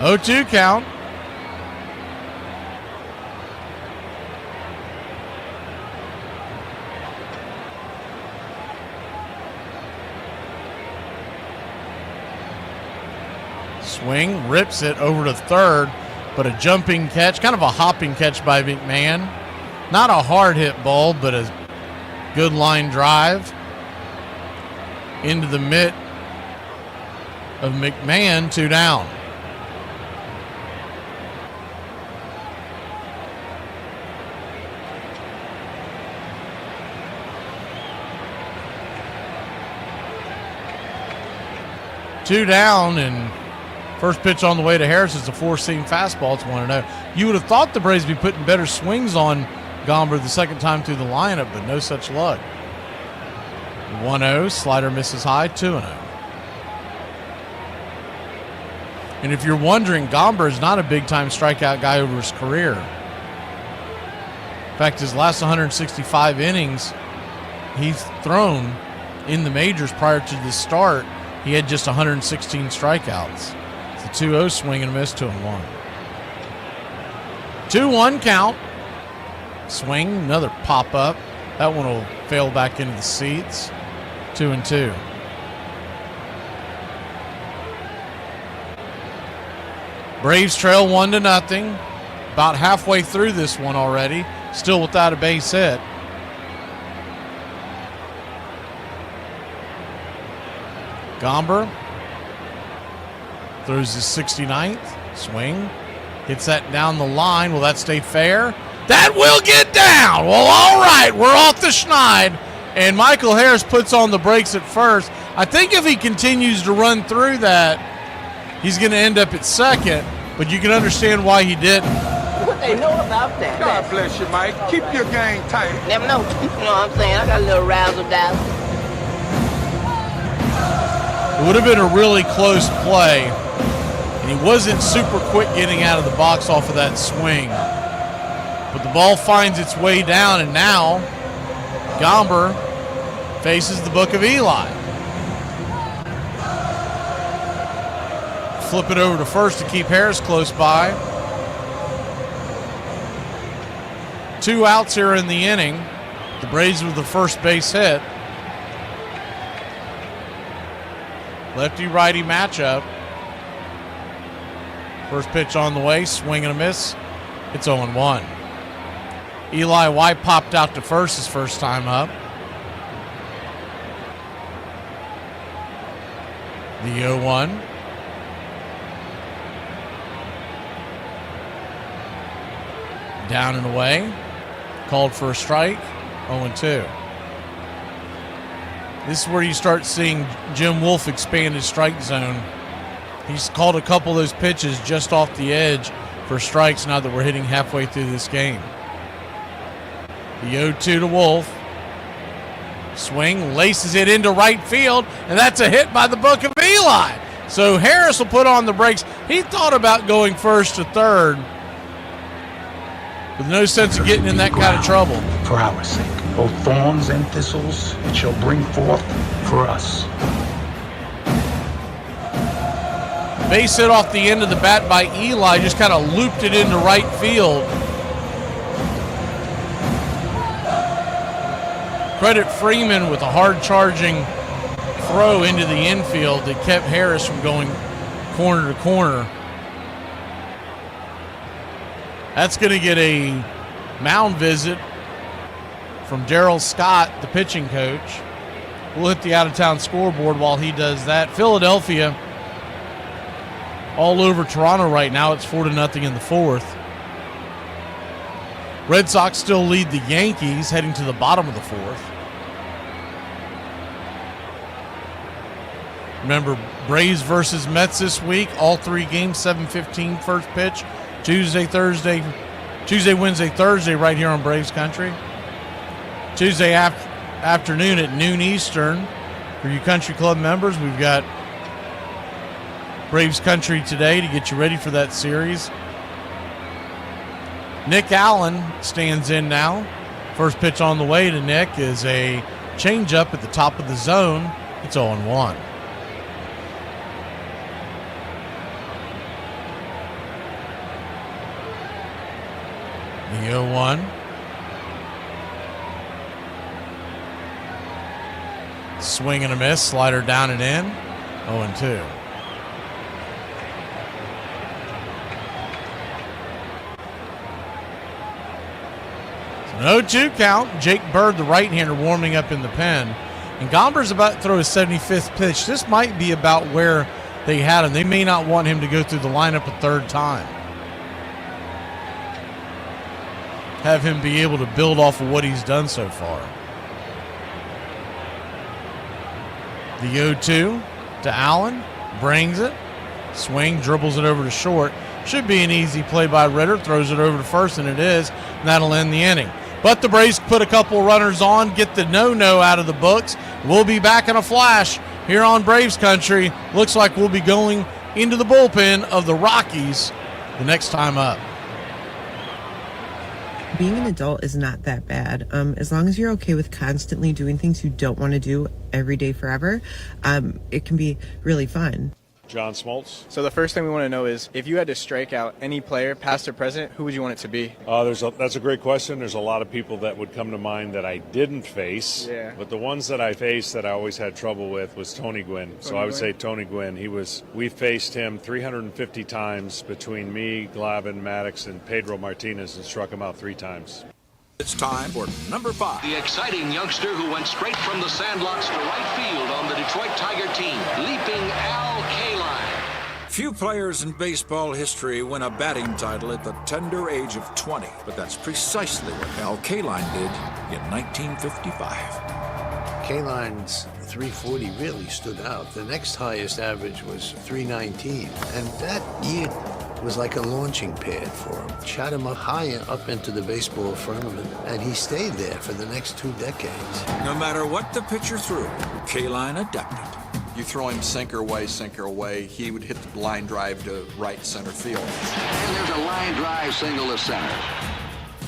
Oh-2 count. Swing, rips it over to third, but a jumping catch, kind of a hopping catch by McMahon. Not a hard hit ball, but a good line drive into the mitt of McMahon, 2 down. Two down, and first pitch on the way to Harris is a 4-seam fastball. It's 1-0. You would have thought the Braves would be putting better swings on Gomber the second time through the lineup, but no such luck. 1-0, slider misses high, 2-0. And if you're wondering, Gomber is not a big-time strikeout guy over his career. In fact, his last 165 innings he's thrown in the majors prior to this start, he had just 116 strikeouts. It's a 2-0 swing and a miss, 2-1. 2-1 count. Swing, another pop-up. That one will fail back into the seats. 2-2. Braves trail 1-0. About halfway through this one already. Still without a base hit. Gomber throws his 69th. Swing. Hits that down the line. Will that stay fair? That will get down. Well, all right. We're off the schneid. And Michael Harris puts on the brakes at first. I think if he continues to run through that, he's going to end up at second. But you can understand why he didn't. What they know about that? God bless you, Mike. Keep your game tight. Never know. You know what I'm saying? I got a little razzle-dazzle. It would have been a really close play, and he wasn't super quick getting out of the box off of that swing. But the ball finds its way down, and now Gomber faces the Book of Eli. Flip it over to first to keep Harris close by. 2 outs here in the inning. The Braves with the first base hit. Lefty-righty matchup. First pitch on the way, swing and a miss. It's 0-1. Eli White popped out to first his first time up. The 0-1. Down and away. Called for a strike. 0-2. This is where you start seeing Jim Wolf expand his strike zone. He's called a couple of those pitches just off the edge for strikes now that we're hitting halfway through this game. The 0-2 to Wolf. Swing, laces it into right field, and that's a hit by the Book of Eli. So Harris will put on the brakes. He thought about going first to third, with no sense of getting in that kind of trouble. For our sake, both thorns and thistles it shall bring forth for us. Base hit off the end of the bat by Eli, just kind of looped it into right field. Credit Freeman with a hard-charging throw into the infield that kept Harris from going corner to corner. That's going to get a mound visit from Darryl Scott, the pitching coach. We'll hit the out-of-town scoreboard while he does that. Philadelphia all over Toronto right now. It's 4-0 in the fourth. Red Sox still lead the Yankees heading to the bottom of the fourth. Remember, Braves versus Mets this week. All 3 games, 7:15 first pitch. Tuesday, Wednesday, Thursday right here on Braves Country. Tuesday afternoon at noon Eastern. For you country club members, we've got Braves Country today to get you ready for that series. Nick Allen stands in now. First pitch on the way to Nick is a changeup at the top of the zone. It's 0-1. The 0-1. Swing and a miss. Slider down and in. 0-2. An 0-2 count. Jake Bird, the right-hander, warming up in the pen. And Gomber's about to throw his 75th pitch. This might be about where they had him. They may not want him to go through the lineup a third time. Have him be able to build off of what he's done so far. The 0-2 to Allen. Brings it. Swing, dribbles it over to short. Should be an easy play by Ritter. Throws it over to first, and it is. And that'll end the inning. But the Braves put a couple runners on, get the no-no out of the books. We'll be back in a flash here on Braves Country. Looks like we'll be going into the bullpen of the Rockies the next time up. Being an adult is not that bad. As long as you're okay with constantly doing things you don't want to do every day forever, it can be really fun. John Smoltz. So the first thing we want to know is, if you had to strike out any player, past or present, who would you want it to be? That's a great question. There's a lot of people that would come to mind that I didn't face. Yeah. But the ones that I faced that I always had trouble with was Tony Gwynn. So I would say Tony Gwynn. We faced him 350 times between me, Glavin, Maddox, and Pedro Martinez, and struck him out 3 times. It's time for number 5. The exciting youngster who went straight from the sandlots to right field on the Detroit Tiger team, leaping Al Kaline. Few players in baseball history win a batting title at the tender age of 20, but that's precisely what Al Kaline did in 1955. Kaline's 340 really stood out. The next highest average was 319, and that year was like a launching pad for him. Shot him up higher up into the baseball firmament, and he stayed there for the next 2 decades. No matter what the pitcher threw, Kaline adapted. You throw him sinker away, he would hit the line drive to right center field. And there's a line drive single to center.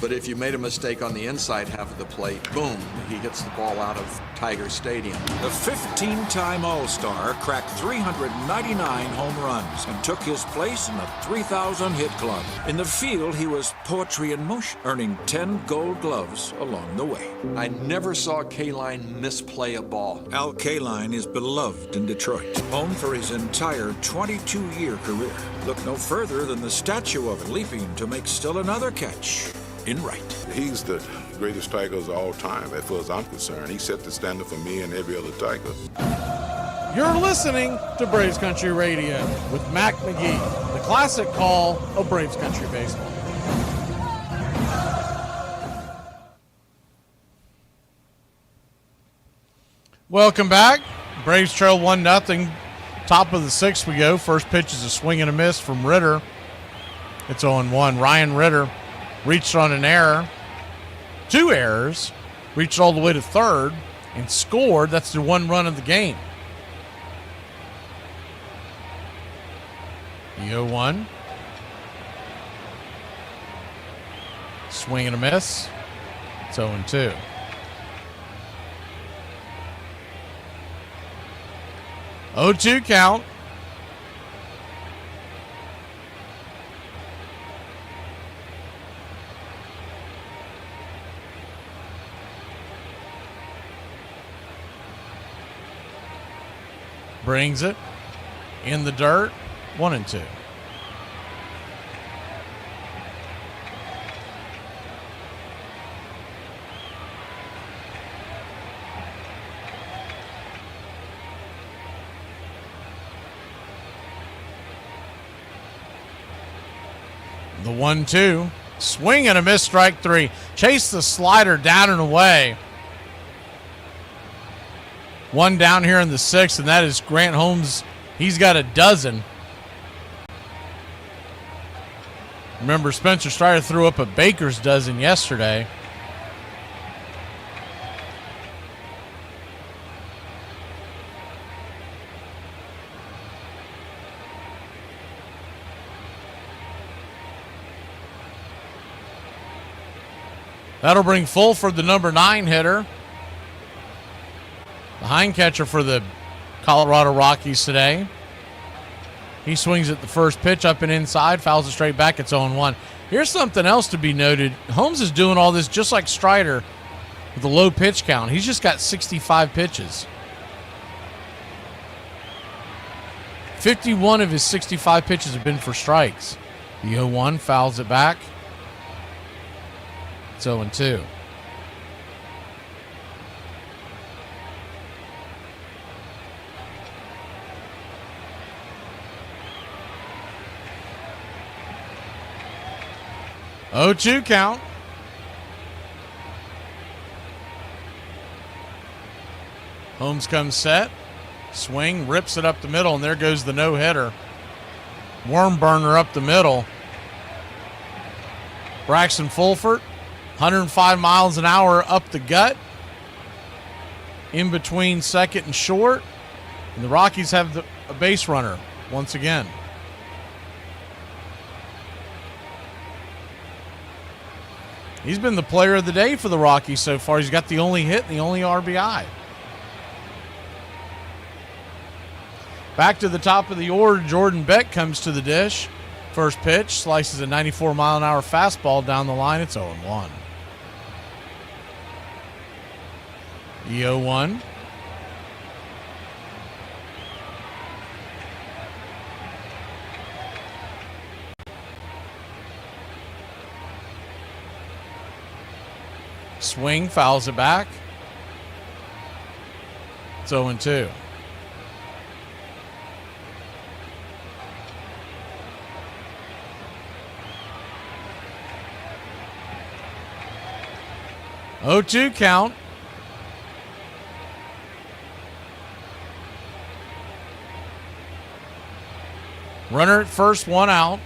But if you made a mistake on the inside half of the plate, boom, he hits the ball out of Tiger Stadium. The 15-time All-Star cracked 399 home runs and took his place in the 3,000-hit club. In the field, he was poetry in motion, earning 10 Gold Gloves along the way. I never saw Kaline misplay a ball. Al Kaline is beloved in Detroit, home for his entire 22-year career. Look no further than the statue of him leaping to make still another catch in right. He's the greatest Tiger of all time, as far as I'm concerned. He set the standard for me and every other Tiger. You're listening to Braves Country Radio with Mac McGee, the classic call of Braves Country Baseball. Welcome back. Braves trail 1-0. Top of the 6th we go. First pitch is a swing and a miss from Ritter. It's 0-1. Ryan Ritter reached on an error. 2 errors. Reached all the way to third and scored. That's the 1 run of the game. The 0-1. Swing and a miss. It's 0-2. Oh-2 count. Brings it in the dirt. 1-2. The 1-2. Swing and a miss, strike 3. Chase the slider down and away. 1 down here in the 6th, and that is Grant Holmes. He's got a dozen. Remember, Spencer Strider threw up a baker's dozen yesterday. That'll bring Fulford, the number 9 hitter. The hind catcher for the Colorado Rockies today. He swings at the first pitch, up and inside, fouls it straight back. It's 0-1. Here's something else to be noted. Holmes is doing all this just like Strider with a low pitch count. He's just got 65 pitches. 51 of his 65 pitches have been for strikes. The 0-1 fouls it back. It's 0-2. 0-2 count. Holmes comes set. Swing, rips it up the middle, and there goes the no-hitter. Worm burner up the middle. Braxton Fulford, 105 miles an hour up the gut. In between second and short. And the Rockies have a base runner once again. He's been the player of the day for the Rockies so far. He's got the only hit and the only RBI. Back to the top of the order, Jordan Beck comes to the dish. First pitch, slices a 94-mile-an-hour fastball down the line. It's 0-1. The 0-1. Swing, fouls it back. It's 0-2. Oh-2 count. Runner at first, one out.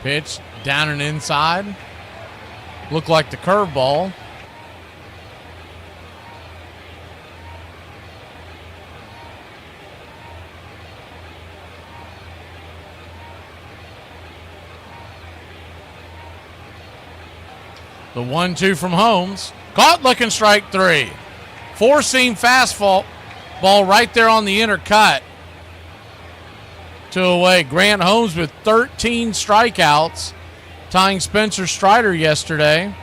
Pitch down and inside. Looked like the curveball. The 1-2 from Holmes. Caught looking strike three. Four-seam fastball ball right there on the inner cut. 2 away. Grant Holmes with 13 strikeouts, tying Spencer Strider yesterday.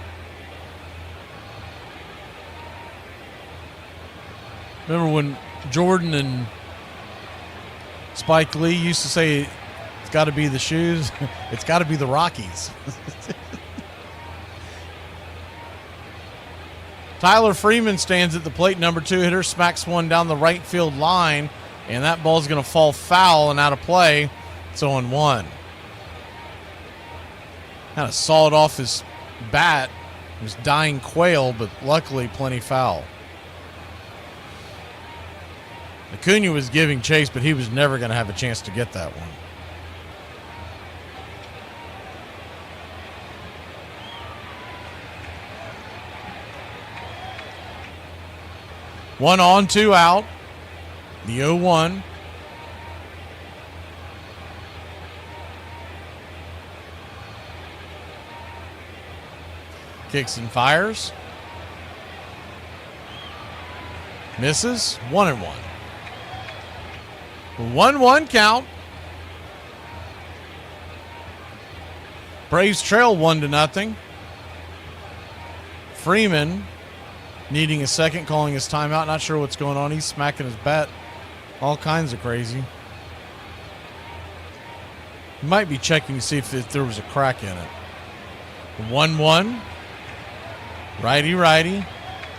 Remember when Jordan and Spike Lee used to say, it's got to be the shoes, it's got to be the Rockies. Tyler Freeman stands at the plate, number 2 hitter, smacks one down the right field line, and that ball's going to fall foul and out of play. It's 0-1. Kind of sawed off his bat. It was dying quail, but luckily plenty foul. Acuna was giving chase, but he was never going to have a chance to get that one. One on, 2 out. The 0-1. Kicks and fires. Misses. 1-1. 1-1 count. Braves trail 1-0. Freeman needing a second, calling his timeout. Not sure what's going on. He's smacking his bat. All kinds of crazy. He might be checking to see if there was a crack in it. 1-1. Righty-righty.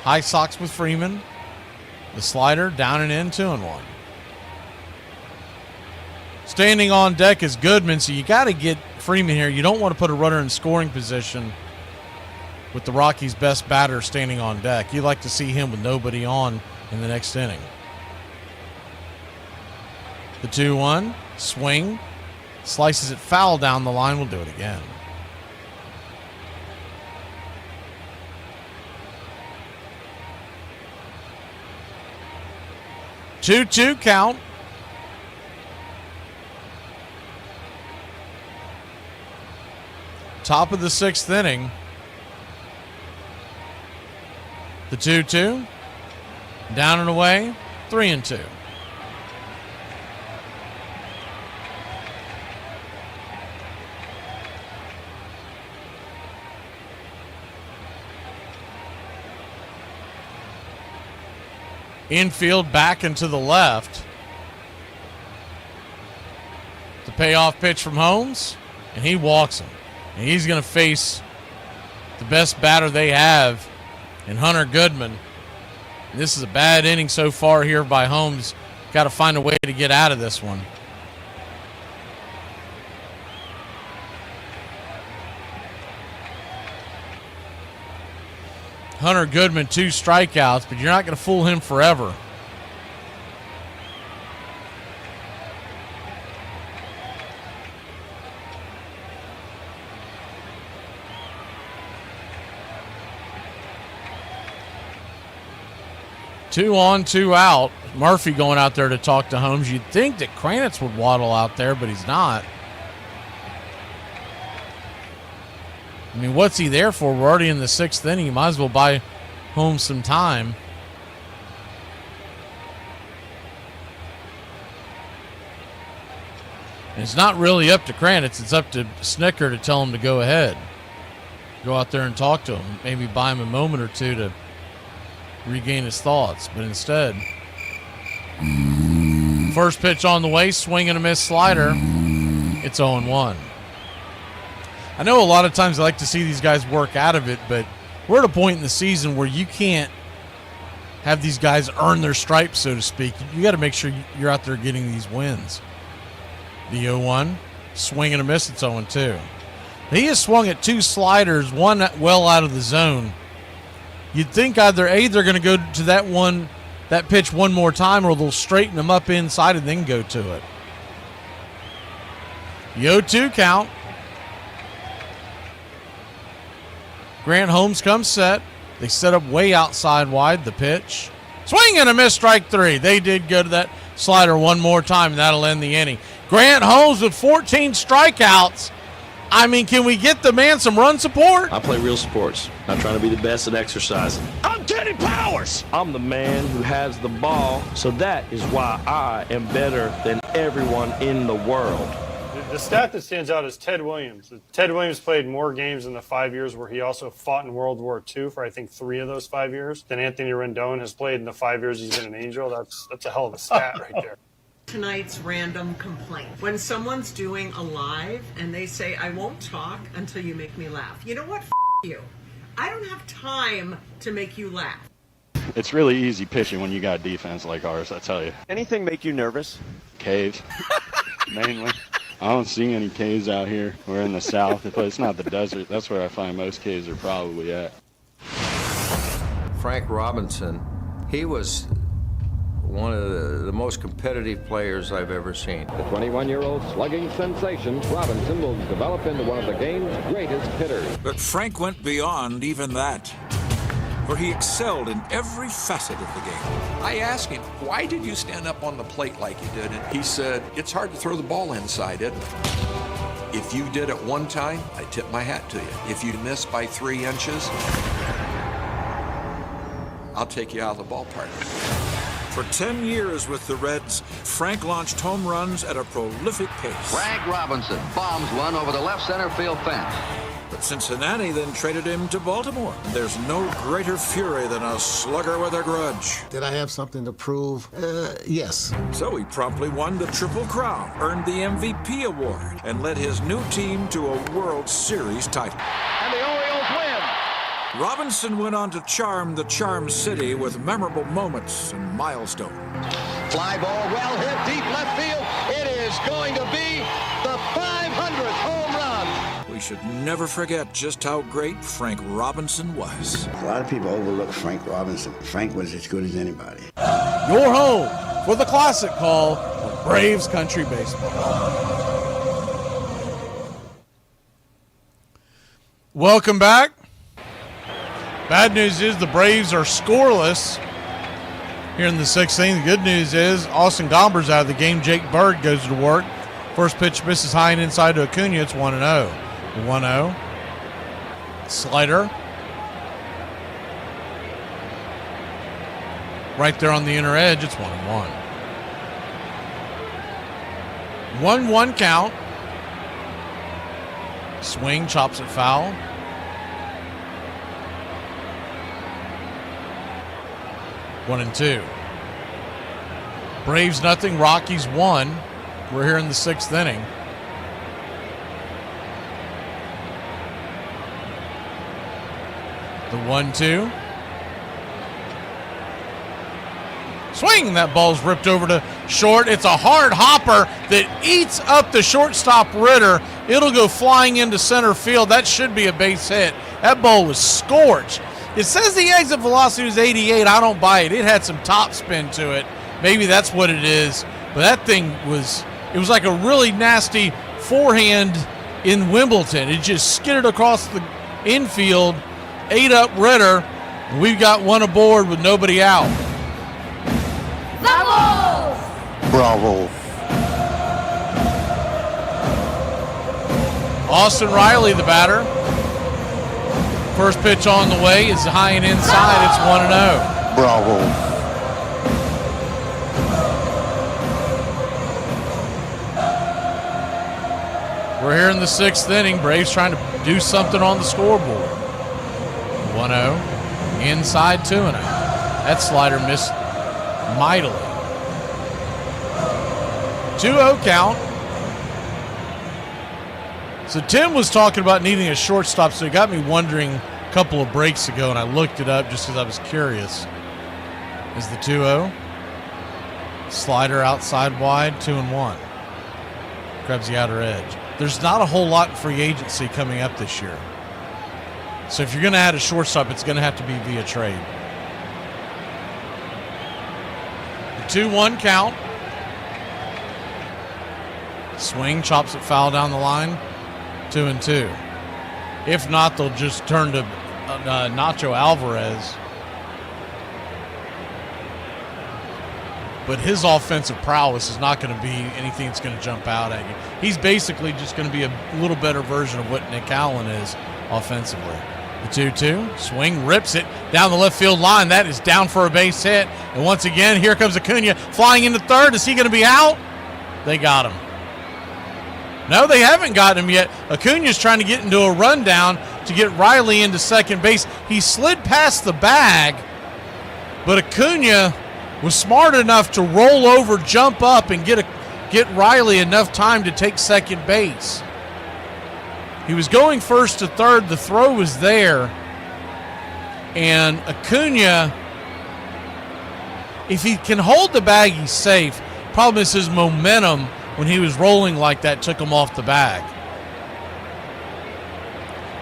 High socks with Freeman. The slider down and in, 2-1. Standing on deck is Goodman, so you got to get Freeman here. You don't want to put a runner in scoring position with the Rockies' best batter standing on deck. You like to see him with nobody on in the next inning. The 2-1, swing, slices it foul down the line. We'll do it again. Two count. Top of the 6th inning. The 2-2. Down and away. 3-2. Infield back and to the left. The payoff pitch from Holmes, and he walks him. And he's going to face the best batter they have in Hunter Goodman. This is a bad inning so far here by Holmes. got to find a way to get out of this one. Hunter Goodman, 2 strikeouts, but you're not going to fool him forever. Two on, 2 out. Murphy going out there to talk to Holmes. You'd think that Kranitz would waddle out there, but he's not. I mean, what's he there for? We're already in the 6th inning. You might as well buy Holmes some time. And it's not really up to Kranitz. It's up to Snicker to tell him to go ahead. Go out there and talk to him. Maybe buy him a moment or two to regain his thoughts. But instead, first pitch on the way, swing and a miss slider. It's 0-1. I know a lot of times I like to see these guys work out of it, but we're at a point in the season where you can't have these guys earn their stripes, so to speak. You got to make sure you're out there getting these wins. The 0-1, swing and a miss, it's 0-2. He has swung at 2 sliders, one well out of the zone. You'd think either A, they're going to go to that pitch one more time, or they'll straighten them up inside and then go to it. The 0-2 count. Grant Holmes comes set. They set up way outside wide. The pitch. Swing and a miss, strike 3. They did go to that slider one more time, and that'll end the inning. Grant Holmes with 14 strikeouts. I mean, can we get the man some run support? I play real sports. I'm trying to be the best at exercising. I'm Teddy Powers. I'm the man who has the ball, so that is why I am better than everyone in the world. The stat that stands out is Ted Williams. Ted Williams played more games in the 5 years where he also fought in World War II for, I think, 3 of those 5 years than Anthony Rendon has played in the 5 years he's been an Angel. That's a hell of a stat right there. Tonight's random complaint. When someone's doing a live and they say, I won't talk until you make me laugh. You know what? You. I don't have time to make you laugh. It's really easy pitching when you got a defense like ours, I tell you. Anything make you nervous? Caves, mainly. I don't see any caves out here. We're in the south, but it's not the desert. That's where I find most caves are probably at. Frank Robinson, he was one of the most competitive players I've ever seen. The 21-year-old slugging sensation, Robinson, will develop into one of the game's greatest hitters. But Frank went beyond even that, for he excelled in every facet of the game. I asked him, why did you stand up on the plate like you did? And he said, it's hard to throw the ball inside, isn't it? If you did it one time, I tip my hat to you. If you miss by 3 inches, I'll take you out of the ballpark. For 10 years with the Reds, Frank launched home runs at a prolific pace. Frank Robinson bombs one over the left center field fence. But Cincinnati then traded him to Baltimore. There's no greater fury than a slugger with a grudge. Did I have something to prove? Yes. So he promptly won the Triple Crown, earned the MVP award, and led his new team to a World Series title. And the Orioles win. Robinson went on to charm the Charm City with memorable moments and milestones. Fly ball well hit deep left field. It is going to be the 500th home run. We should never forget just how great Frank Robinson was. A lot of people overlook Frank Robinson. Frank was as good as anybody. Your home for the classic call of Braves Country Baseball. Welcome back. Bad news is the Braves are scoreless here in the 6th inning. The good news is Austin Gomber's out of the game. Jake Bird goes to work. First pitch misses high and inside to Acuna. It's 1-0. 1-0. Slider. Right there on the inner edge. It's 1-1. 1-1 count. Swing, chops it foul. 1-2. Braves nothing, Rockies 1. We're here in the 6th inning. The 1-2. Swing! That ball's ripped over to short. It's a hard hopper that eats up the shortstop Ritter. It'll go flying into center field. That should be a base hit. That ball was scorched. It says the exit velocity was 88. I don't buy it. It had some top spin to it. Maybe that's what it is. But that thing was like a really nasty forehand in Wimbledon. It just skidded across the infield, ate up Ritter. And we've got one aboard with nobody out. Bravo. Austin Riley, the batter. First pitch on the way is high and inside. It's 1-0. Bravo. We're here in the 6th inning. Braves trying to do something on the scoreboard. 1-0. Inside 2-0. That slider missed mightily. 2-0 count. So Tim was talking about needing a shortstop, so it got me wondering a couple of breaks ago, and I looked it up just because I was curious. Is the 2-0. Slider outside wide, 2-1. Grabs the outer edge. There's not a whole lot in free agency coming up this year. So if you're going to add a shortstop, it's going to have to be via trade. The 2-1 count. Swing, chops it foul down the line. 2-2. If not, they'll just turn to Nacho Alvarez. But his offensive prowess is not going to be anything that's going to jump out at you. He's basically just going to be a little better version of what Nick Allen is offensively. The 2-2. Swing, rips it down the left field line. That is down for a base hit. And once again, here comes Acuna flying into third. Is he going to be out? They got him. No, they haven't gotten him yet. Acuna's trying to get into a rundown to get Riley into second base. He slid past the bag, but Acuna was smart enough to roll over, jump up, and get Riley enough time to take second base. He was going first to third. The throw was there. And Acuna, if he can hold the bag, he's safe. Problem is his momentum when he was rolling like that took him off the bag.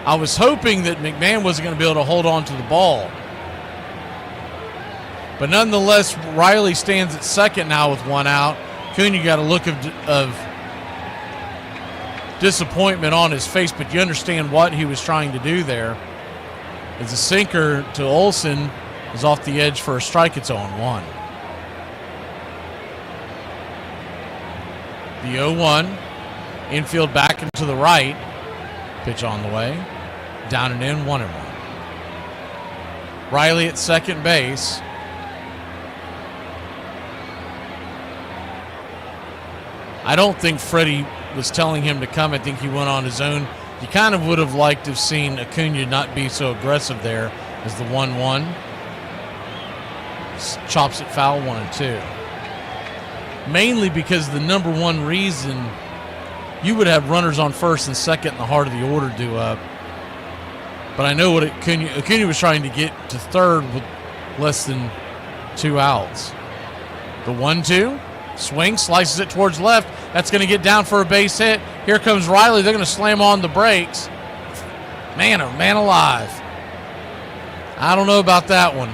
I was hoping that McMahon wasn't going to be able to hold on to the ball. But nonetheless, Riley stands at second now with one out. Acuna got a look of disappointment on his face, but you understand what he was trying to do there. As a sinker to Olsen is off the edge for a strike. It's 0-1. The 0-1. Infield back and to the right. Pitch on the way. Down and in, 1-1. Riley at second base. I don't think Freddie was telling him to come. I think he went on his own. You kind of would have liked to have seen Acuna not be so aggressive there as the 1-1. Chops it foul, 1-2. Mainly because the number one reason you would have runners on first and second in the heart of the order due up. But I know what Acuna was trying to get to third with less than 2 outs. The 1-2. Swing, slices it towards left. That's going to get down for a base hit. Here comes Riley. They're going to slam on the brakes. Man, oh man alive. I don't know about that one.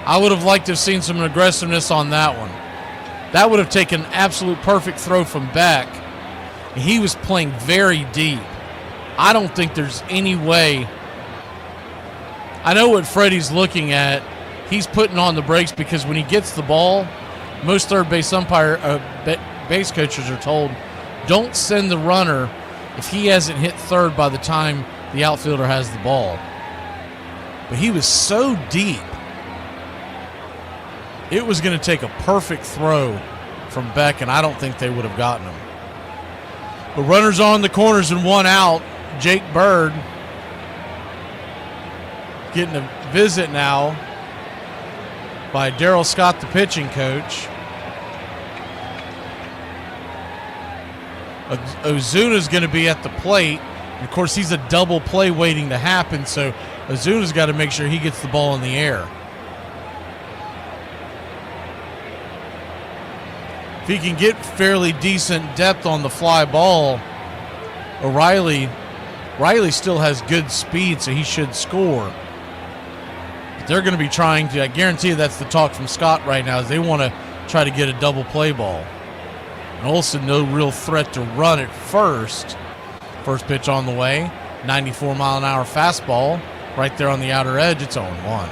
I would have liked to have seen some aggressiveness on that one. That would have taken an absolute perfect throw from Beck. He was playing very deep. I don't think there's any way. I know what Freddie's looking at. He's putting on the brakes because when he gets the ball, most third base base coaches are told, don't send the runner if he hasn't hit third by the time the outfielder has the ball. But he was so deep. It was going to take a perfect throw from Beck, and I don't think they would have gotten him. But runners on the corners and 1 out. Jake Bird getting a visit now by Darryl Scott, the pitching coach. Ozuna's going to be at the plate. And of course, he's a double play waiting to happen, so Ozuna's got to make sure he gets the ball in the air. if he can get fairly decent depth on the fly ball, Riley still has good speed, so he should score. But they're going to be trying to, I guarantee you that's the talk from Scott right now, is they want to try to get a double play ball. And Olson, no real threat to run at first. First pitch on the way, 94-mile-an-hour fastball right there on the outer edge. It's 0-1.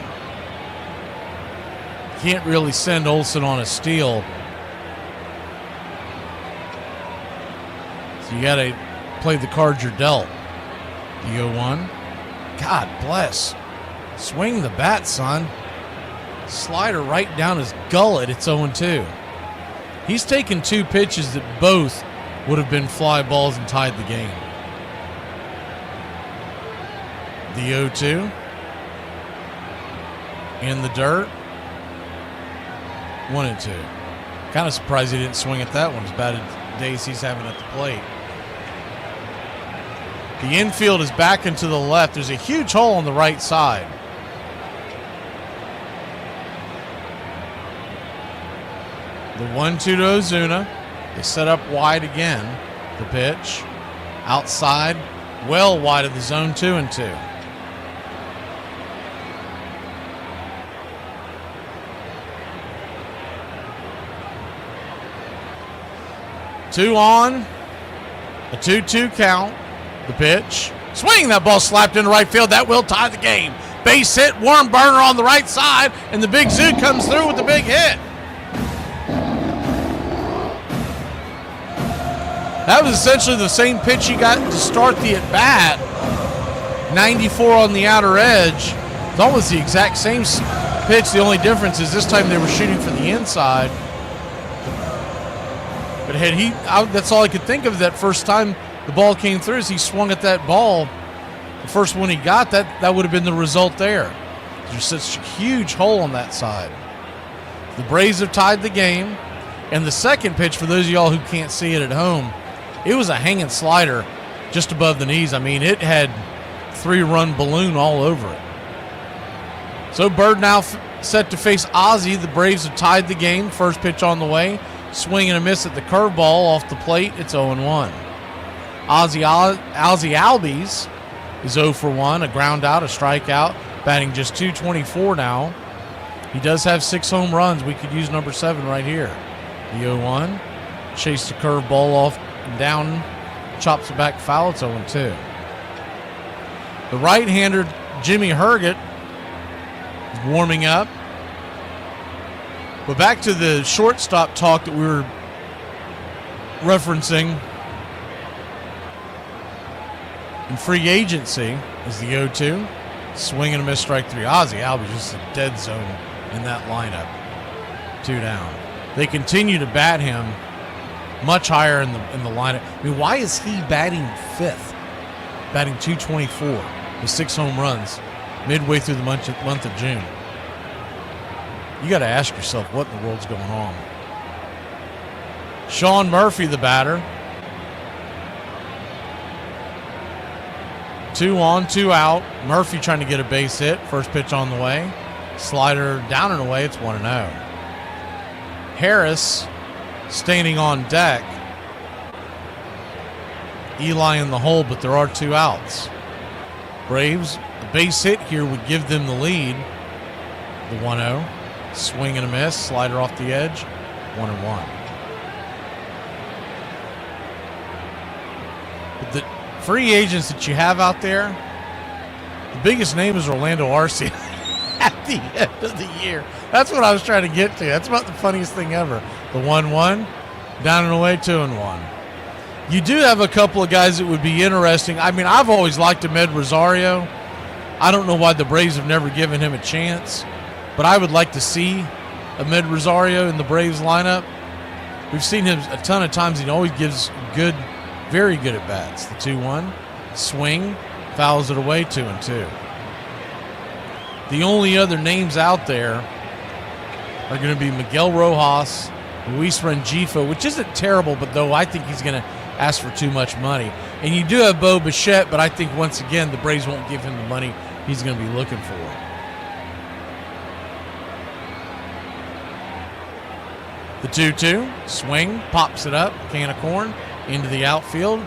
Can't really send Olson on a steal. So you got to play the cards you're dealt. The 0-1. God bless. Swing the bat, son. Slider right down his gullet. It's 0-2. He's taken 2 pitches that both would have been fly balls and tied the game. The 0-2. In the dirt. 1-2. Kind of surprised he didn't swing at that one as bad as days he's having at the plate. The infield is back and to the left. There's a huge hole on the right side. The 1-2 to Ozuna. They set up wide again. The pitch. Outside. Well wide of the zone 2-2. 2 on. A 2-2 count. The pitch. Swing. That ball slapped into right field. That will tie the game. Base hit. Warm burner on the right side. And the Big Zoo comes through with the big hit. That was essentially the same pitch he got to start the at-bat. 94 on the outer edge. It's almost the exact same pitch. The only difference is this time they were shooting for the inside. But had he, that's all I could think of that first time the ball came through as he swung at that ball. The first one he got, that would have been the result there. There's such a huge hole on that side. The Braves have tied the game. And the second pitch, for those of y'all who can't see it at home, it was a hanging slider just above the knees. I mean, it had 3-run balloon all over it. So Bird now set to face Ozzie. The Braves have tied the game. First pitch on the way. Swing and a miss at the curveball off the plate. It's 0-1. Ozzie Albies is 0 for 1. A ground out, a strikeout. Batting just .224 now. He does have 6 home runs. We could use number 7 right here. The 0-1. Chased the curveball off and down. Chops it back foul. It's 0-2. The right-hander, Jimmy Herget, is warming up. But back to the shortstop talk that we were referencing. In free agency is the 0-2. Swing and a miss, strike 3. Ozzie Albies just a dead zone in that lineup. 2 down. They continue to bat him much higher in the lineup. I mean, why is he batting 5th? Batting .224 with 6 home runs midway through the month of June. You got to ask yourself what in the world's going on. Sean Murphy, the batter. 2 on, 2 out. Murphy trying to get a base hit. First pitch on the way. Slider down and away. It's 1-0. Harris standing on deck. Eli in the hole, but there are 2 outs. Braves, the base hit here would give them the lead. The 1-0. Swing and a miss. Slider off the edge. 1-1. But the free agents that you have out there, the biggest name is Orlando Arcia at the end of the year. That's what I was trying to get to. That's about the funniest thing ever. The 1-1, down and away, 2-1. You do have a couple of guys that would be interesting. I mean, I've always liked Ahmed Rosario. I don't know why the Braves have never given him a chance, but I would like to see Ahmed Rosario in the Braves lineup. We've seen him a ton of times. He always gives good, very good at bats. The 2-1, swing, fouls it away, 2-2. The only other names out there are going to be Miguel Rojas, Luis Rengifo, which isn't terrible, but though I think he's going to ask for too much money. And you do have Bo Bichette, but I think once again the Braves won't give him the money he's going to be looking for. The 2-2, swing, pops it up, can of corn, into the outfield.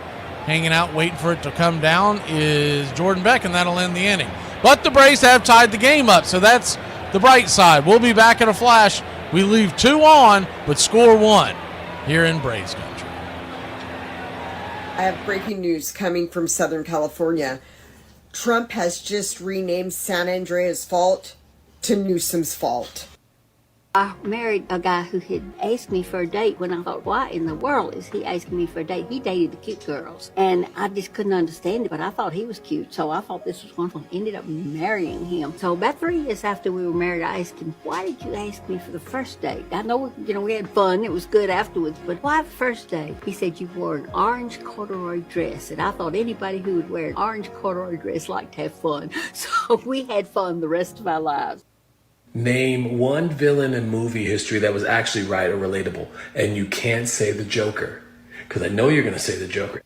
Hanging out, waiting for it to come down is Jordan Beck, and that'll end the inning. But the Braves have tied the game up, so that's the bright side. We'll be back in a flash. We leave 2 on, but score 1 here in Braves country. I have breaking news coming from Southern California. Trump has just renamed San Andreas Fault to Newsom's Fault. I married a guy who had asked me for a date when I thought, why in the world is he asking me for a date? He dated the cute girls. And I just couldn't understand it, but I thought he was cute. So I thought this was wonderful. Ended up marrying him. So about 3 years after we were married, I asked him, why did you ask me for the first date? I know, we had fun. It was good afterwards, but why the first date? He said, you wore an orange corduroy dress. And I thought anybody who would wear an orange corduroy dress liked to have fun. So we had fun the rest of our lives. Name one villain in movie history that was actually right or relatable. And you can't say the Joker, because I know you're going to say the Joker.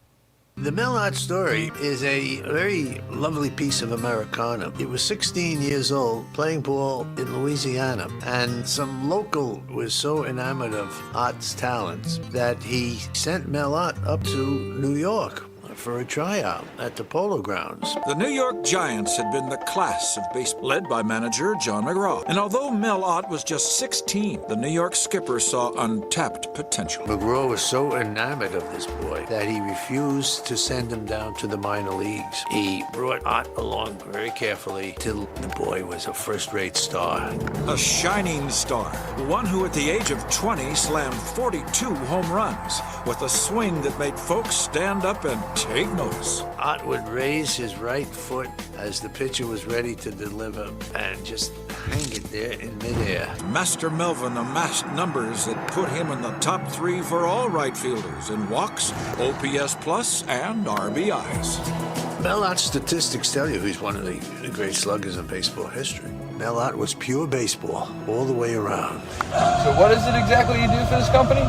The Mel Ott story is a very lovely piece of Americana. He was 16 years old, playing ball in Louisiana, and some local was so enamored of Ott's talents that he sent Mel Ott up to New York for a tryout at the Polo Grounds. The New York Giants had been the class of baseball, led by manager John McGraw. And although Mel Ott was just 16, the New York skipper saw untapped potential. McGraw was so enamored of this boy that he refused to send him down to the minor leagues. He brought Ott along very carefully till the boy was a first-rate star. A shining star, one who at the age of 20 slammed 42 home runs with a swing that made folks stand up and take notice. Ott would raise his right foot as the pitcher was ready to deliver and just hang it there in midair. Master Melvin amassed numbers that put him in the top 3 for all right fielders in walks, OPS plus, and RBIs. Mel Ott's statistics tell you he's one of the great sluggers in baseball history. Mel Ott was pure baseball all the way around. So what is it exactly you do for this company?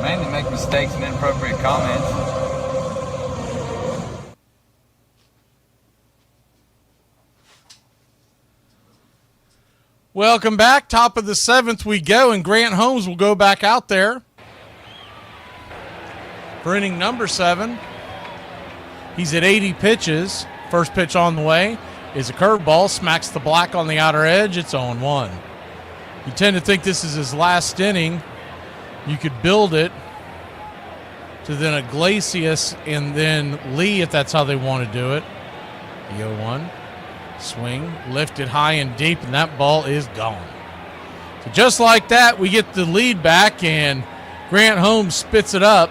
Mainly make mistakes and inappropriate comments. Welcome back. Top of the 7th we go, and Grant Holmes will go back out there for inning number 7. He's at 80 pitches. First pitch on the way is a curveball, smacks the black on the outer edge. It's 0-1. You tend to think this is his last inning. You could build it to then Iglesias and then Lee if that's how they want to do it. The 0-1. Swing, lifted high and deep, and that ball is gone. So just like that, we get the lead back, and Grant Holmes spits it up.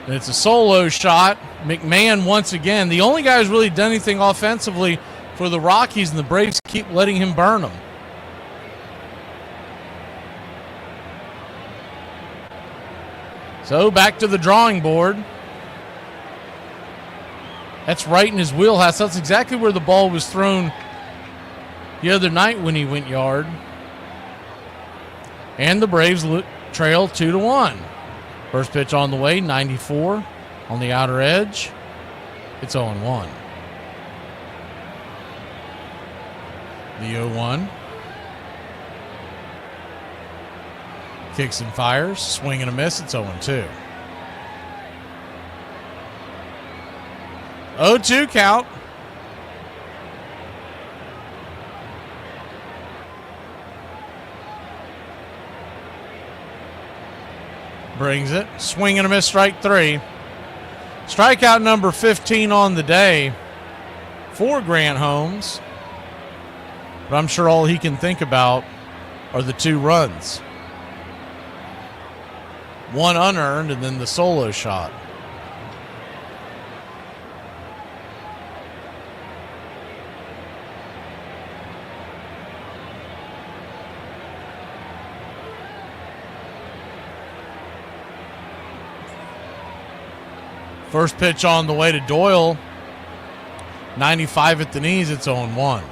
And it's a solo shot. McMahon once again, the only guy who's really done anything offensively for the Rockies, and the Braves keep letting him burn them. So back to the drawing board. That's right in his wheelhouse. That's exactly where the ball was thrown the other night when he went yard. And the Braves trail 2-1. First pitch on the way, 94 on the outer edge. It's 0-1. The 0-1. Kicks and fires, swing and a miss. It's 0-2. 0-2 count. Brings it. Swing and a miss, strike 3. Strikeout number 15 on the day for Grant Holmes. But I'm sure all he can think about are the 2 runs. 1 unearned and then the solo shot. First pitch on the way to Doyle. 95 at the knees. It's 0-1.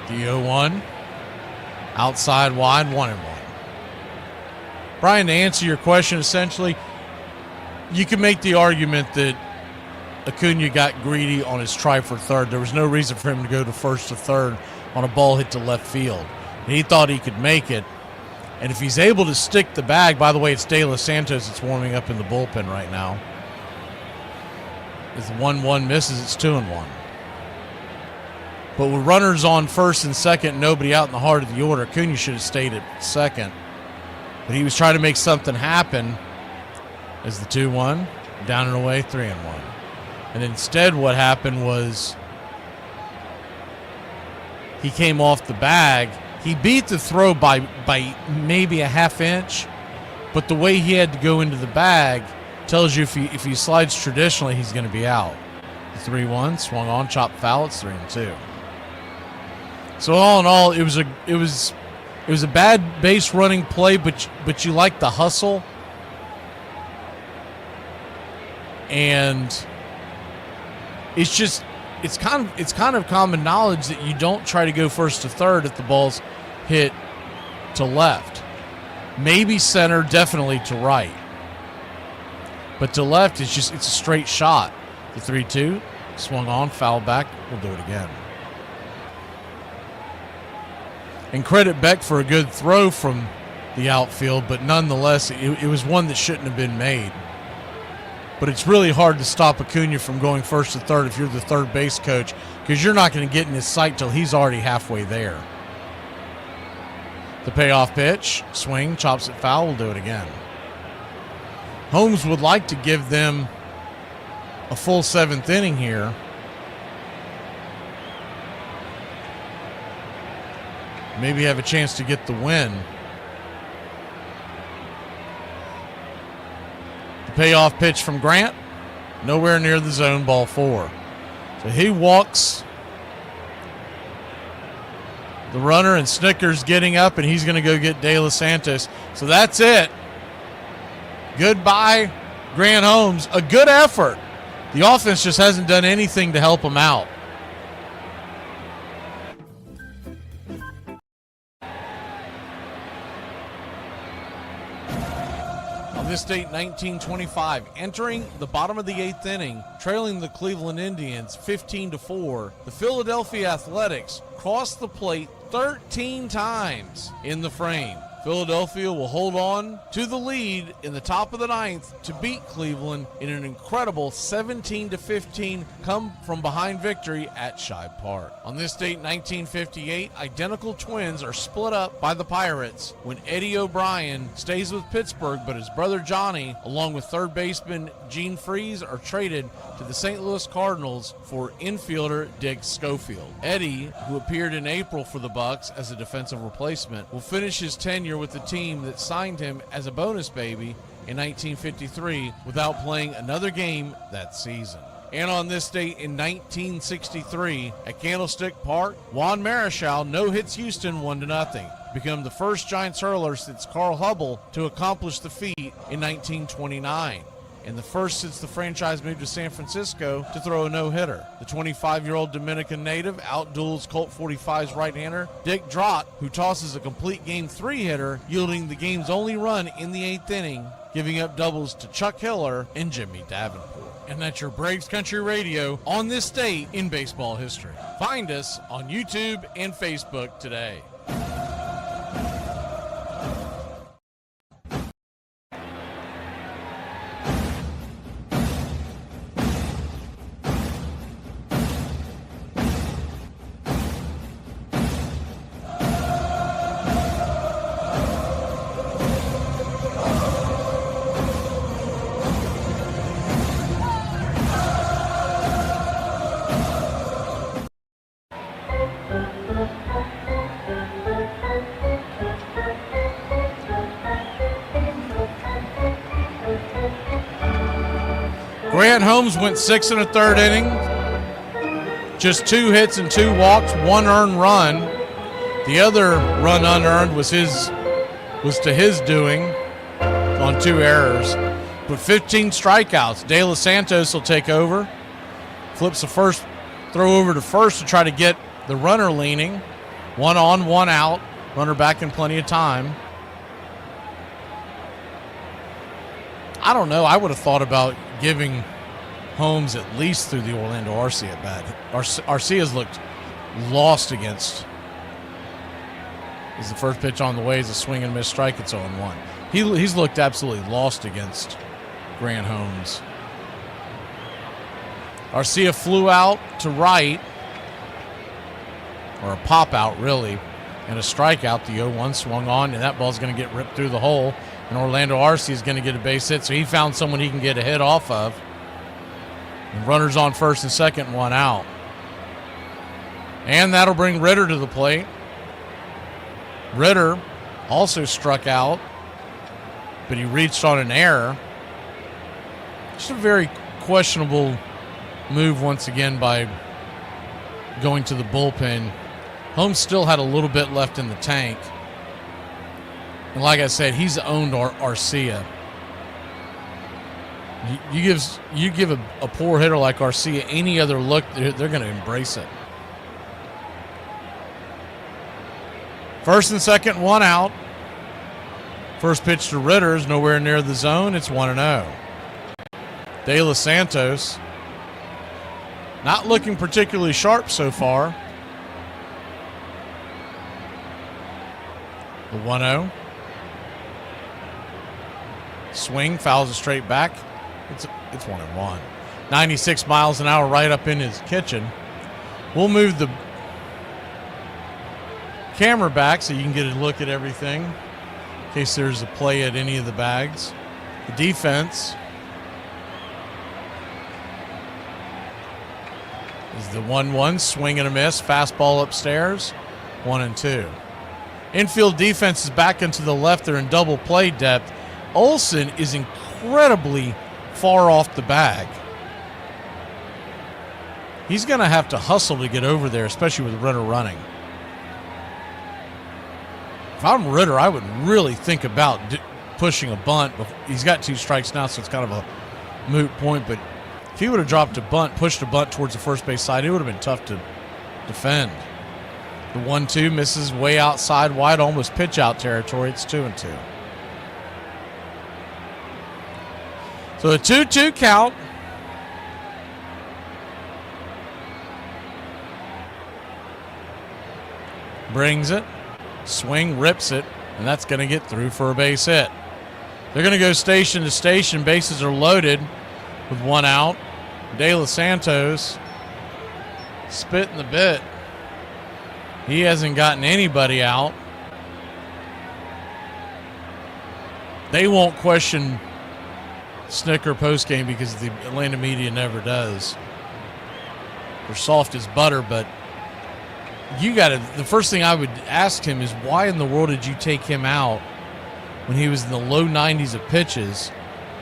The 0-1. Outside wide, 1-1. Brian, to answer your question, essentially, you can make the argument that Acuna got greedy on his try for third. There was no reason for him to go to first or third on a ball hit to left field. And he thought he could make it. And if he's able to stick the bag, by the way, it's De Los Santos that's warming up in the bullpen right now. If the 1-1 misses, it's 2-1. But with runners on first and second, nobody out in the heart of the order, Acuna should have stayed at second. But he was trying to make something happen as the 2-1, down and away, 3-1. And instead what happened was he came off the bag. He beat the throw by maybe a half inch, but the way he had to go into the bag tells you if he slides traditionally, he's going to be out. The 3-1, swung on, chopped foul, it's 3-2. So all in all, it was a bad base running play, but you like the hustle. And it's kind of common knowledge that you don't try to go first to third if the ball's hit to left. Maybe center, definitely to right. But to left, it's a straight shot. The 3-2, swung on, foul back, we'll do it again. And credit Beck for a good throw from the outfield, but nonetheless, it was one that shouldn't have been made. But it's really hard to stop Acuna from going first to third if you're the third base coach, because you're not going to get in his sight till he's already halfway there. The payoff pitch, swing, chops it foul, we'll do it again. Holmes would like to give them a full seventh inning here. Maybe have a chance to get the win. The payoff pitch from Grant, nowhere near the zone, ball 4. So he walks the runner, and Snicker's getting up, and he's going to go get De Los Santos. So that's it. Goodbye, Grant Holmes. A good effort. The offense just hasn't done anything to help him out. This date, 1925, entering the bottom of the 8th inning, trailing the Cleveland Indians 15-4, the Philadelphia Athletics crossed the plate 13 times in the frame. Philadelphia will hold on to the lead in the top of the 9th to beat Cleveland in an incredible 17-15 come from behind victory at Shibe Park. On this date, 1958, identical twins are split up by the Pirates when Eddie O'Brien stays with Pittsburgh, but his brother Johnny, along with third baseman Gene Freese, are traded to the St. Louis Cardinals for infielder Dick Schofield. Eddie, who appeared in April for the Bucks as a defensive replacement, will finish his tenure with the team that signed him as a bonus baby in 1953 without playing another game that season. And on this date in 1963 at Candlestick Park, Juan Marichal no-hits Houston 1-0, become the first Giants hurler since Carl Hubble to accomplish the feat in 1929. And the first since the franchise moved to San Francisco to throw a no-hitter. The 25-year-old Dominican native outduels Colt 45's right-hander Dick Drott, who tosses a complete Game 3 hitter, yielding the game's only run in the 8th inning, giving up doubles to Chuck Hiller and Jimmy Davenport. And that's your Braves Country Radio on this date in baseball history. Find us on YouTube and Facebook today. Grant Holmes went 6 1/3 innings, just 2 hits and 2 walks, 1 earned run. The other run unearned was to his doing on 2 errors, but 15 strikeouts. De Los Santos will take over, flips the first throw over to first to try to get the runner leaning. 1 on, 1 out, runner back in plenty of time. I don't know. I would have thought about giving Holmes at least threw the Orlando Arcia at bat. Arcia's looked lost against. Is the first pitch on the way is a swing and miss strike. It's 0-1. He's looked absolutely lost against Grant Holmes. Arcia flew out to right, or a pop out really, and a strikeout. The 0-1 swung on, and that ball's going to get ripped through the hole. And Orlando Arcia is going to get a base hit, so he found someone he can get a hit off of. And runners on first and second, 1 out. And that'll bring Ritter to the plate. Ritter also struck out, but he reached on an error. Just a very questionable move once again by going to the bullpen. Holmes still had a little bit left in the tank. And like I said, he's owned Arcia. You give a poor hitter like Arcia any other look, they're going to embrace it. First and second, 1 out. First pitch to Ritter is nowhere near the zone. It's 1-0. De Los Santos not looking particularly sharp so far. The 1-0. Swing, fouls it straight back. It's 1-1. 96 miles an hour right up in his kitchen. We'll move the camera back so you can get a look at everything in case there's a play at any of the bags. The defense is the 1-1, swing and a miss, fastball upstairs, 1-2. Infield defense is back into the left. They're in double play depth. Olsen is incredibly far off the bag. He's going to have to hustle to get over there, especially with Ritter running. If I'm Ritter, I would really think about pushing a bunt. He's got 2 strikes now, so it's kind of a moot point. But if he would have dropped a bunt, pushed a bunt towards the first base side, it would have been tough to defend. The 1-2 misses way outside, wide, almost pitch out territory. It's 2-2. So a 2-2 count. Brings it. Swing, rips it, and that's going to get through for a base hit. They're going to go station to station. Bases are loaded with 1 out. De Los Santos spitting the bit. He hasn't gotten anybody out. They won't question Snicker postgame because the Atlanta media never does. They're soft as butter, but the first thing I would ask him is why in the world did you take him out when he was in the low 90s of pitches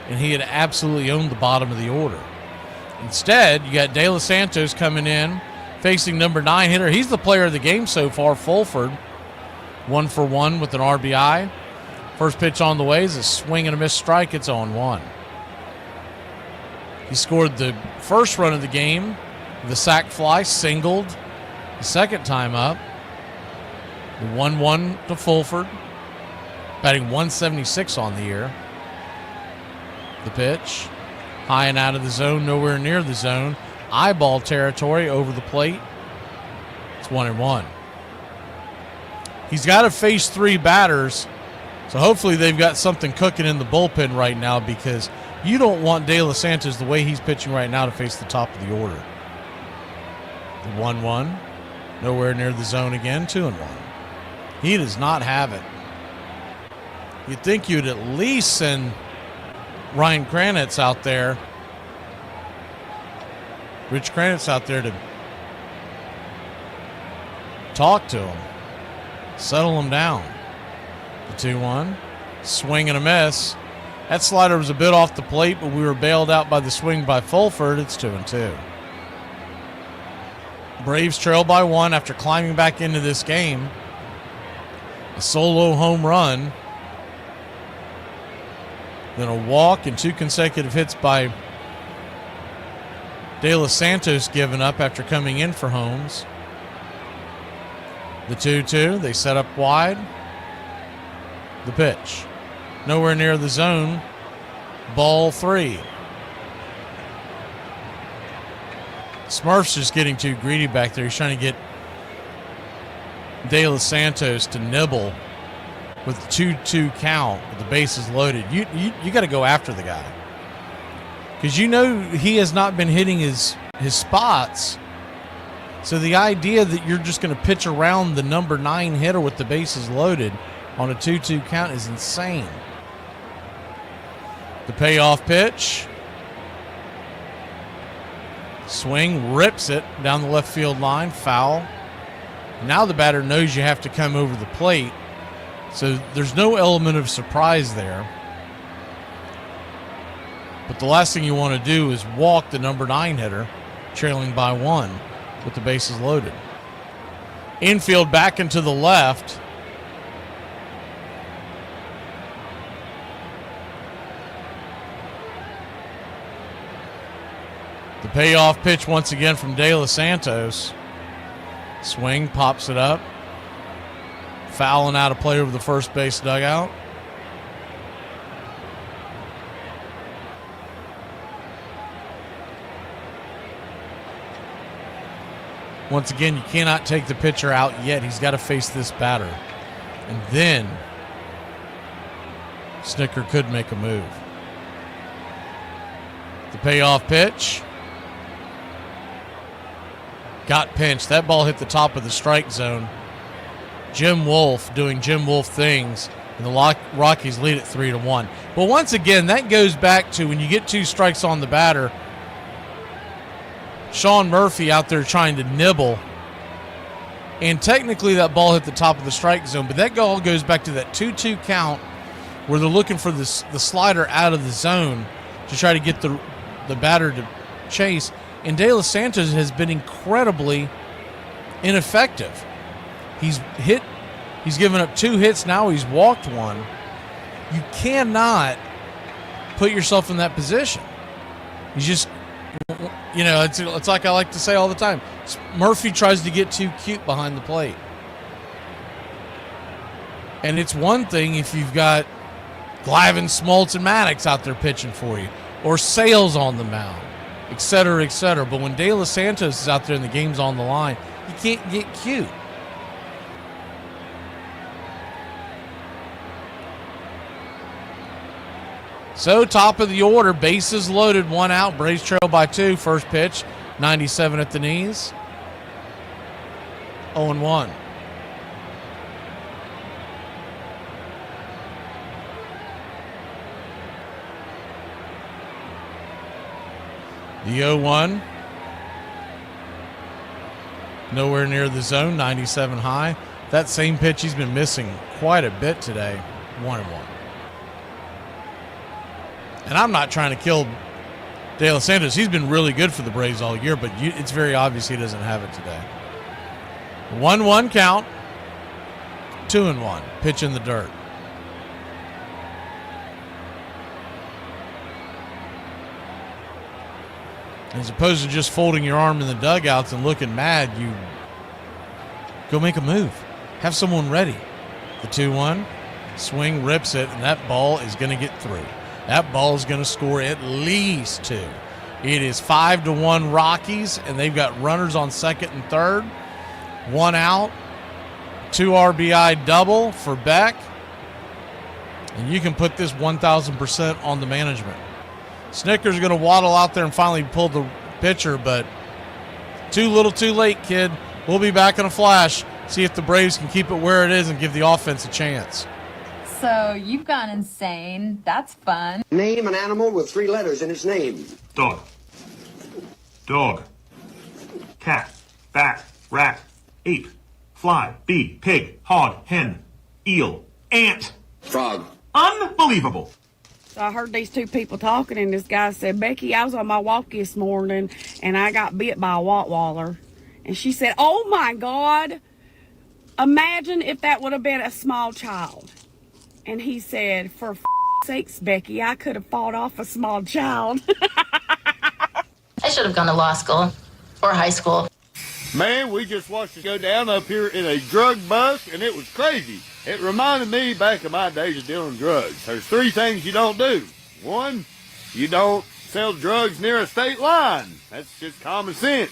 and he had absolutely owned the bottom of the order? Instead, you got De Los Santos coming in, facing number 9 hitter. He's the player of the game so far, Fulford. 1 for 1 with an RBI. First pitch on the way is a swing and a miss strike. It's 0-1. He scored the first run of the game, the sac fly, singled. The second time up, the 1-1 to Fulford, batting 176 on the year. The pitch, high and out of the zone, nowhere near the zone. Eyeball territory over the plate. It's 1-1. He's got to face 3 batters, so hopefully they've got something cooking in the bullpen right now because you don't want De Los Santos the way he's pitching right now to face the top of the order. The 1-1. Nowhere near the zone again, 2-1. He does not have it. You'd think you'd at least send Ryan Kranitz out there, Rich Kranitz out there to talk to him, settle him down. The 2-1, swing and a miss. That slider was a bit off the plate, but we were bailed out by the swing by Fulford. It's 2-2. Braves trail by 1 after climbing back into this game. A solo home run. Then a walk and 2 consecutive hits by De Los Santos given up after coming in for Holmes. The 2-2, they set up wide. The pitch. Nowhere near the zone. Ball 3. Smurf's just getting too greedy back there. He's trying to get De Los Santos to nibble with the 2-2 count with the bases loaded. You got to go after the guy, because he has not been hitting his spots. So the idea that you're just going to pitch around the number 9 hitter with the bases loaded on a 2-2 count is insane. The payoff pitch. Swing, rips it down the left field line, foul. Now the batter knows you have to come over the plate, so there's no element of surprise there. But the last thing you want to do is walk the number 9 hitter, trailing by 1 with the bases loaded. Infield back into the left. The payoff pitch once again from De Los Santos. Swing, pops it up. Fouling out a play over the first base dugout. Once again, you cannot take the pitcher out yet. He's got to face this batter. And then Snitker could make a move. The payoff pitch. Got pinched. That ball hit the top of the strike zone. Jim Wolf doing Jim Wolf things, and the Rockies lead it 3-1. But once again, that goes back to when you get 2 strikes on the batter, Sean Murphy out there trying to nibble, and technically that ball hit the top of the strike zone, but that all goes back to that 2-2 count where they're looking for the slider out of the zone to try to get the batter to chase. And De Los Santos has been incredibly ineffective. He's given up 2 hits now. He's walked 1. You cannot put yourself in that position. He's just, it's like I like to say all the time. Murphy tries to get too cute behind the plate. And it's one thing if you've got Glavine, Smoltz, and Maddox out there pitching for you, or Sales on the mound, et cetera, et cetera. But when De Los Santos is out there and the game's on the line, you can't get cute. So, top of the order, bases loaded, 1 out. Braves trail by 2. First pitch, 97 at the knees. 0-1. The 0-1. Nowhere near the zone, 97 high. That same pitch he's been missing quite a bit today, 1-1. And I'm not trying to kill De Los Santos. He's been really good for the Braves all year, but it's very obvious he doesn't have it today. 1-1 count. 2-1. Pitch in the dirt. As opposed to just folding your arm in the dugouts and looking mad, you go make a move. Have someone ready. The 2-1. Swing, rips it, and that ball is going to get through. That ball is going to score at least 2. It is 5-1 Rockies, and they've got runners on second and third. 1 out. 2 RBI double for Beck. And you can put this 1,000% on the management. Snicker's going to waddle out there and finally pull the pitcher, but too little too late, kid. We'll be back in a flash. See if the Braves can keep it where it is and give the offense a chance. So you've gone insane. That's fun. Name an animal with 3 letters in its name. Dog. Dog. Cat. Bat. Rat. Ape. Fly. Bee. Pig. Hog. Hen. Eel. Ant. Frog. Unbelievable. So I heard these 2 people talking, and this guy said, Becky, I was on my walk this morning, and I got bit by a Rottweiler. And she said, oh, my God. Imagine if that would have been a small child. And he said, for sakes, Becky, I could have fought off a small child. I should have gone to law school or high school. Man, we just watched it go down up here in a drug bust, and it was crazy. It reminded me back of my days of dealing drugs. There's 3 things you don't do. 1, you don't sell drugs near a state line. That's just common sense.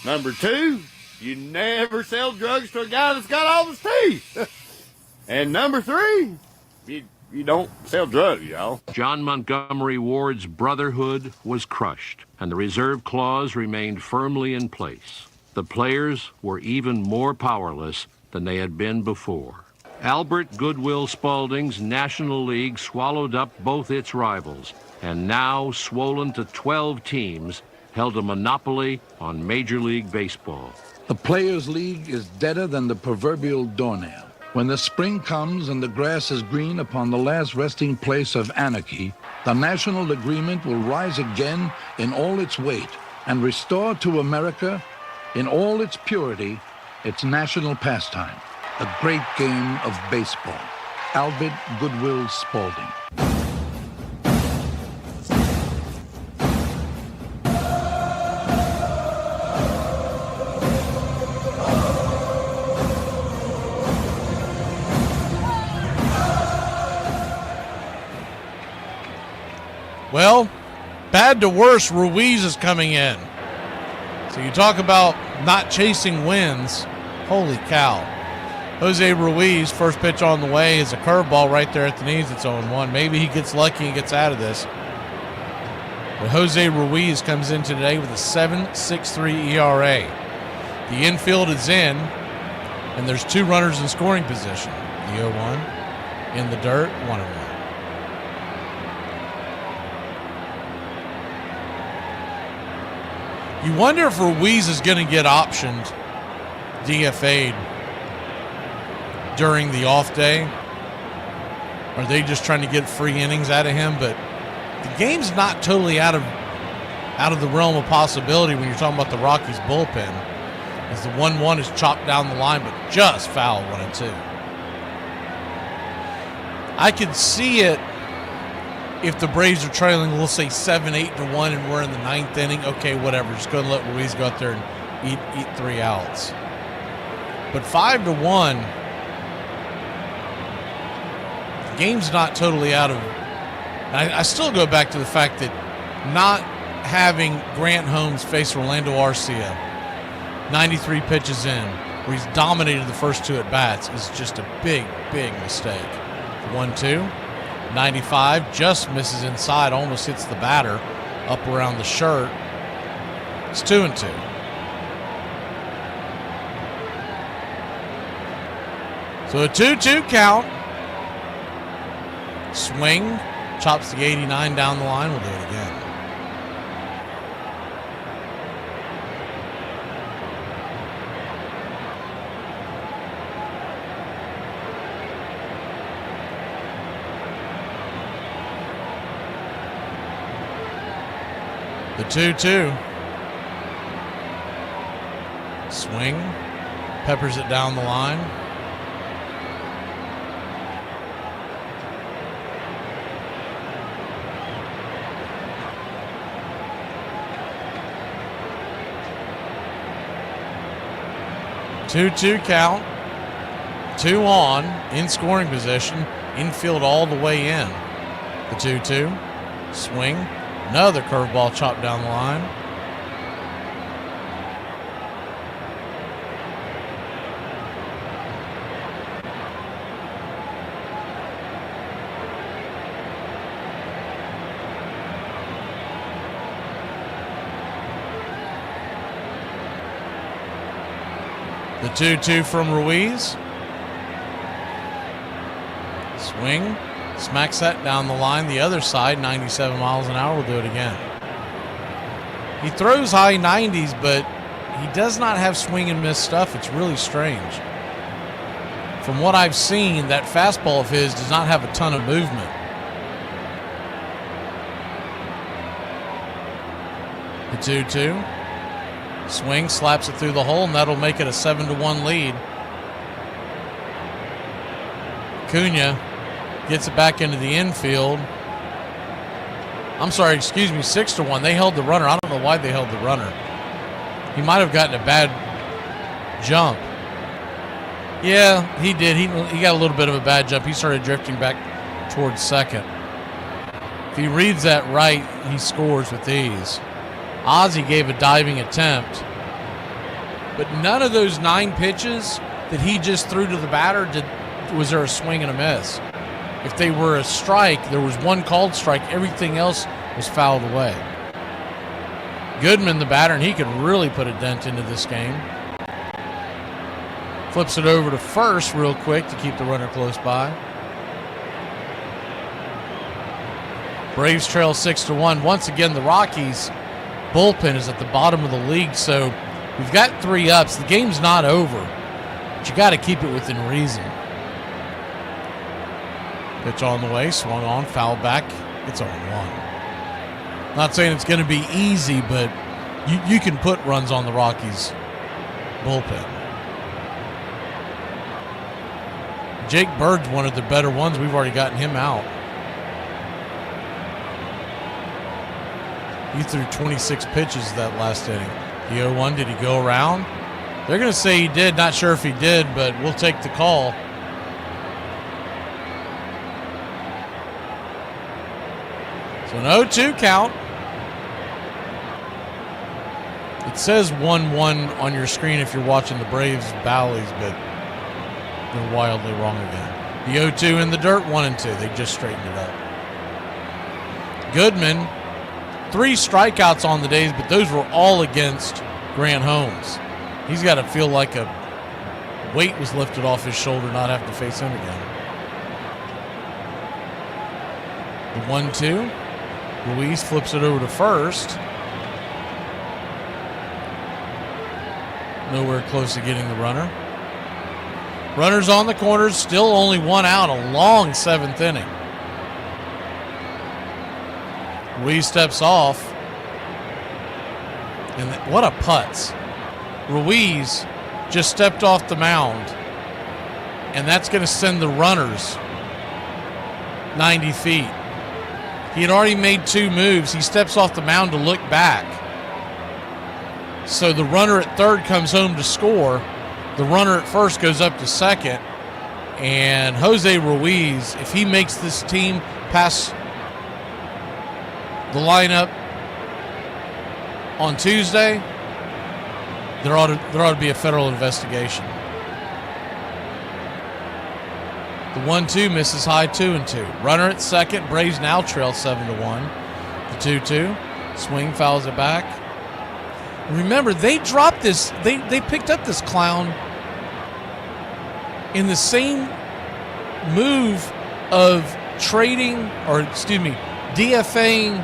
Number 2, you never sell drugs to a guy that's got all his teeth. And number 3, you don't sell drugs, y'all. John Montgomery Ward's brotherhood was crushed, and the reserve clause remained firmly in place. The players were even more powerless than they had been before. Albert Goodwill Spaulding's National League swallowed up both its rivals, and now, swollen to 12 teams, held a monopoly on Major League Baseball. The Players' League is deader than the proverbial doornail. When the spring comes and the grass is green upon the last resting place of anarchy, the national agreement will rise again in all its weight and restore to America, in all its purity, its national pastime, a great game of baseball. Albert Goodwill Spaulding. Well, bad to worse, Ruiz is coming in. So you talk about not chasing wins. Holy cow. Jose Ruiz, first pitch on the way is a curveball right there at the knees. It's 0-1. Maybe he gets lucky and gets out of this. But Jose Ruiz comes in today with a 7.63 ERA. The infield is in, and there's 2 runners in scoring position. The 0-1 in the dirt, 1-1. You wonder if Ruiz is going to get optioned, DFA'd during the off day. Are they just trying to get free innings out of him? But the game's not totally out of the realm of possibility when you're talking about the Rockies bullpen, as the 1-1 is chopped down the line, but just foul 1-2. I could see it if the Braves are trailing, we'll say 7-8 to 1, and we're in the 9th inning. Okay, whatever. Just go and let Ruiz go out there and eat 3 outs. But 5 to 1, the game's not totally out of. I still go back to the fact that not having Grant Holmes face Orlando Arcia 93 pitches in, where he's dominated the first 2 at bats, is just a big, big mistake. 1-2. 95 just misses inside, almost hits the batter up around the shirt. It's 2-2. So a 2-2 count. Swing, chops the 89 down the line. We'll do it again. The 2-2. Swing. Peppers it down the line. Two count. 2 on. In scoring position. Infield all the way in. The 2-2. Swing. Another curveball chopped down the line. The 2-2 from Ruiz. Swing. Smacks that down the line. The other side, 97 miles an hour. We'll do it again. He throws high 90s, but he does not have swing and miss stuff. It's really strange. From what I've seen, that fastball of his does not have a ton of movement. The 2-2. Swing, slaps it through the hole, and that'll make it a 7-1 lead. Cunha gets it back into the infield. I'm sorry, excuse me, 6-1. They held the runner. I don't know why they held the runner. He might have gotten a bad jump. Yeah, he did. He got a little bit of a bad jump. He started drifting back towards second. If he reads that right, he scores with ease. Ozzie gave a diving attempt, but none of those 9 pitches that he just threw to the batter was there a swing and a miss. If they were a strike, there was one called strike. Everything else was fouled away. Goodman, the batter, and he could really put a dent into this game. Flips it over to first real quick to keep the runner close by. Braves trail 6-1. Once again, the Rockies bullpen is at the bottom of the league, so we've got 3 ups. The game's not over, but you got to keep it within reason. Pitch on the way, swung on, foul back. It's 0-1. Not saying it's going to be easy, but you can put runs on the Rockies bullpen. Jake Bird's one of the better ones. We've already gotten him out. He threw 26 pitches that last inning. The 0-1, did he go around? They're going to say he did. Not sure if he did, but we'll take the call. So an 0-2 count. It says 1-1 on your screen if you're watching the Braves Bally's, but they're wildly wrong again. The 0-2 in the dirt, 1-2. They just straightened it up. Goodman, 3 strikeouts on the days, but those were all against Grant Holmes. He's got to feel like a weight was lifted off his shoulder, not have to face him again. The 1-2. Ruiz flips it over to first. Nowhere close to getting the runner. Runners on the corners, still only 1 out, a long 7th inning. Ruiz steps off. And what a putz. Ruiz just stepped off the mound. And that's going to send the runners 90 feet. He had already made 2 moves. He steps off the mound to look back. So the runner at third comes home to score. The runner at first goes up to second. And Jose Ruiz, if he makes this team pass the lineup on Tuesday, there ought to be a federal investigation. The 1-2 misses high, 2-2. Runner at second. Braves now trail 7-1. The 2-2. Swing, fouls it back. And remember, they dropped this. They picked up this clown in the same move of DFAing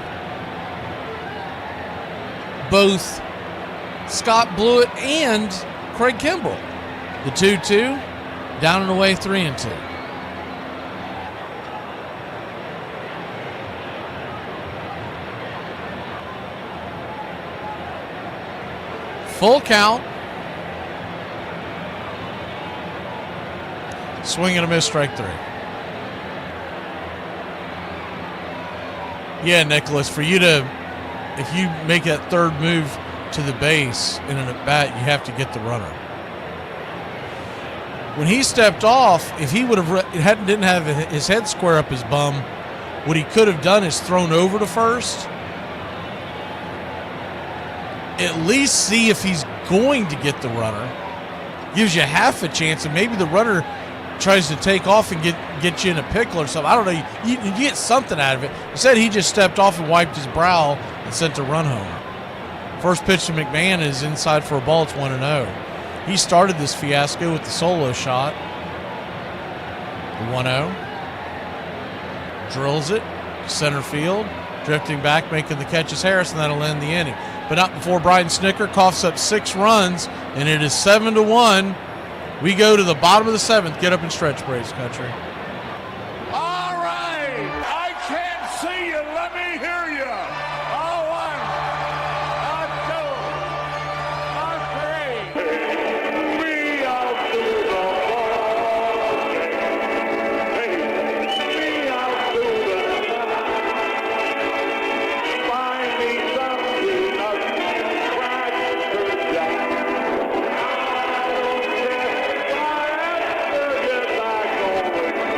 both Scott Blewett and Craig Kimbrell. The 2-2, down and away, 3-2. Full count. Swing and a miss, strike 3. Yeah, Nicholas, if you make that third move to the base in an at-bat, you have to get the runner. When he stepped off, if he didn't have his head square up his bum, what he could have done is thrown over to first. At least see if he's going to get the runner. Gives you half a chance, and maybe the runner tries to take off and get you in a pickle or something. I don't know. You get something out of it. Instead, he just stepped off and wiped his brow and sent a run home. First pitch to McMahon is inside for a ball. It's 1-0. He started this fiasco with the solo shot. The 1-0. Drills it. Center field. Drifting back, making the catch is Harris, and that'll end the inning. But not before Brian Snicker coughs up 6 runs, and it is 7-1. We go to the bottom of the 7th. Get up and stretch, Braves country. All right. I can't see you. Let me hear you. A 1, a 2, a 3. Me out to the ball. Me out to the night. Find me something to scratch her down. I don't care. I have to get back on the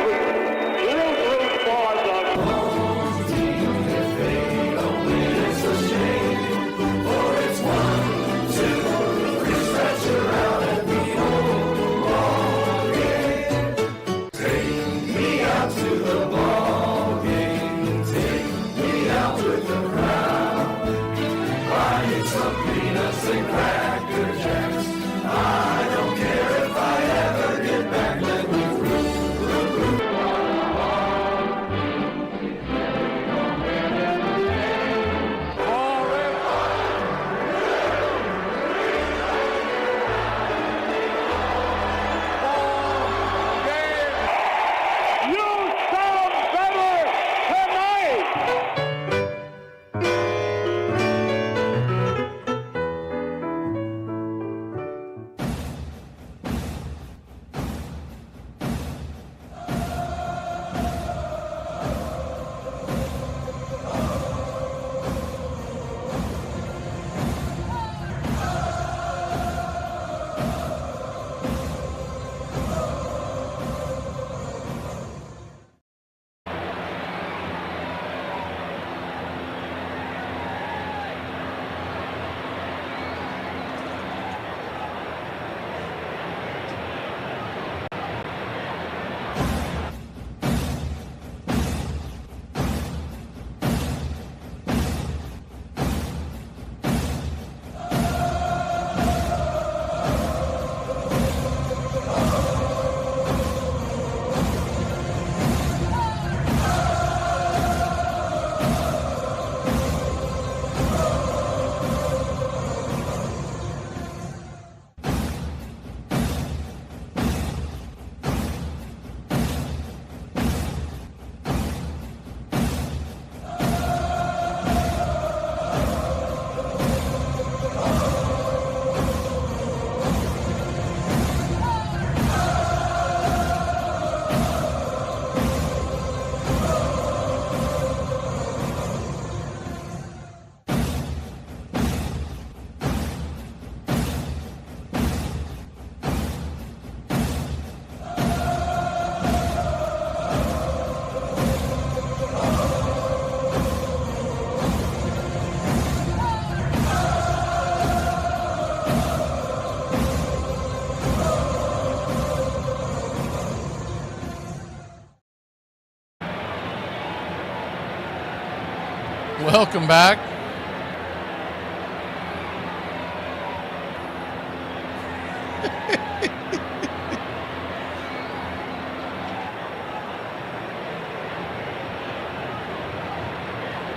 Welcome back.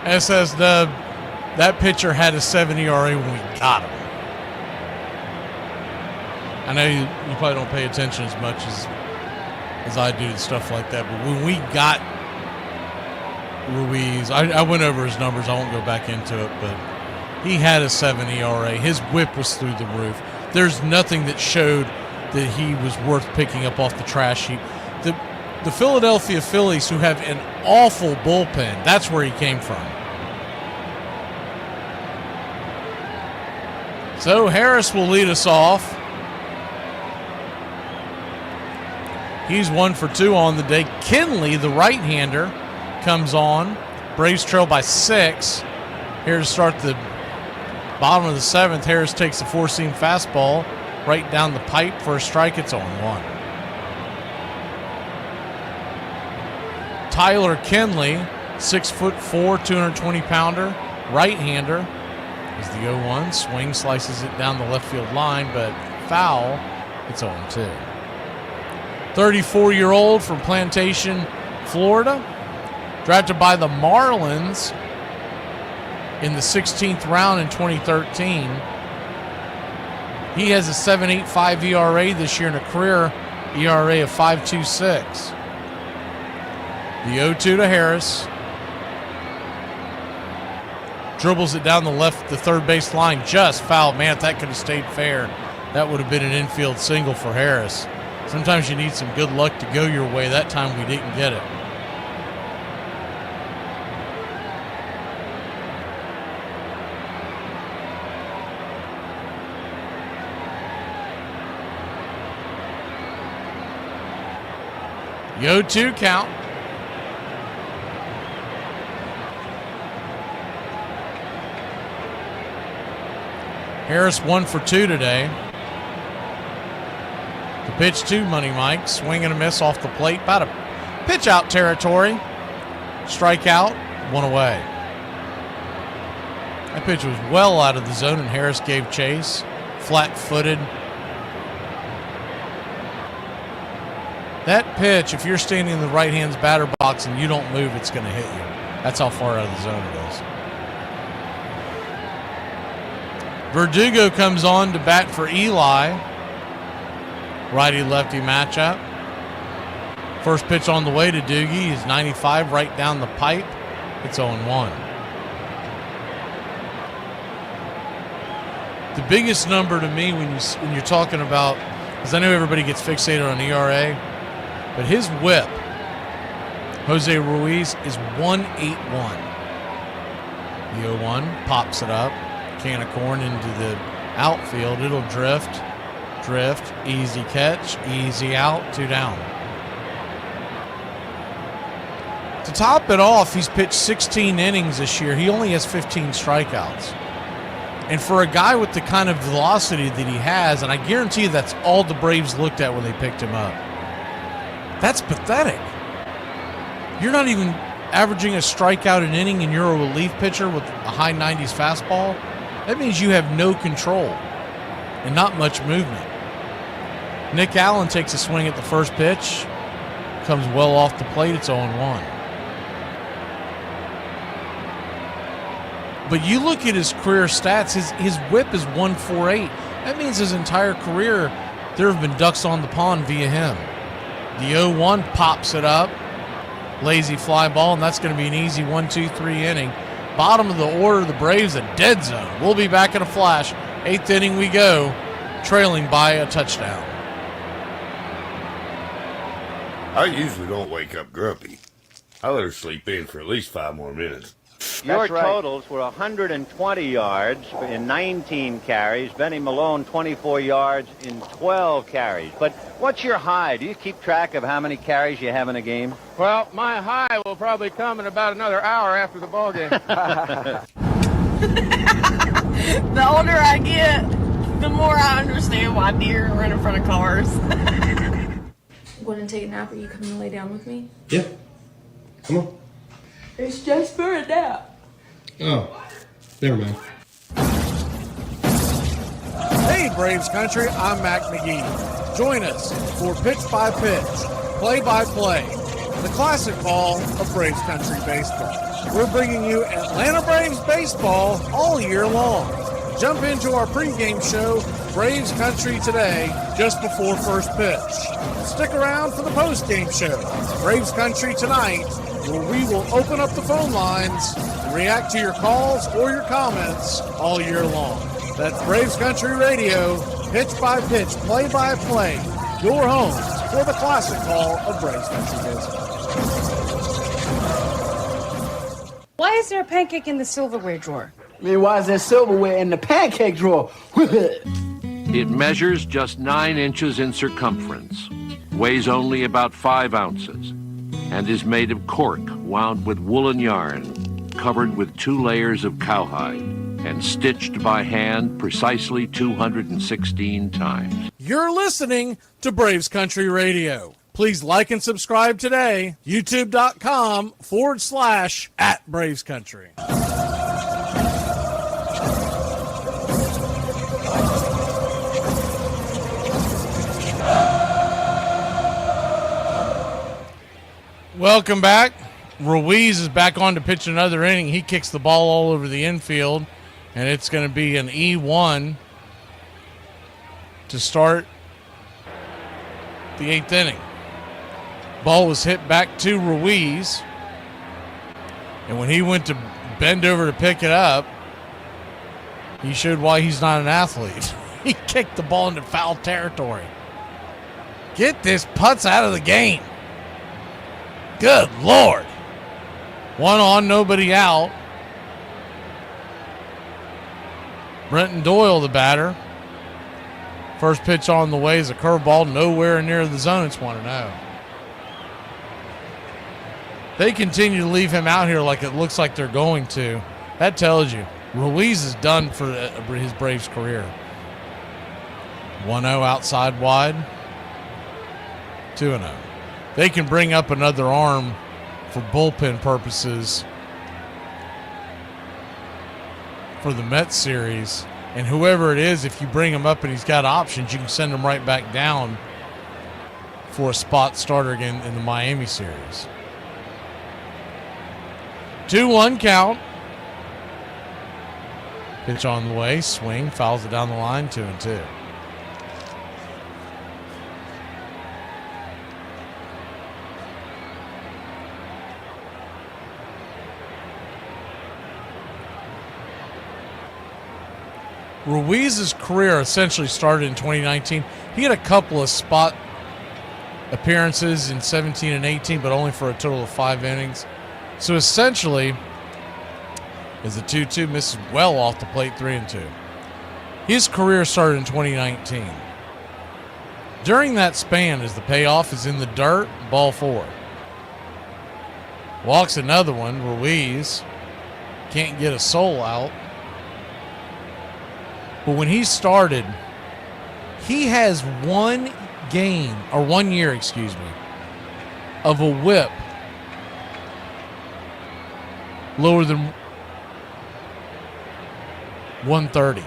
SS Dub, that pitcher had a 7 ERA when we got him. I know you probably don't pay attention as much as I do to stuff like that, but when we got Ruiz, I went over his numbers. I won't go back into it, but he had a 7 ERA. His whip was through the roof. There's nothing that showed that he was worth picking up off the trash heap. The Philadelphia Phillies, who have an awful bullpen, that's where he came from. So Harris will lead us off. He's 1 for 2 on the day. Kinley, the right-hander, comes on. Braves trail by 6. Here to start the bottom of the 7th. Harris takes the four-seam fastball right down the pipe for a strike. It's 0-1. Tyler Kinley, 6'4", 220-pounder, right-hander, is the 0-1. Swing, slices it down the left field line, but foul. It's 0-2. 34-year-old from Plantation, Florida, drafted by the Marlins in the 16th round in 2013. He has a 7.85 ERA this year and a career ERA of 5.26. The 0-2 to Harris. Dribbles it down the third base line, just fouled. Man, if that could have stayed fair, that would have been an infield single for Harris. Sometimes you need some good luck to go your way. That time we didn't get it. The 0-2 count. Harris 1 for 2 today. The pitch to Money Mike. Swing and a miss off the plate. About a pitch out territory. Strikeout. 1 away. That pitch was well out of the zone and Harris gave chase. Flat-footed. That pitch, if you're standing in the right-hand batter box and you don't move, it's going to hit you. That's how far out of the zone it is. Verdugo comes on to bat for Eli. Righty-lefty matchup. First pitch on the way to Doogie is 95 right down the pipe. It's 0-1. The biggest number to me when you're talking about, because I know everybody gets fixated on ERA, but his whip, Jose Ruiz, is 1.81. The 0-1 pops it up. Can of corn into the outfield. It'll drift, easy catch, easy out, 2 down. To top it off, he's pitched 16 innings this year. He only has 15 strikeouts. And for a guy with the kind of velocity that he has, and I guarantee you that's all the Braves looked at when they picked him up, that's pathetic. You're not even averaging a strikeout an inning and you're a relief pitcher with a high 90s fastball. That means you have no control and not much movement. Nick Allen takes a swing at the first pitch. Comes well off the plate. It's 0-1. But you look at his career stats, his whip is 1.48. That means his entire career, there have been ducks on the pond via him. The 0-1 pops it up. Lazy fly ball, and that's going to be an easy 1-2-3 inning. Bottom of the order, the Braves, a dead zone. We'll be back in a flash. 8th inning we go, trailing by a touchdown. I usually don't wake up grumpy. I let her sleep in for at least 5 more minutes. Your totals were 120 yards in 19 carries. Benny Malone, 24 yards in 12 carries. But what's your high? Do you keep track of how many carries you have in a game? Well, my high will probably come in about another hour after the ball game. The older I get, the more I understand why deer run in front of cars. Want to take a nap? Are you coming to lay down with me? Yeah. Come on. It's just for a nap. Oh, never mind. Hey, Braves Country, I'm Mac McGee. Join us for Pitch by Pitch, Play by Play, the classic ball of Braves Country baseball. We're bringing you Atlanta Braves baseball all year long. Jump into our pregame show, Braves Country Today, just before first pitch. Stick around for the postgame show, Braves Country Tonight, where we will open up the phone lines and react to your calls or your comments all year long. That's Braves Country Radio, pitch by pitch, play by play, your home for the classic call of Braves Country baseball. Why is there a pancake in the silverware drawer? I mean, why is there silverware in the pancake drawer? It measures just 9 inches in circumference, weighs only about 5 ounces, and is made of cork wound with woolen yarn, covered with 2 layers of cowhide, and stitched by hand precisely 216 times. You're listening to Braves Country Radio. Please like and subscribe today. YouTube.com/@Braves Country. Welcome back. Ruiz is back on to pitch another inning. He kicks the ball all over the infield, and it's going to be an E1 to start the 8th inning. Ball was hit back to Ruiz, and when he went to bend over to pick it up, he showed why he's not an athlete. He kicked the ball into foul territory. Get this putz out of the game. Good Lord. 1 on, nobody out. Brenton Doyle, the batter. First pitch on the way is a curveball, nowhere near the zone. It's 1-0. They continue to leave him out here like it looks like they're going to. That tells you Ruiz is done for his Braves career. 1-0 outside wide. 2-0. They can bring up another arm for bullpen purposes for the Mets series. And whoever it is, if you bring him up and he's got options, you can send him right back down for a spot starter again in the Miami series. 2-1 count. Pitch on the way, swing, fouls it down the line, 2-2. Ruiz's career essentially started in 2019. He had a couple of spot appearances in 17 and 18, but only for a total of 5 innings. So essentially, is a 2-2, misses well off the plate, 3-2. His career started in 2019. During that span, as the payoff is in the dirt, ball 4. Walks another one, Ruiz. Can't get a soul out. But when he started, he has 1 year, of a whip lower than 130.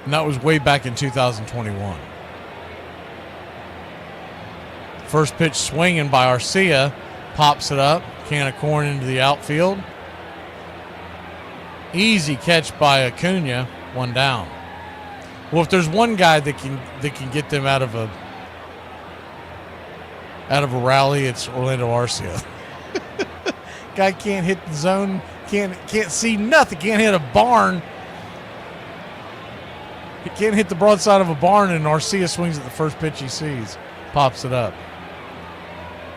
And that was way back in 2021. First pitch swinging by Arcia, pops it up, can of corn into the outfield. Easy catch by Acuna, 1 down. Well, if there's one guy that can get them out of a rally, it's Orlando Arcia. Guy can't hit the zone, can't see nothing, can't hit a barn. He can't hit the broadside of a barn, and Arcia swings at the first pitch he sees, pops it up.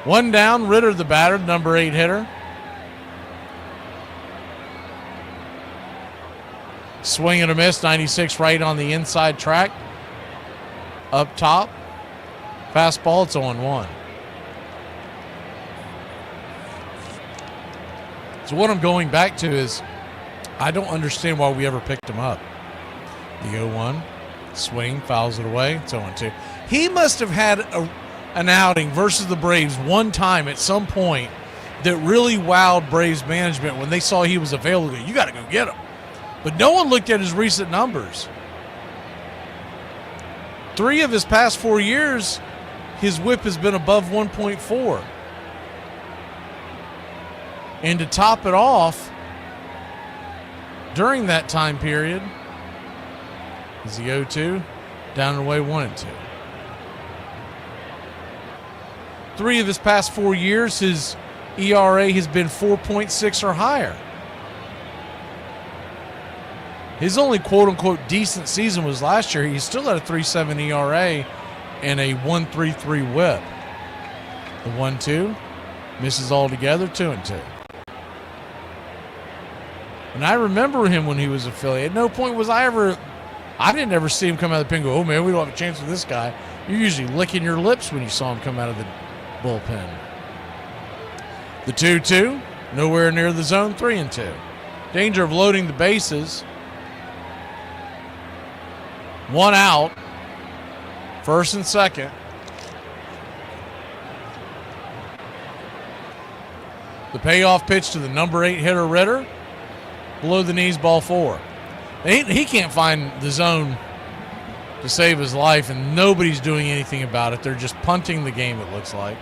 1 down, Ritter the batter, number 8 hitter. Swing and a miss, 96 right on the inside track. Up top. Fastball, it's 0-1. So what I'm going back to is I don't understand why we ever picked him up. The 0-1. Swing, fouls it away. It's 0-2. He must have had an outing versus the Braves one time at some point that really wowed Braves management when they saw he was available. You got to go get him. But no one looked at his recent numbers. 3 of his past 4 years, his whip has been above 1.4. And to top it off, during that time period, is he 0-2? Down and away 1-2. 3 of his past 4 years, his ERA has been 4.6 or higher. His only quote-unquote decent season was last year. He still had a 3.7 ERA and a 1.33 whip. The 1-2 misses altogether, 2-2. And I remember him when he was affiliated. At no point was I didn't ever see him come out of the pen and go, oh man, we don't have a chance with this guy. You're usually licking your lips when you saw him come out of the bullpen. The 2-2, nowhere near the zone, 3-2. Danger of loading the bases. 1 out, first and second. The payoff pitch to the number 8 hitter Ritter. Below the knees, ball 4. He can't find the zone to save his life, and nobody's doing anything about it. They're just punting the game, it looks like.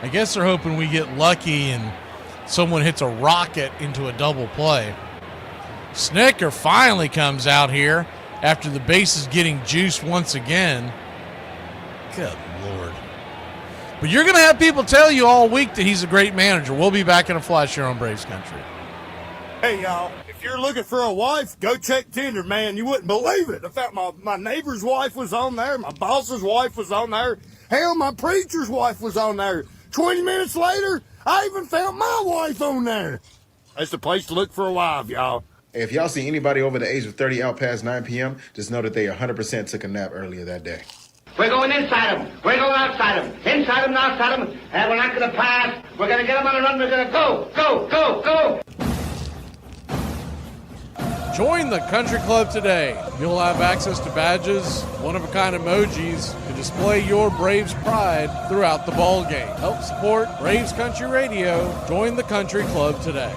I guess they're hoping we get lucky and someone hits a rocket into a double play. Snicker finally comes out here after the base is getting juiced once again. Good Lord. But you're going to have people tell you all week that he's a great manager. We'll be back in a flash here on Braves Country. Hey, y'all, if you're looking for a wife, go check Tinder, man. You wouldn't believe it. In fact, my neighbor's wife was on there. My boss's wife was on there. Hell, my preacher's wife was on there. 20 minutes later, I even found my wife on there. That's the place to look for a wife, y'all. If y'all see anybody over the age of 30 out past 9 p.m., just know that they 100% took a nap earlier that day. We're going inside them. We're going outside them. Inside them and outside them. And we're not going to pass. We're going to get them on a run. We're going to go, go, go, go. Join the country club today. You'll have access to badges, one-of-a-kind emojis to display your Braves pride throughout the ball game. Help support Braves Country Radio. Join the country club today.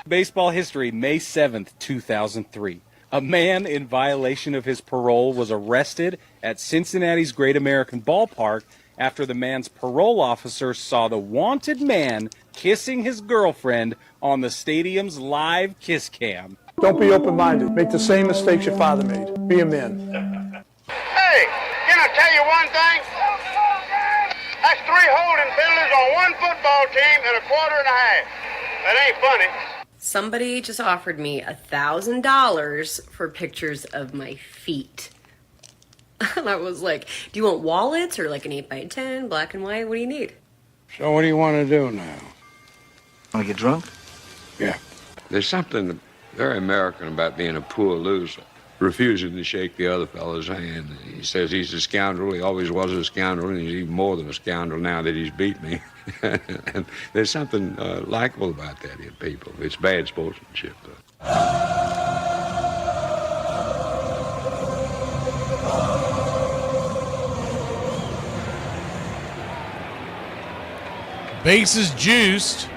Baseball history, May 7th, 2003. A man in violation of his parole was arrested at Cincinnati's Great American Ballpark after the man's parole officer saw the wanted man kissing his girlfriend on the stadium's live kiss cam. Don't be open-minded. Make the same mistakes your father made. Be a man. Hey, can I tell you one thing? That's 3 holding penalties on one football team in a quarter and a half. That ain't funny. Somebody just offered me $1,000 for pictures of my feet. And I was like, do you want wallets or like an 8x10, black and white? What do you need? So what do you want to do now? Want to get drunk? Yeah. There's something very American about being a poor loser, refusing to shake the other fellow's hand. He says he's a scoundrel. He always was a scoundrel, and he's even more than a scoundrel now that he's beat me. And there's something likable about that in people. It's bad sportsmanship, though. Bases juiced.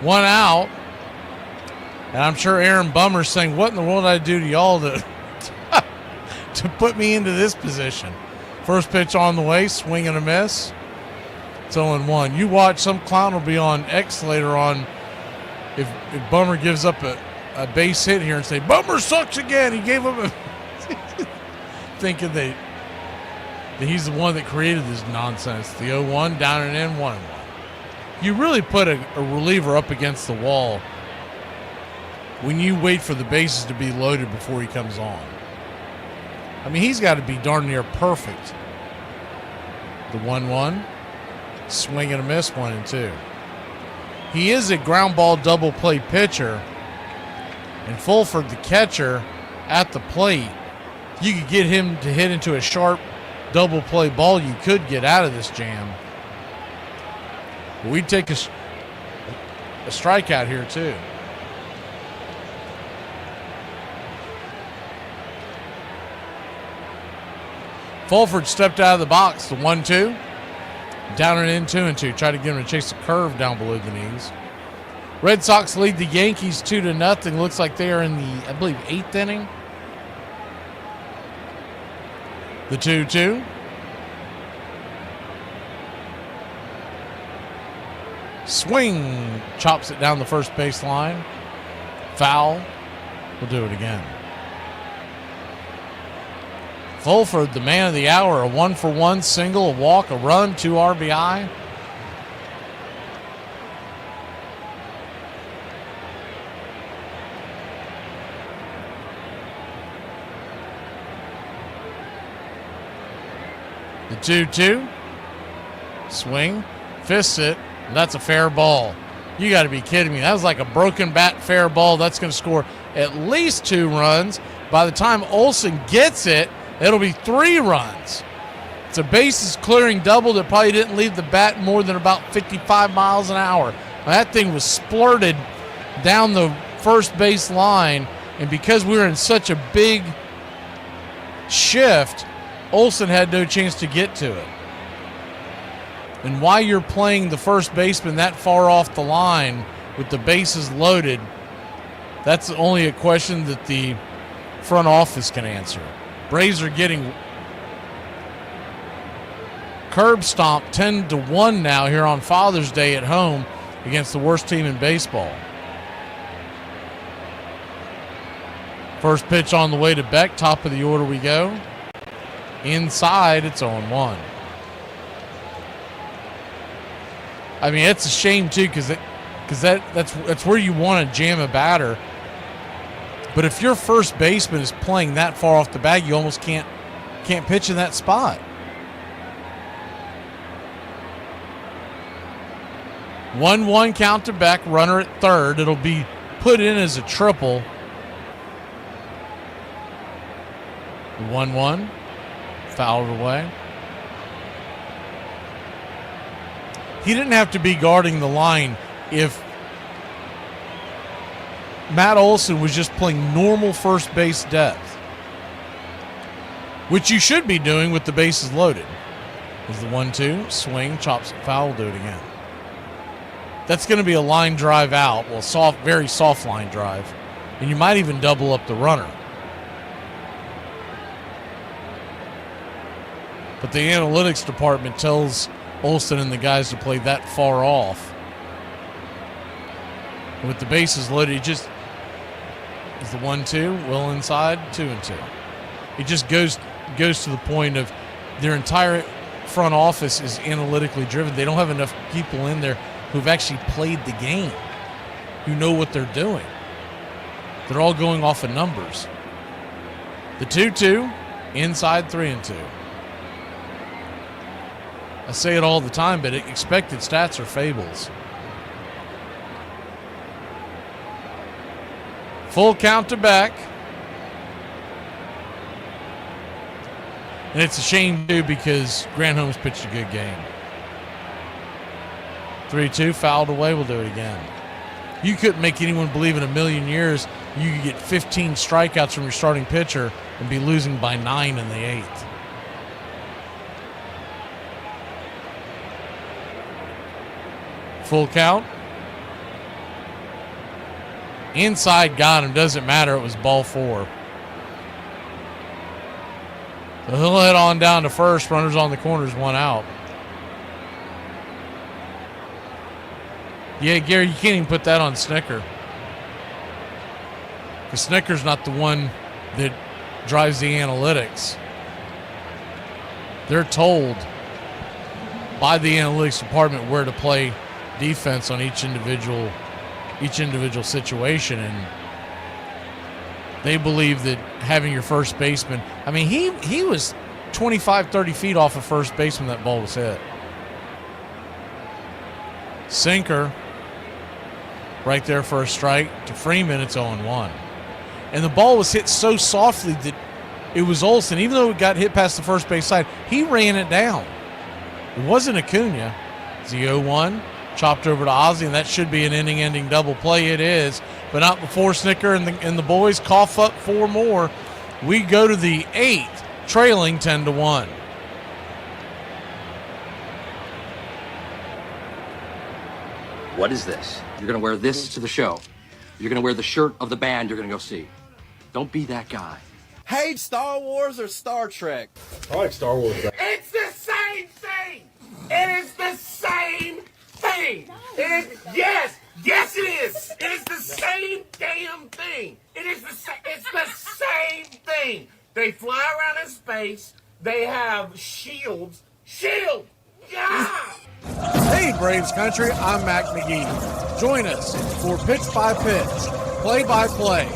1 out. And I'm sure Aaron Bummer's saying, what in the world did I do to y'all to put me into this position? First pitch on the way, swing and a miss. It's 0-1. You watch, some clown will be on X later on if Bummer gives up a base hit here and say, Bummer sucks again. He gave up a thinking that he's the one that created this nonsense. The 0-1, down and in, 1-1. You really put a reliever up against the wall when you wait for the bases to be loaded before he comes on. I mean, he's got to be darn near perfect. The 1-1, swing and a miss, 1-2. He is a ground ball double play pitcher, and Fulford, the catcher, at the plate. You could get him to hit into a sharp double play ball. You could get out of this jam. But we'd take a strikeout here, too. Fulford stepped out of the box. The 1-2. Down and in 2-2. Try to get him to chase a curve down below the knees. Red Sox lead the Yankees 2-0. Looks like they are in the, I believe, 8th inning. The 2-2. Swing. Chops it down the first base line. Foul. We'll do it again. Fulford, the man of the hour, a 1-for-1 single, a walk, a run, 2 RBI. The 2-2. Swing. Fists it. And that's a fair ball. You got to be kidding me. That was like a broken bat fair ball. That's going to score at least 2 runs. By the time Olson gets it, it'll be 3 runs. It's a bases clearing double that probably didn't leave the bat more than about 55 miles an hour. That thing was splurted down the first base line, and because we were in such a big shift, Olson had no chance to get to it. And while you're playing the first baseman that far off the line with the bases loaded, that's only a question that the front office can answer. Braves are getting curb stomped 10-1 now here on Father's Day at home against the worst team in baseball. First pitch on the way to Beck. Top of the order we go. Inside, it's 0-1. I mean, it's a shame too, because that's where you want to jam a batter. But if your first baseman is playing that far off the bag, you almost can't pitch in that spot. 1-1 count to Beck, runner at third. It'll be put in as a triple. 1-1, fouled away. He didn't have to be guarding the line if Matt Olson was just playing normal first base depth, which you should be doing with the bases loaded. Is the 1-2, swing, chops it foul, we'll do it again. That's going to be a line drive out, well, very soft line drive, and you might even double up the runner. But the analytics department tells Olson and the guys to play that far off. And with the bases loaded, it just is the 1-2, well inside, 2-2. It just goes to the point of their entire front office is analytically driven. They don't have enough people in there who've actually played the game, who know what they're doing. They're all going off of numbers. The 2-2, inside, 3-2. I say it all the time, but expected stats are fables. Full count to Beck. And it's a shame, too, because Granholm's pitched a good game. 3-2, fouled away. We'll do it again. You couldn't make anyone believe in a million years you could get 15 strikeouts from your starting pitcher and be losing by 9 in the 8th. Full count. Inside, got him. Doesn't matter. It was ball 4. So he'll head on down to first. Runners on the corners, 1 out. Yeah, Gary, you can't even put that on Snicker. Because Snicker's not the one that drives the analytics. They're told by the analytics department where to play defense on each individual situation, and they believe that having your first baseman, I mean, he was 25-30 feet off of first base when that ball was hit. Sinker right there for a strike to Freeman. It's 0-1, and the ball was hit so softly that it was Olson, even though it got hit past the first base side, he ran it down. It wasn't Acuna. It's the 0-1. Chopped over to Ozzie, and that should be an inning-ending double play. It is, but not before Snicker and the boys cough up 4 more. We go to the 8th. trailing 10-1. What is this? You're gonna wear this to the show. You're gonna wear the shirt of the band you're gonna go see. Don't be that guy. Hate Star Wars or Star Trek? I like Star Wars. It's the same thing. It is the same thing. It is, yes it is. It is the same damn thing. It's the same thing. They fly around in space. They have shields. Yeah! Hey, Braves country, I'm Mac McGee. Join us for Pitch by Pitch, play-by-play,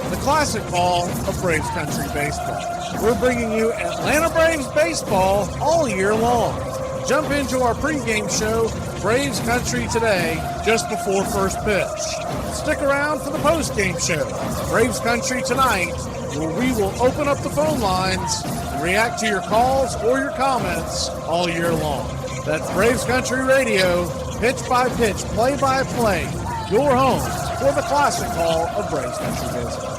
the classic ball of Braves country baseball. We're bringing you Atlanta Braves baseball all year long. Jump into our pregame show, Braves Country Today, just before first pitch. Stick around for the postgame show, Braves Country Tonight, where we will open up the phone lines and react to your calls or your comments all year long. That's Braves Country Radio, pitch by pitch, play by play, your home for the classic call of Braves Country baseball.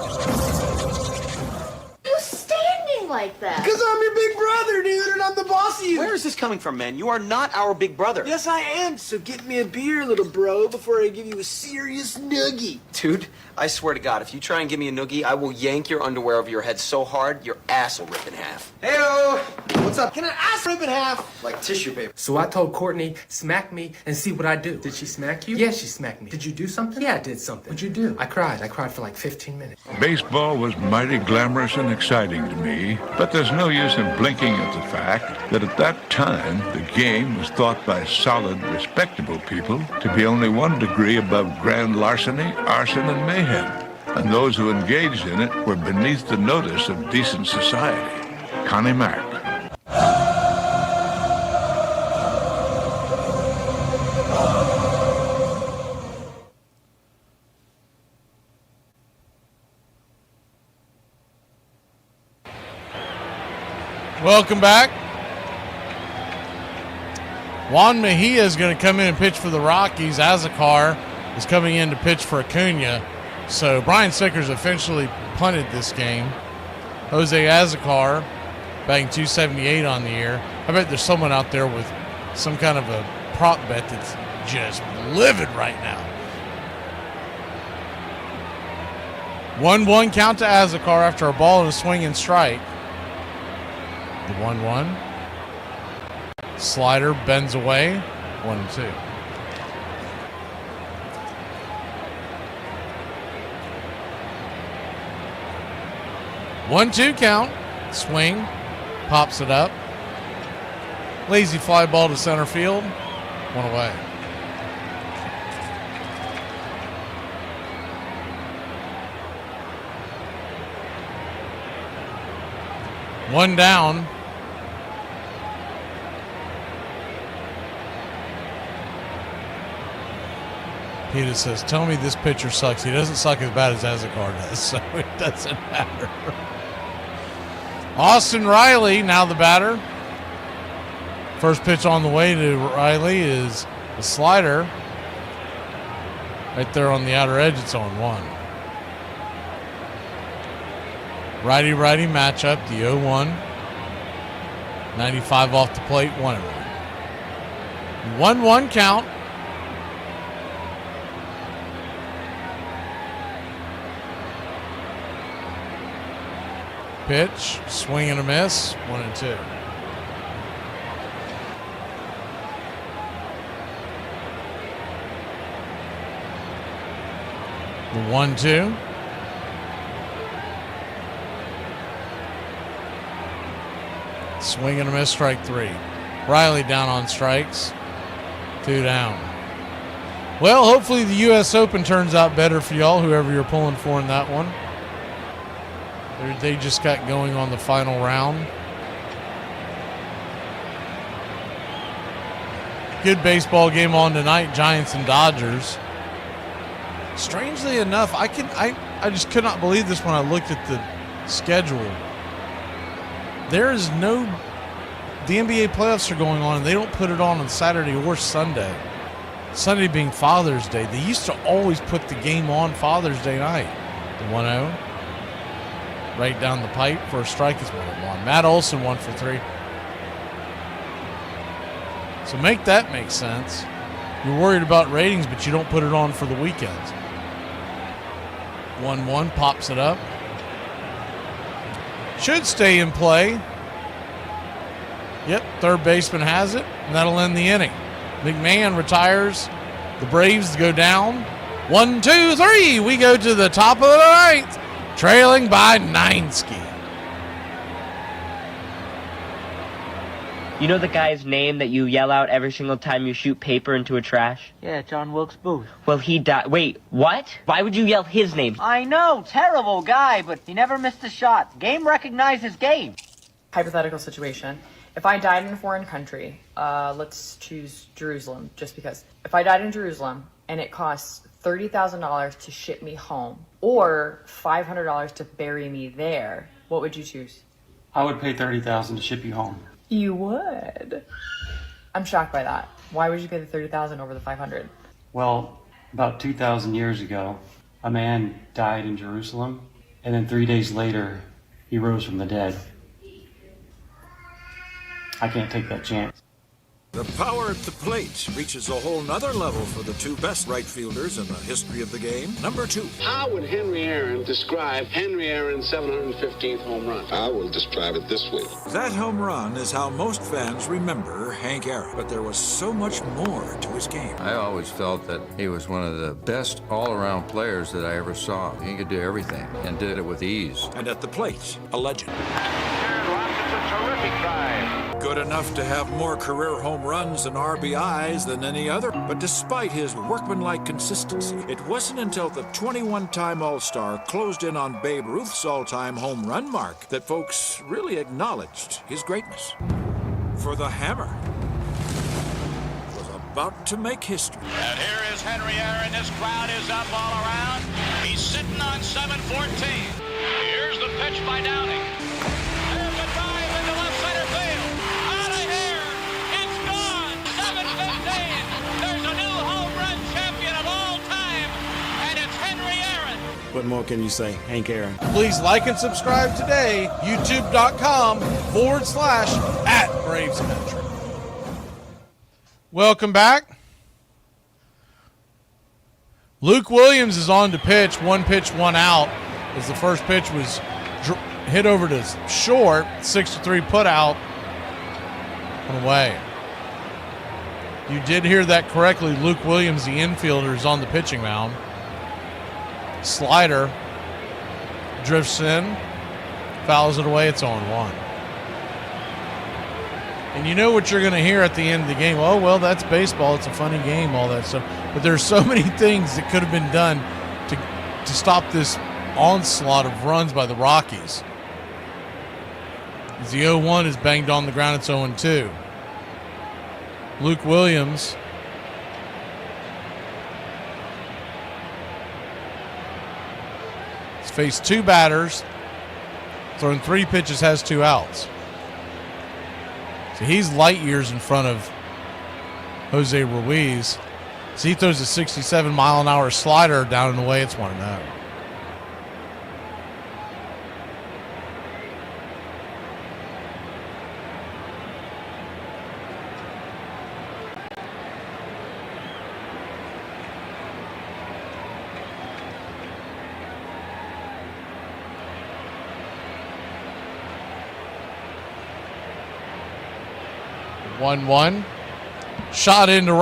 Who's standing like that? Because I'm your big brother, dude, and I'm the boss of you. Where is this coming from, man? You are not our big brother. Yes, I am. So get me a beer, little bro, before I give you a serious noogie. Dude, I swear to God, if you try and give me a noogie, I will yank your underwear over your head so hard, your ass will rip in half. Heyo! What's up? Can I ass rip in half? Like tissue paper. So I told Courtney, smack me and see what I do. Did she smack you? Yeah, she smacked me. Did you do something? Yeah, I did something. What'd you do? I cried. I cried for like 15 minutes. Baseball was mighty glamorous and exciting to me, but there's no use in blinking at the fact that at that time, the game was thought by solid, respectable people to be only 1 degree above grand larceny, arson, and mayhem. And those who engaged in it were beneath the notice of decent society. Connie Mack. Welcome back. Juan Mejia is going to come in and pitch for the Rockies. Azekar is coming in to pitch for Acuna. So Brian Sicker's officially punted this game. Jose Azekar batting .278 on the year. I bet there's someone out there with some kind of a prop bet that's just livid right now. 1-1 count to Azekar after a ball and a swing and strike. The 1-1. Slider bends away. 1-2. One-two count. Swing. Pops it up. Lazy fly ball to center field. One away. One down. Peter says, tell me this pitcher sucks. He doesn't suck as bad as Azekar does, so it doesn't matter. Austin Riley, now the batter. First pitch on the way to Riley is a slider. Right there on the outer edge, it's on 1. Righty-righty matchup, the 0-1. 95 off the plate, 1-1. 1-1 count. Pitch, swing and a miss, 1-2. The 1-2. Swing and a miss, strike 3. Riley down on strikes. 2 down. Well, hopefully the U.S. Open turns out better for y'all, whoever you're pulling for in that one. They just got going on the final round. Good baseball game on tonight, Giants and Dodgers. Strangely enough, I just could not believe this when I looked at the schedule. There is no, the NBA playoffs are going on and they don't put it on Saturday or Sunday. Sunday being Father's Day. They used to always put the game on Father's Day night. The 1-0. right down the pipe. First strike is 1-1. Matt Olson 1 for 3. So make that make sense. You're worried about ratings, but you don't put it on for the weekends. 1-1, pops it up. Should stay in play. Yep, third baseman has it, and that'll end the inning. McMahon retires. The Braves go down. 1, 2, 3. We go to the top of the ninth, trailing by 9-ski. You know the guy's name that you yell out every single time you shoot paper into a trash? Yeah, John Wilkes Booth. Well, he died. Wait, what? Why would you yell his name? I know, terrible guy, but he never missed a shot. Game recognizes game. Hypothetical situation. If I died in a foreign country, let's choose Jerusalem, just because. If I died in Jerusalem and it costs $30,000 to ship me home, or $500 to bury me there, what would you choose? I would pay $30,000 to ship you home. You would. I'm shocked by that. Why would you pay the $30,000 over the $500? Well, about 2,000 years ago, a man died in Jerusalem, and then 3 days later, he rose from the dead. I can't take that chance. The power at the plate reaches a whole nother level for the two best right fielders in the history of the game. Number 2. How would Henry Aaron describe Henry Aaron's 715th home run? I will describe it this way. That home run is how most fans remember Hank Aaron, but there was so much more to his game. I always felt that he was one of the best all-around players that I ever saw. He could do everything and did it with ease. And at the plate, a legend. Aaron launches a terrific drive. Good enough to have more career home runs and RBIs than any other. But despite his workmanlike consistency, it wasn't until the 21-time All-Star closed in on Babe Ruth's all-time home run mark that folks really acknowledged his greatness. For the Hammer was about to make history. And here is Henry Aaron. This crowd is up all around. He's sitting on 714. Here's the pitch by Downing. There's a drive into left center field. Out of here. It's gone. 715. There's a new home run champion of all time. And it's Henry Aaron. What more can you say? Hank Aaron. Please like and subscribe today. YouTube.com/@BravesCountry. Welcome back. Luke Williams is on to pitch. 1 pitch, 1 out. As the first pitch was hit over to short, 6-3 put out and away. You did hear that correctly. Luke Williams, the infielder, is on the pitching mound. Slider drifts in, fouls it away. It's 0-1. And you know what you're going to hear at the end of the game. Oh, well, that's baseball. It's a funny game, all that stuff. But there's so many things that could have been done to stop this onslaught of runs by the Rockies. As the 0-1 is banged on the ground, it's 0-2. Luke Williams has faced 2 batters, thrown 3 pitches, has 2 outs. So he's light years in front of Jose Ruiz. So he throws a 67-mile-an-hour slider down and away. It's 1-0. One shot into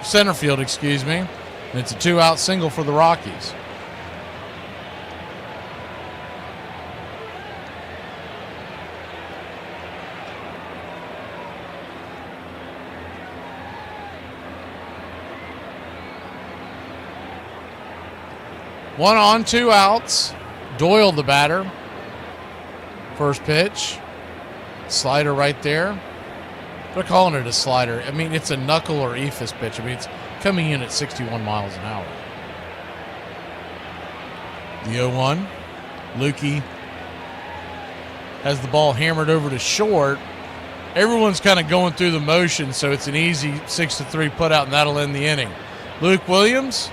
center field, excuse me. And it's a 2-out single for the Rockies. One on, 2 outs. Doyle, the batter. First pitch. Slider right there. They're calling it a slider. I mean, it's a knuckle or ephus pitch. I mean, it's coming in at 61 miles an hour. The 0-1. Lukey has the ball hammered over to short. Everyone's kind of going through the motion, so it's an easy 6-3 put out, and that'll end the inning. Luke Williams,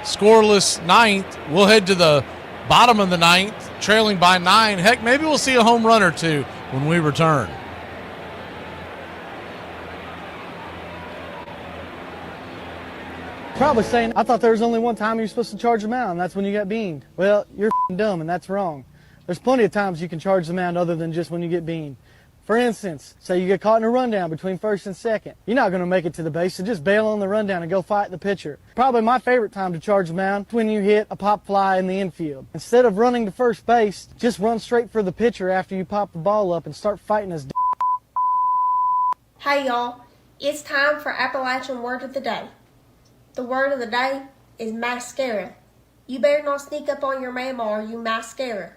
scoreless 9th. We'll head to the bottom of the 9th trailing by 9. Heck, maybe we'll see a home run or two when we return. Probably saying, I thought there was only one time you're supposed to charge the mound, and that's when you got beamed. Well, you're dumb, and that's wrong. There's plenty of times you can charge the mound other than just when you get beamed. For instance, say you get caught in a rundown between first and second. You're not going to make it to the base, so just bail on the rundown and go fight the pitcher. Probably my favorite time to charge the mound is when you hit a pop fly in the infield. Instead of running to first base, just run straight for the pitcher after you pop the ball up and start fighting his Hey y'all, it's time for Appalachian Word of the Day. The word of the day is mascara. You better not sneak up on your mama or you mascara.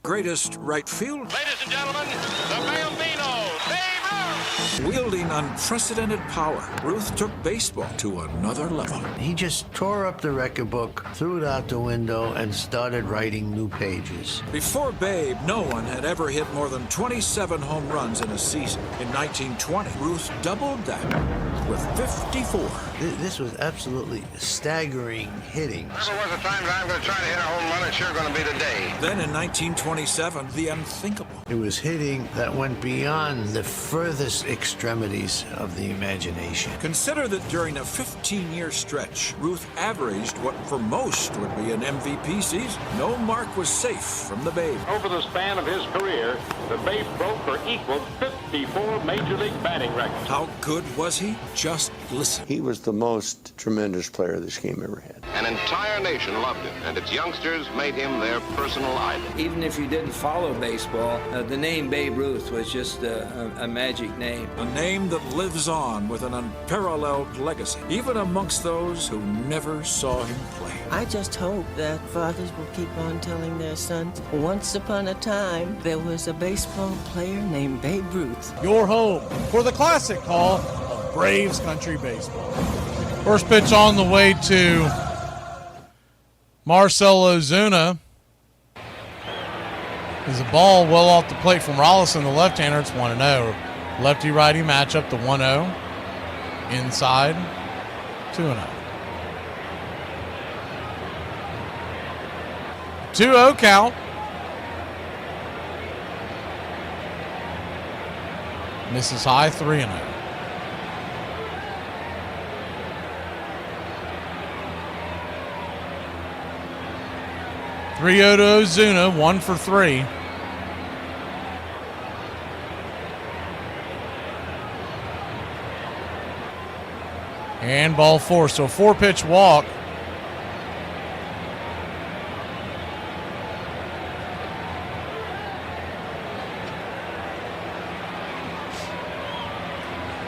Greatest right field. Ladies and gentlemen, the Bambino, Babe Ruth. Wielding unprecedented power, Ruth took baseball to another level. He just tore up the record book, threw it out the window, and started writing new pages. Before Babe, no one had ever hit more than 27 home runs in a season. In 1920, Ruth doubled that with 54. This was absolutely staggering hitting. If there was a time that I'm going to try to hit a home run, it's sure going to be today. Then in 1927, the unthinkable. It was hitting that went beyond the furthest extremities of the imagination. Consider that during a 15-year stretch, Ruth averaged what for most would be an MVP season. No mark was safe from the Babe. Over the span of his career, the Babe broke or equaled 54 Major League batting records. How good was he? Just listen. He was the most tremendous player this game ever had. An entire nation loved him, and its youngsters made him their personal idol. Even if you didn't follow baseball, the name Babe Ruth was just a magic name. A name that lives on with an unparalleled legacy, even amongst those who never saw him play. I just hope that fathers will keep on telling their sons, once upon a time, there was a baseball player named Babe Ruth. Your home for the classic call of Braves Country Baseball. First pitch on the way to Marcell Ozuna. Is a ball well off the plate from Rollison, the left-hander. It's 1-0. Lefty-righty matchup, the 1-0. Inside, 2-0. 2-0 count. Misses high, 3-0. Three-0 to Ozuna, 1 for 3. And ball 4, so 4-pitch walk.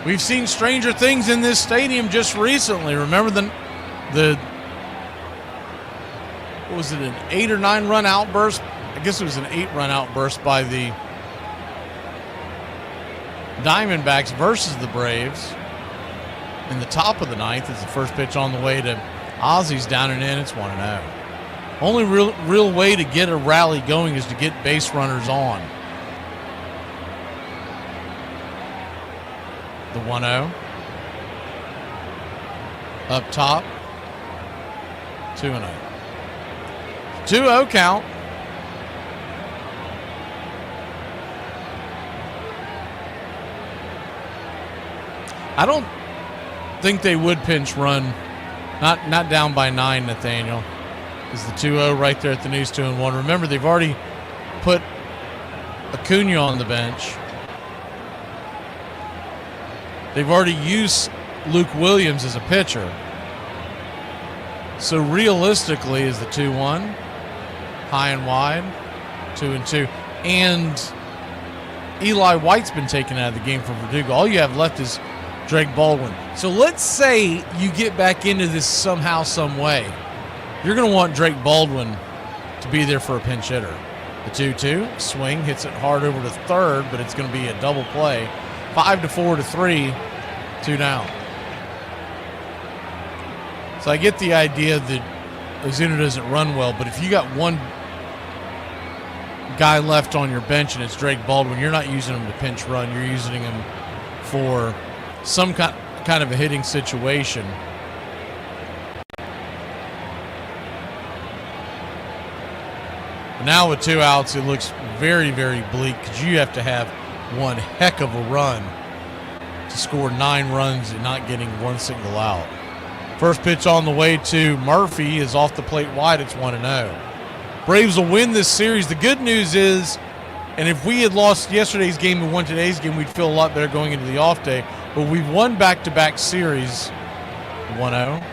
We've seen stranger things in this stadium just recently. Remember the what was it, an 8 or 9 run outburst? I guess it was an 8-run outburst by the Diamondbacks versus the Braves. In the top of the 9th is the first pitch on the way to Ozzy's down and in. It's 1-0. Only real way to get a rally going is to get base runners on. The 1-0. Up top. 2-0. 2-0 count. I don't think they would pinch run. Not down by 9, Nathaniel. Is the 2-0 right there at the news, 2-1. Remember, they've already put Acuna on the bench. They've already used Luke Williams as a pitcher. So realistically, is the 2-1 high and wide, 2-2, and Eli White's been taken out of the game for Verdugo. All you have left is Drake Baldwin. So let's say you get back into this somehow, some way. You're going to want Drake Baldwin to be there for a pinch hitter. The 2-2 swing hits it hard over to third, but it's going to be a double play. 5-4 to 3, 2 down. So I get the idea that Ozuna doesn't run well, but if you got one guy left on your bench and it's Drake Baldwin, you're not using him to pinch run. You're using him for some kind of a hitting situation. Now with 2 outs, it looks very, very bleak because you have to have one heck of a run to score 9 runs and not getting one single out. First pitch on the way to Murphy is off the plate wide. It's 1-0. Braves will win this series. The good news is, and if we had lost yesterday's game and won today's game, we'd feel a lot better going into the off day. But we've won back-to-back series. 1-0.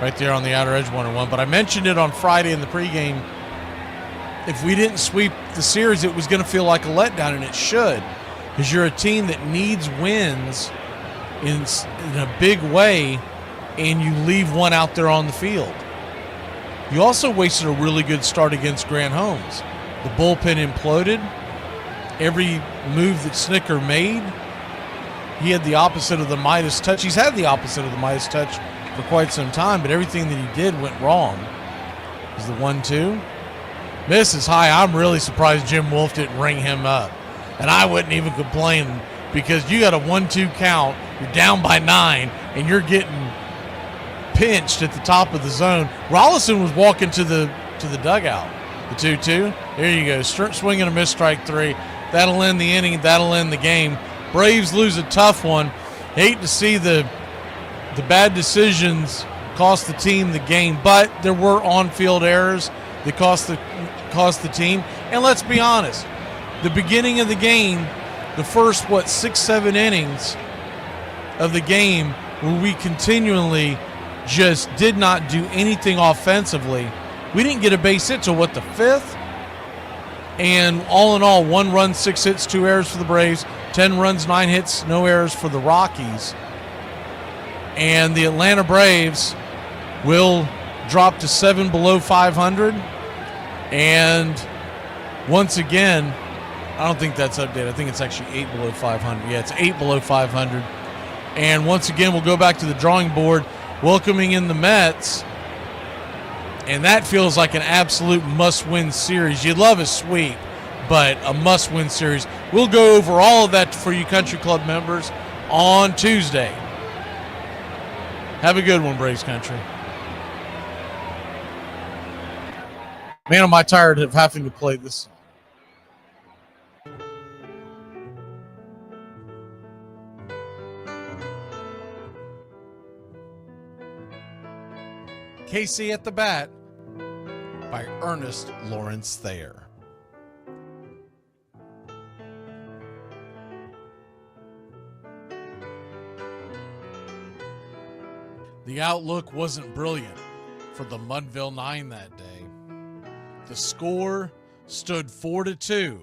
Right there on the outer edge, 1-1. But I mentioned it on Friday in the pregame. If we didn't sweep the series, it was going to feel like a letdown, and it should. Because you're a team that needs wins in a big way, and you leave one out there on the field. You also wasted a really good start against Grant Holmes. The bullpen imploded. Every move that Snicker made, he had the opposite of the Midas touch. He's had the opposite of the Midas touch for quite some time, but everything that he did went wrong. Is the 1-2. Miss is high. I'm really surprised Jim Wolf didn't ring him up. And I wouldn't even complain because you got a 1-2 count, you're down by 9, and you're getting pinched at the top of the zone. Rollison was walking to the dugout. The 2-2. There you go. Swing and a miss, strike 3. That'll end the inning. That'll end the game. Braves lose a tough one. Hate to see the bad decisions cost the team the game, but there were on-field errors that cost the team. And let's be honest, the beginning of the game, the first 6-7 innings of the game, where we continually just did not do anything offensively. We didn't get a base hit till the 5th? And all in all, 1 run, 6 hits, 2 errors for the Braves, 10 runs, 9 hits, no errors for the Rockies. And the Atlanta Braves will drop to 7 below 500. And once again, I don't think that's updated. I think it's actually 8 below 500. Yeah, it's 8 below 500. And once again, we'll go back to the drawing board, welcoming in the Mets. And that feels like an absolute must-win series. You'd love a sweep, but a must-win series. We'll go over all of that for you Country Club members on Tuesday. Have a good one, Braves Country. Man, am I tired of having to play this song. Casey at the Bat by Ernest Lawrence Thayer. The outlook wasn't brilliant for the Mudville Nine that day. The score stood 4-2,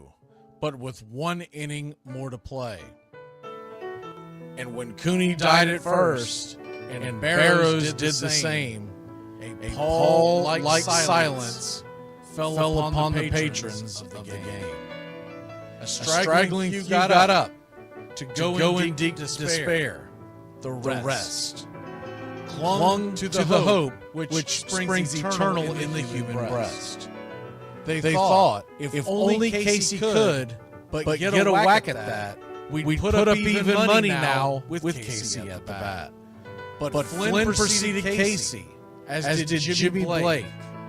but with 1 inning more to play. And when Cooney died at first, and Barrows did the same, a pall-like silence fell upon the patrons of the game. A straggling few got up to go in deep despair. The rest clung to the hope which springs eternal in the human breast. They thought, if only Casey could but get a whack at that, we'd put up even money now with Casey at the bat. But Flynn preceded Casey, as did Jimmy Blake,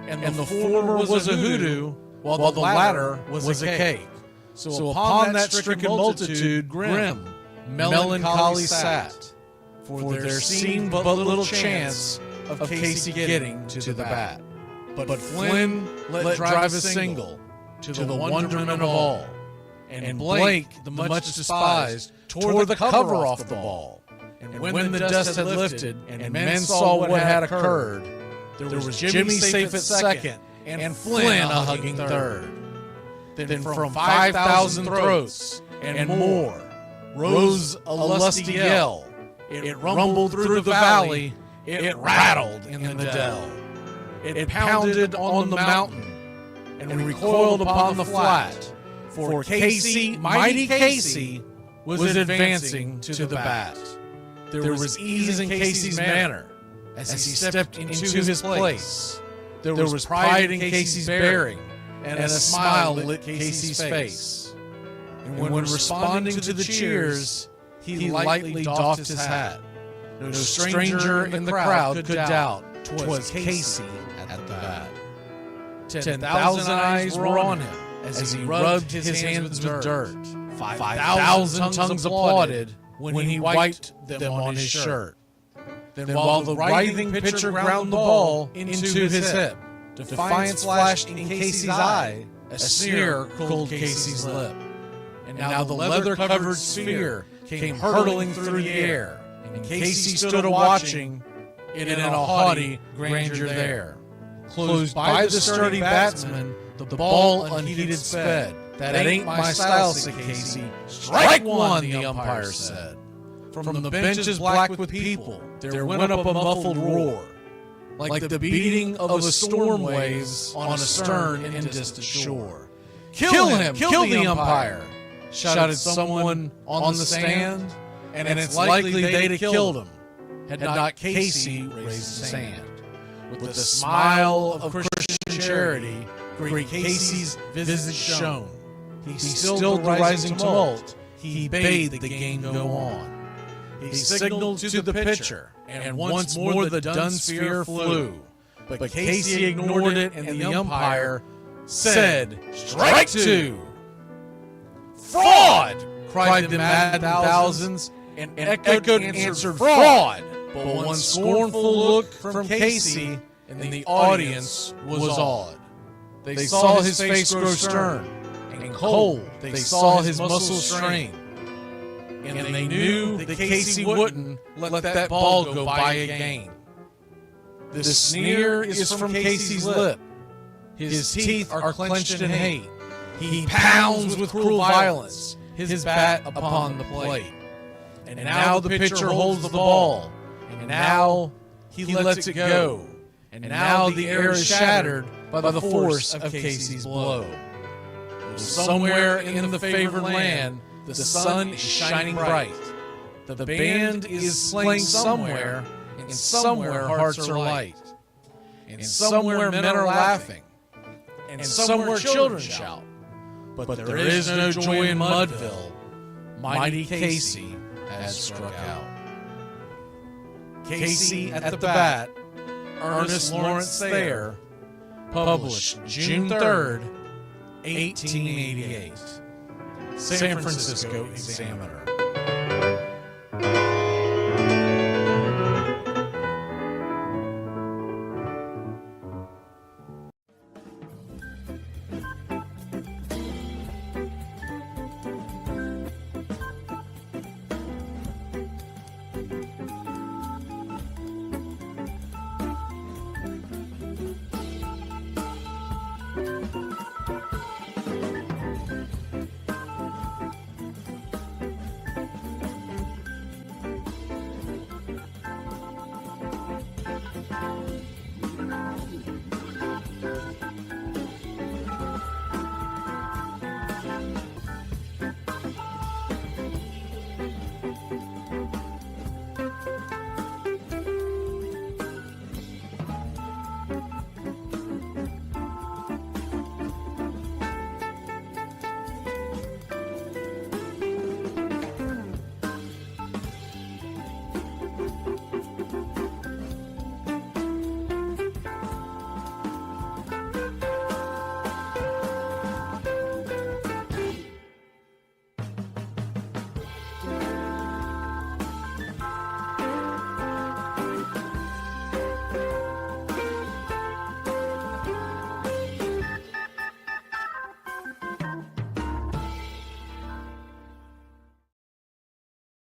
and the former was a hoodoo, while the latter was a cake. So upon that stricken multitude, grim, melancholy sat, for there seemed but little chance of Casey getting to the bat. But Flynn let drive a single, to the wonderment of all, and Blake, the much despised, tore the cover off the ball. And when the dust had lifted, and men saw what had occurred, there was Jimmy safe at second, and Flynn a hugging third. Then from 5,000 throats and more rose a lusty yell. It rumbled through the valley, it rattled in the dell. It pounded on the mountain, and recoiled upon the flat. For Casey, mighty Casey, was advancing to the bat. There was ease in Casey's manner as he stepped into his place. There was pride in Casey's bearing, and a smile lit Casey's face. And when responding to the cheers, he lightly doffed his hat. No stranger in the crowd could doubt 'twas Casey at the bat. 10,000 eyes were on him as he rubbed his hands with dirt. 5,000 tongues applauded when he wiped them on his shirt. Then while the writhing pitcher ground the ball into his hip, defiance flashed in Casey's eye, a sneer cooled Casey's lip. And now the leather-covered sphere came hurtling through the air, and Casey stood a-watching it in a haughty grandeur there. Closed by the sturdy batsman, the ball unheeded sped. That ain't my style, said Casey. Strike one, the umpire said. From the benches black with people, there went up a muffled roar, like the beating of a storm waves on a stern and distant shore. Kill him! Kill the umpire! Shouted someone on the stand, and it's likely they'd have killed him had not Casey raised his hand. With the smile of Christian charity, great Casey's visage shone. He stilled the rising tumult. He bade the game go on. He signaled to the pitcher, and once more the dun sphere flew. But Casey ignored it, and the umpire said, "Strike two!" "Fraud!" cried the mad thousands, and echoed answered fraud. But one scornful look from Casey, and the audience was awed. They saw his face grow stern and cold. They saw his muscles strain. And they knew that Casey wouldn't let that ball go by again. The sneer is from Casey's lip. His teeth are clenched in hate. He pounds with cruel violence his bat upon the plate. And now the pitcher holds the ball. And now he lets it go. And now the air is shattered by the force of Casey's blow. Somewhere in the favored land, the sun is shining bright. The band is playing somewhere, and somewhere hearts are light. And somewhere men are laughing, and somewhere children shout. But there is no joy in Mudville. Mighty Casey has struck out. Casey at the bat, Ernest Lawrence Thayer, published June 3rd, 1888. San Francisco Examiner.